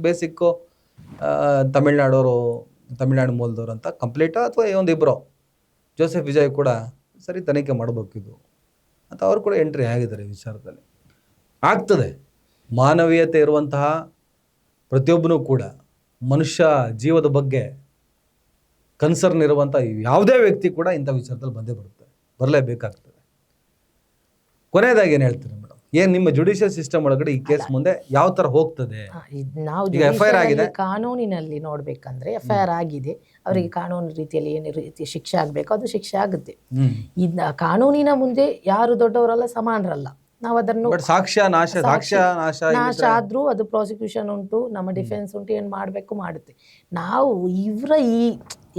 ಬೇಸಿಕ್ಕು ತಮಿಳ್ನಾಡು ಮೂಲದವ್ರು ಅಂತ ಕಂಪ್ಲೀಟಾ, ಅಥವಾ ಒಂದಿಬ್ಬರು ಜೋಸೆಫ್ ವಿಜಯ್ ಕೂಡ ಸರಿ ತನಿಖೆ ಮಾಡಬೇಕಿದ್ದು ಅಂತ ಅವರು ಕೂಡ ಎಂಟ್ರಿ ಆಗಿದ್ದಾರೆ. ವಿಚಾರದಲ್ಲಿ ಆಗ್ತದೆ. ಮಾನವೀಯತೆ ಇರುವಂತಹ ಪ್ರತಿಯೊಬ್ಬನೂ ಕೂಡ ಮನುಷ್ಯ ಜೀವದ ಬಗ್ಗೆ ಕನ್ಸರ್ನ್ ಇರುವಂಥ ಯಾವುದೇ ವ್ಯಕ್ತಿ ಕೂಡ ಇಂಥ ವಿಚಾರದಲ್ಲಿ ಬರಲೇಬೇಕಾಗ್ತದೆ. ಕೊನೆಯದಾಗಿ ಏನು ಹೇಳ್ತೀರಿ ಮೇಡಮ್? ಏನು ನಿಮ್ಮ ಜುಡಿಷಿಯಲ್ ಸಿಸ್ಟಮ್ ಒಳಗಡೆ ಈ ಕೇಸ್ ಮುಂದೆ ಯಾವ ಥರ ಹೋಗ್ತದೆ? ನಾವು FIR ಆಗಿದೆ, ಕಾನೂನಿನಲ್ಲಿ ನೋಡ್ಬೇಕಂದ್ರೆ FIR ಆಗಿದೆ, ಅವರಿಗೆ ಕಾನೂನು ರೀತಿಯಲ್ಲಿ ಏನು ರೀತಿ ಶಿಕ್ಷೆ ಆಗಬೇಕು ಅದು ಶಿಕ್ಷೆ ಆಗುತ್ತೆ. ಕಾನೂನಿನ ಮುಂದೆ ಯಾರು ದೊಡ್ಡವರಲ್ಲ, ಸಮಾನರಲ್ಲ. ನಾವು ಅದನ್ನು ಸಾಕ್ಷ್ಯ ನಾಶ ಆದ್ರೂ ಅದು ಪ್ರಾಸಿಕ್ಯೂಷನ್ ಉಂಟು, ನಮ್ಮ ಡಿಫೆನ್ಸ್ ಉಂಟು, ಏನು ಮಾಡಬೇಕು ಮಾಡುತ್ತೆ. ನಾವು ಇವರ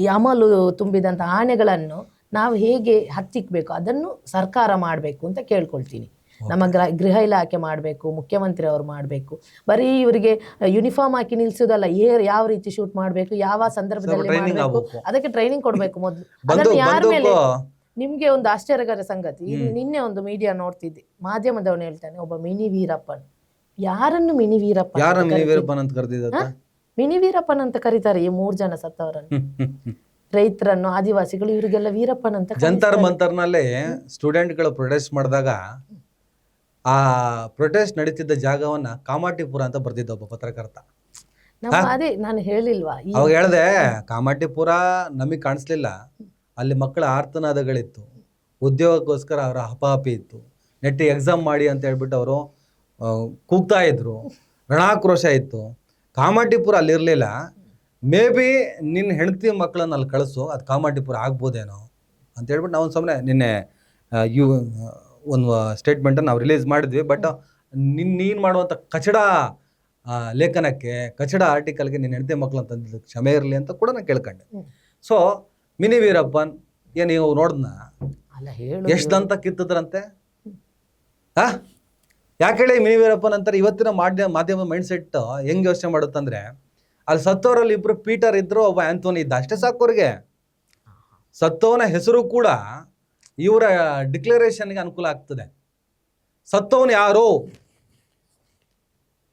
ಈ ಅಮಲು ತುಂಬಿದಂಥ ಆಣೆಗಳನ್ನು ನಾವು ಹೇಗೆ ಹತ್ತಿಕ್ಬೇಕು ಅದನ್ನು ಸರ್ಕಾರ ಮಾಡಬೇಕು ಅಂತ ಕೇಳ್ಕೊಳ್ತೀನಿ. ನಮ್ಮ ಗೃಹ ಇಲಾಖೆ ಮಾಡಬೇಕು, ಮುಖ್ಯಮಂತ್ರಿ ಅವರು ಮಾಡಬೇಕು. ಬರೀ ಇವರಿಗೆ ಯೂನಿಫಾರ್ಮ್ ಹಾಕಿ ನಿಲ್ಸೋದಲ್ಲ, ಯಾವ ರೀತಿ ಶೂಟ್ ಮಾಡಬೇಕು, ಯಾವ ಸಂದರ್ಭದಲ್ಲಿ ಮಾಡಬೇಕು, ಅದಕ್ಕೆ ಟ್ರೈನಿಂಗ್ ಕೊಡಬೇಕು ಮೊದಲು. ಅದನ್ನು ಯಾರ ಮೇಲೆ? ನಿಮ್ಗೆ ಒಂದು ಆಶ್ಚರ್ಯಕರ ಸಂಗತಿ, ನಿನ್ನೆ ಒಂದು ಮೀಡಿಯಾ ನೋಡ್ತಿದ್ದೆ, ಮಾಧ್ಯಮದವನು ಹೇಳ್ತಾನೆ, ಒಬ್ಬ ಮಿನಿ ವೀರಪ್ಪನ್. ಯಾರನ್ನು ಮಿನಿ ವೀರಪ್ಪನ್ ಅಂತ ಕರೆದಿದ್ದ? ಮಿನಿ ವೀರಪ್ಪನ್ ಅಂತ ಕರೀತಾರೆ ಈ 3 ಜನ ಸತ್ತವರನ್ನು, ರೈತರನ್ನು, ಆದಿವಾಸಿಗಳು, ಇವರಿಗೆಲ್ಲ ವೀರಪ್ಪನ್ ಅಂತ. ಜಂತರ್ ಮಂತರ್ನಲ್ಲಿ ಸ್ಟೂಡೆಂಟ್ಗಳು ಪ್ರೊಟೆಸ್ಟ್ ಮಾಡಿದಾಗ ಆ ಪ್ರೊಟೆಸ್ಟ್ ನಡೀತಿದ್ದ ಜಾಗವನ್ನ ಕಾಮಾಟಿಪುರ ಅಂತ ಬರ್ತಿದ್ದ ಒಬ್ಬ ಪತ್ರಕರ್ತ. ಅದೇ ನಾನು ಹೇಳಿಲ್ವಾ ಅವಾಗ ಹೇಳ್ದೆ, ಕಾಮಾಟಿಪುರ ನಮಗೆ ಕಾಣಿಸ್ಲಿಲ್ಲ, ಅಲ್ಲಿ ಮಕ್ಕಳ ಆರ್ತನಾದಗಳಿತ್ತು, ಉದ್ಯೋಗಕ್ಕೋಸ್ಕರ ಅವರ ಹಪಾಹಪಿ ಇತ್ತು, ನೆಟ್ಟಿ ಎಕ್ಸಾಮ್ ಮಾಡಿ ಅಂತ ಹೇಳ್ಬಿಟ್ಟು ಅವರು ಕೂಗ್ತಾ ಇದ್ರು, ರಣಾಕ್ರೋಶ ಇತ್ತು. ಕಾಮಾಟಿಪುರ ಅಲ್ಲಿರಲಿಲ್ಲ. ಮೇ ಬಿ ನಿನ್ನ ಹೆಂಡತಿ ಮಕ್ಕಳನ್ನ ಅಲ್ಲಿ ಕಳಿಸು, ಅದು ಕಾಮಾಟಿಪುರ ಆಗ್ಬೋದೇನೋ ಅಂತ ಹೇಳ್ಬಿಟ್ಟು ನಾವು ಸುಮ್ಮನೆ ನಿನ್ನೆ ಒಂದು ಸ್ಟೇಟ್ಮೆಂಟನ್ನು ನಾವು ರಿಲೀಸ್ ಮಾಡಿದ್ವಿ. ಬಟ್ ನೀನು ಮಾಡುವಂಥ ಕಚಡ ಲೇಖನಕ್ಕೆ, ಕಚಡ ಆರ್ಟಿಕಲ್ಗೆ ನಿನ್ನ ಹೆಂಡತಿ ಮಕ್ಕಳು ಅಂತಂದಿದ್ದು ಕ್ಷಮೆ ಇರಲಿ ಅಂತ ಕೂಡ ನಾನು ಕೇಳ್ಕೊಂಡೆ. ಸೊ ಮಿನಿ ವೀರಪ್ಪನ್ ಏನು ನೀವು ನೋಡಿದ್ನ ಎಷ್ಟು ದಂತ ಕಿತ್ತದ್ರಂತೆ? ಯಾಕೆ ಹೇಳಿ ಮಿನಿ ವೀರಪ್ಪನ್ ಅಂತಾರೆ? ಇವತ್ತಿನ ಮಾಧ್ಯಮ ಮೈಂಡ್ ಸೆಟ್ ಹೆಂಗೆ ಯೋಚನೆ ಮಾಡುತ್ತಂದ್ರೆ, ಅಲ್ಲಿ ಸತ್ತವರಲ್ಲಿ 2 ಪೀಟರ್ ಇದ್ರು, ಒಬ್ಬ ಆಂಥೋನಿ ಇದ್ದ, ಅಷ್ಟೇ ಸಾಕೋರಿಗೆ. ಸತ್ತವನ ಹೆಸರು ಕೂಡ ಇವರ ಡಿಕ್ಲರೇಷನ್ಗೆ ಅನುಕೂಲ ಆಗ್ತದೆ. ಸತ್ತವನು ಯಾರು?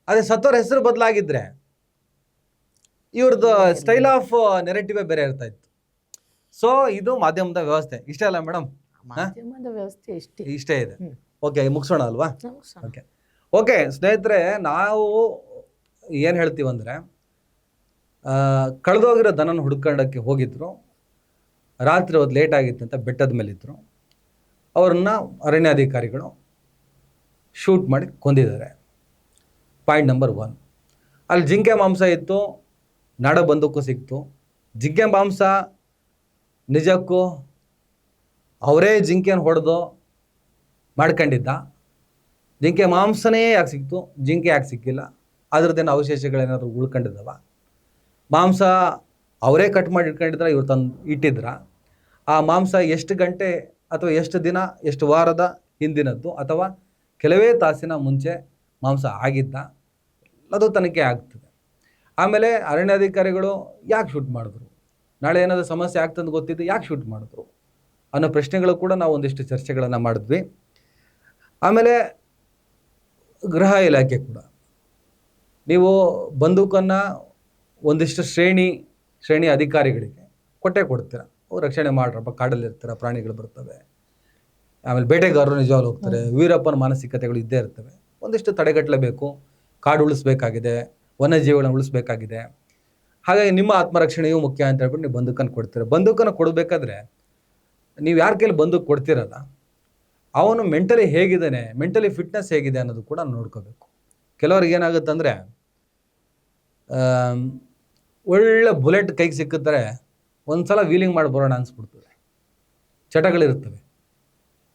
ಅದೇ ಸತ್ತವರ ಹೆಸರು ಬದಲಾಗಿದ್ರೆ ಇವ್ರದ್ದು ಸ್ಟೈಲ್ ಆಫ್ ನೆರೆಟಿವೇ ಬೇರೆ ಇರ್ತಾ ಇತ್ತು. ಸೊ ಇದು ಮಾಧ್ಯಮದ ವ್ಯವಸ್ಥೆ. ಇಷ್ಟೇ ಅಲ್ಲ ಮೇಡಮ್? ಮಾಧ್ಯಮದ ವ್ಯವಸ್ಥೆ ಇಷ್ಟೇ ಇದೆ. ಓಕೆ, ಮುಗಿಸೋಣ ಅಲ್ವಾ? ಓಕೆ ಸ್ನೇಹಿತರೆ, ನಾವು ಏನು ಹೇಳ್ತೀವಂದ್ರೆ, ಕಳೆದೋಗಿರೋ ದನನ ಹುಡ್ಕೊಂಡಕ್ಕೆ ಹೋಗಿದ್ರು. ರಾತ್ರಿ ಹೊತ್ತು ಲೇಟ್ ಆಗಿತ್ತು ಅಂತ ಬೆಟ್ಟದ ಮೇಲಿದ್ರು. ಅವ್ರನ್ನ ಅರಣ್ಯಾಧಿಕಾರಿಗಳು ಶೂಟ್ ಮಾಡಿ ಕೊಂದಿದ್ದಾರೆ. Point number 1. ಅಲ್ಲಿ ಜಿಂಕೆ ಮಾಂಸ ಇತ್ತು, ನಾಡ ಬಂದೂಕು ಸಿಕ್ತು. ಜಿಂಕೆ ಮಾಂಸ ನಿಜಕ್ಕೂ ಅವರೇ ಜಿಂಕೆಯನ್ನು ಹೊಡೆದು ಮಾಡ್ಕೊಂಡಿದ್ದ? ಜಿಂಕೆ ಮಾಂಸನೇ ಯಾಕೆ ಸಿಕ್ತು? ಜಿಂಕೆ ಯಾಕೆ ಸಿಕ್ಕಿಲ್ಲ? ಅದ್ರದ್ದೇನು ಅವಶೇಷಗಳೇನಾದ್ರು ಉಳ್ಕೊಂಡಿದ್ದಾವ? ಮಾಂಸ ಅವರೇ ಕಟ್ ಮಾಡಿ ಇಟ್ಕೊಂಡಿದ್ರ, ಇವ್ರು ತಂದು ಇಟ್ಟಿದ್ರ? ಆ ಮಾಂಸ ಎಷ್ಟು ಗಂಟೆ ಅಥವಾ ಎಷ್ಟು ದಿನ, ಎಷ್ಟು ವಾರದ ಹಿಂದಿನದ್ದು, ಅಥವಾ ಕೆಲವೇ ತಾಸಿನ ಮುಂಚೆ ಮಾಂಸ ಆಗಿದ್ದ? ಅದು ತನಿಖೆ ಆಗ್ತದೆ. ಆಮೇಲೆ ಅರಣ್ಯಾಧಿಕಾರಿಗಳು ಯಾಕೆ ಶೂಟ್ ಮಾಡಿದ್ರು? ನಾಳೆ ಏನಾದರೂ ಸಮಸ್ಯೆ ಆಗ್ತಂದು ಗೊತ್ತಿದ್ದು ಯಾಕೆ ಶೂಟ್ ಮಾಡಿದ್ರು ಅನ್ನೋ ಪ್ರಶ್ನೆಗಳು ಕೂಡ ನಾವು ಒಂದಿಷ್ಟು ಚರ್ಚೆಗಳನ್ನು ಮಾಡಿದ್ವಿ. ಆಮೇಲೆ ಗೃಹ ಇಲಾಖೆ ಕೂಡ, ನೀವು ಬಂದೂಕನ್ನು ಒಂದಿಷ್ಟು ಶ್ರೇಣಿ ಅಧಿಕಾರಿಗಳಿಗೆ ಕೊಡ್ತೀರ, ಅವ್ರು ರಕ್ಷಣೆ ಮಾಡ್ರಪ್ಪ, ಕಾಡಲ್ಲಿರ್ತಾರೆ, ಪ್ರಾಣಿಗಳು ಬರ್ತವೆ. ಆಮೇಲೆ ಬೇಟೆಗಾರರು ನಿಜವಾಗ್ಲೂ ಹೋಗ್ತಾರೆ. ವೀರಪ್ಪನ ಮಾನಸಿಕತೆಗಳು ಇದ್ದೇ ಇರ್ತವೆ. ಒಂದಿಷ್ಟು ತಡೆಗಟ್ಟಲೇಬೇಕು. ಕಾಡು ಉಳಿಸ್ಬೇಕಾಗಿದೆ, ವನ್ಯಜೀವಿಗಳನ್ನ ಉಳಿಸ್ಬೇಕಾಗಿದೆ. ಹಾಗಾಗಿ ನಿಮ್ಮ ಆತ್ಮರಕ್ಷಣೆಯೂ ಮುಖ್ಯ ಅಂತ ಹೇಳ್ಬಿಟ್ಟು ನೀವು ಬಂದೂಕನ್ನು ಕೊಡ್ತೀರ. ಬಂದೂಕನ್ನು ಕೊಡಬೇಕಾದ್ರೆ ನೀವು ಯಾರ ಕೈಲಿ ಬಂದೂಕು ಕೊಡ್ತೀರಲ್ಲ, ಅವನು ಮೆಂಟಲಿ ಹೇಗಿದ್ದಾನೆ, ಮೆಂಟಲಿ ಫಿಟ್ನೆಸ್ ಹೇಗಿದೆ ಅನ್ನೋದು ಕೂಡ ನೋಡ್ಕೋಬೇಕು. ಕೆಲವ್ರಿಗೆ ಏನಾಗುತ್ತೆ ಅಂದರೆ, ಒಳ್ಳೆ ಬುಲೆಟ್ ಕೈಗೆ ಸಿಕ್ಕಿದ್ರೆ ಒಂದು ಸಲ ವೀಲಿಂಗ್ ಮಾಡಿ ಬರೋಣ ಅನಿಸ್ಬಿಡ್ತದೆ, ಚಟಗಳಿರ್ತವೆ.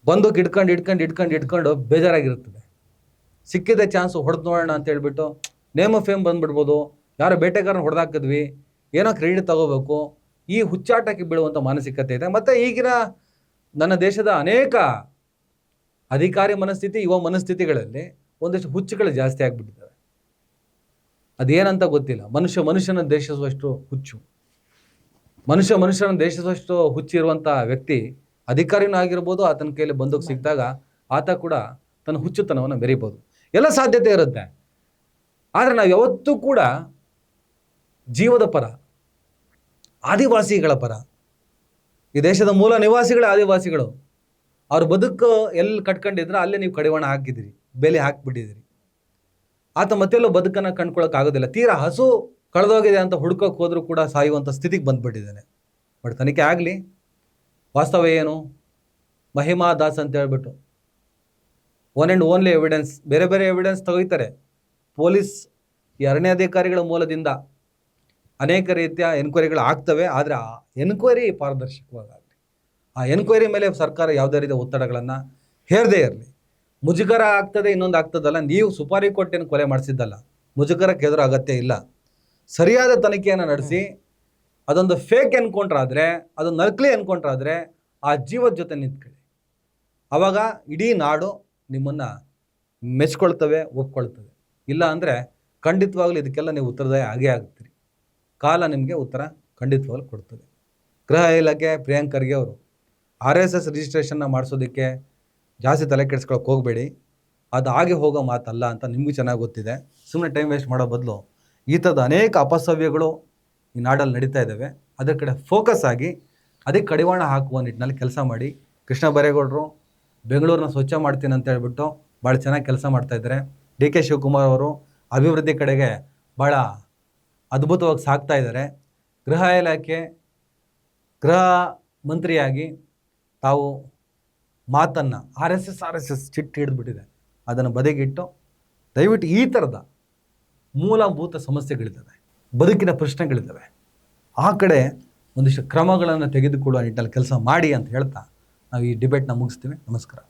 ಬಂದೂಕು ಇಟ್ಕೊಂಡು ಬೇಜಾರಾಗಿರ್ತದೆ. ಸಿಕ್ಕಿದೆ ಚಾನ್ಸು ಹೊಡೆದು ನೋಡೋಣ ಅಂತ ಹೇಳ್ಬಿಟ್ಟು ನೇಮ್ ಆಫ್ ಫೇಮ್ ಬಂದುಬಿಡ್ಬೋದು, ಯಾರೋ ಬೇಟೆಗಾರನ ಹೊಡೆದಾಕಿದ್ವಿ, ಏನೋ ಕ್ರೆಡಿಟ್ ತಗೋಬೇಕು, ಈ ಹುಚ್ಚಾಟಕ್ಕೆ ಬೀಳುವಂಥ ಮಾನಸಿಕತೆ ಇದೆ. ಮತ್ತು ಈಗಿನ ನನ್ನ ದೇಶದ ಅನೇಕ ಅಧಿಕಾರಿ ಮನಸ್ಥಿತಿ, ಯುವ ಮನಸ್ಥಿತಿಗಳಲ್ಲಿ ಒಂದಿಷ್ಟು ಹುಚ್ಚುಗಳು ಜಾಸ್ತಿ ಆಗಿಬಿಟ್ಟಿದ್ದಾವೆ. ಅದೇನಂತ ಗೊತ್ತಿಲ್ಲ. ಮನುಷ್ಯನ ದೇಶಿಸುವಷ್ಟು ಹುಚ್ಚು, ಮನುಷ್ಯನ ದೇಶಿಸುವಷ್ಟು ಹುಚ್ಚಿರುವಂಥ ವ್ಯಕ್ತಿ ಅಧಿಕಾರಿನೂ ಆಗಿರ್ಬೋದು. ಆತನ ಕೈಯಲ್ಲಿ ಬಂದೂಕು ಸಿಕ್ಕಿದಾಗ ಆತ ಕೂಡ ತನ್ನ ಹುಚ್ಚುತನವನ್ನು ಮೆರಿಬೋದು. ಎಲ್ಲ ಸಾಧ್ಯತೆ ಇರುತ್ತೆ. ಆದರೆ ನಾವು ಯಾವತ್ತೂ ಕೂಡ ಜೀವದ ಪರ, ಆದಿವಾಸಿಗಳ ಪರ, ಈ ದೇಶದ ಮೂಲ ನಿವಾಸಿಗಳೇ ಆದಿವಾಸಿಗಳು. ಅವ್ರ ಬದುಕು ಎಲ್ಲಿ ಕಟ್ಕೊಂಡಿದ್ರೆ ಅಲ್ಲೇ ನೀವು ಕಡಿವಾಣ ಹಾಕಿದಿರಿ, ಬೇಲಿ ಹಾಕಿಬಿಟ್ಟಿದ್ದೀರಿ. ಆತ ಮತ್ತೆಲ್ಲೋ ಬದುಕನ್ನು ಕಂಡ್ಕೊಳ್ಳೋಕ್ಕಾಗೋದಿಲ್ಲ. ತೀರಾ ಹಸು ಕಳೆದೋಗಿದೆ ಅಂತ ಹುಡ್ಕೋಕೆ ಹೋದರೂ ಕೂಡ ಸಾಯುವಂಥ ಸ್ಥಿತಿಗೆ ಬಂದುಬಿಟ್ಟಿದ್ದಾನೆ. ಬಟ್ ತನಿಖೆ ಆಗಲಿ. ವಾಸ್ತವ ಏನು? ಮಹಿಮಾ ದಾಸ್ ಅಂತ ಹೇಳ್ಬಿಟ್ಟು ಒನ್ ಆ್ಯಂಡ್ ಓನ್ಲಿ ಎವಿಡೆನ್ಸ್, ಬೇರೆ ಬೇರೆ ಎವಿಡೆನ್ಸ್ ತೆಗಿತಾರೆ ಪೊಲೀಸ್. ಈ ಅರಣ್ಯಾಧಿಕಾರಿಗಳ ಮೂಲದಿಂದ ಅನೇಕ ರೀತಿಯ ಎನ್ಕ್ವೈರಿಗಳು ಆಗ್ತವೆ. ಆದರೆ ಆ ಎನ್ಕ್ವೈರಿ ಪಾರದರ್ಶಕವಾಗಲಿ, ಆ ಎನ್ಕ್ವೈರಿ ಮೇಲೆ ಸರ್ಕಾರ ಯಾವುದೇ ರೀತಿಯ ಒತ್ತಡಗಳನ್ನು ಹೇರದೇ ಇರಲಿ. ಮುಜುಗರ ಆಗ್ತದೆ, ಇನ್ನೊಂದು ಆಗ್ತದಲ್ಲ. ನೀವು ಸುಪಾರಿ ಕೊಟ್ಟೇನು ಕೊಲೆ ಮಾಡಿಸಿದ್ದಲ್ಲ, ಮುಜುಗರಕ್ಕೆ ಎದುರು ಅಗತ್ಯ ಇಲ್ಲ. ಸರಿಯಾದ ತನಿಖೆಯನ್ನು ನಡೆಸಿ ಅದೊಂದು ಫೇಕ್ ಎನ್ಕೌಂಟ್ರ್ ಆದರೆ, ಅದೊಂದು ನಕಲಿ ಎನ್ಕೌಂಟ್ರ್ ಆದರೆ ಆ ಜೀವದ ಜೊತೆ ನಿಂತ್ಕೊಳ್ಳಿ. ಆವಾಗ ಇಡೀ ನಾಡು ನಿಮ್ಮನ್ನು ಮೆಚ್ಕೊಳ್ತವೆ, ಒಪ್ಕೊಳ್ತವೆ. ಇಲ್ಲ ಅಂದರೆ ಖಂಡಿತವಾಗ್ಲೂ ಇದಕ್ಕೆಲ್ಲ ನೀವು ಉತ್ತರದಾಯ ಆಗೇ ಆಗ್ತೀರಿ. ಕಾಲ ನಿಮಗೆ ಉತ್ತರ ಖಂಡಿತವಾಗ್ಲೂ ಕೊಡ್ತದೆ. ಗೃಹ ಇಲಾಖೆ ಪ್ರಿಯಾಂಕ್ ಖರ್ಗೆ ಅವರು RSS ರಿಜಿಸ್ಟ್ರೇಷನ್ನ ಮಾಡಿಸೋದಕ್ಕೆ ಜಾಸ್ತಿ ತಲೆ ಕೆಡಿಸ್ಕೊಳಕ್ಕೆ ಹೋಗಬೇಡಿ. ಅದು ಹಾಗೆ ಹೋಗೋ ಮಾತಲ್ಲ ಅಂತ ನಿಮಗೂ ಚೆನ್ನಾಗಿ ಗೊತ್ತಿದೆ. ಸುಮ್ಮನೆ ಟೈಮ್ ವೇಸ್ಟ್ ಮಾಡೋ ಬದಲು ಈ ಥರದ ಅನೇಕ ಅಪಸವ್ಯಗಳು ಈ ನಾಡಲ್ಲಿ ನಡೀತಾ ಇದ್ದಾವೆ. ಅದರ ಕಡೆ ಫೋಕಸ್ ಆಗಿ ಅದಕ್ಕೆ ಕಡಿವಾಣ ಹಾಕುವ ನಿಟ್ಟಿನಲ್ಲಿ ಕೆಲಸ ಮಾಡಿ. ಕೃಷ್ಣ ಬೈರೇಗೌಡರು ಬೆಂಗಳೂರನ್ನ ಸ್ವಚ್ಛ ಮಾಡ್ತೀನಿ ಅಂತ ಹೇಳ್ಬಿಟ್ಟು ಭಾಳ ಚೆನ್ನಾಗಿ ಕೆಲಸ ಮಾಡ್ತಾಯಿದ್ದಾರೆ. DK ಶಿವಕುಮಾರ್ ಅವರು ಅಭಿವೃದ್ಧಿ ಕಡೆಗೆ ಭಾಳ ಅದ್ಭುತವಾಗಿ ಸಾಗ್ತಾ ಇದ್ದಾರೆ. ಗೃಹ ಇಲಾಖೆ ಗೃಹ ಮಂತ್ರಿಯಾಗಿ ತಾವು ಮಾತನ್ನು RSS ಚಿಟ್ಟು ಹಿಡಿದ್ಬಿಟ್ಟಿದೆ. ಅದನ್ನು ಬದಿಗಿಟ್ಟು ದಯವಿಟ್ಟು ಈ ಥರದ ಮೂಲಭೂತ ಸಮಸ್ಯೆಗಳಿದ್ದಾವೆ, ಬದುಕಿನ ಪ್ರಶ್ನೆಗಳಿದ್ದಾವೆ, ಆ ಕಡೆ ಒಂದಿಷ್ಟು ಕ್ರಮಗಳನ್ನು ತೆಗೆದುಕೊಳ್ಳುವ ನಿಟ್ಟಿನಲ್ಲಿ ಕೆಲಸ ಮಾಡಿ ಅಂತ ಹೇಳ್ತಾ ನಾವು ಈ ಡಿಬೇಟ್ನ ಮುಗಿಸ್ತೀವಿ. ನಮಸ್ಕಾರ.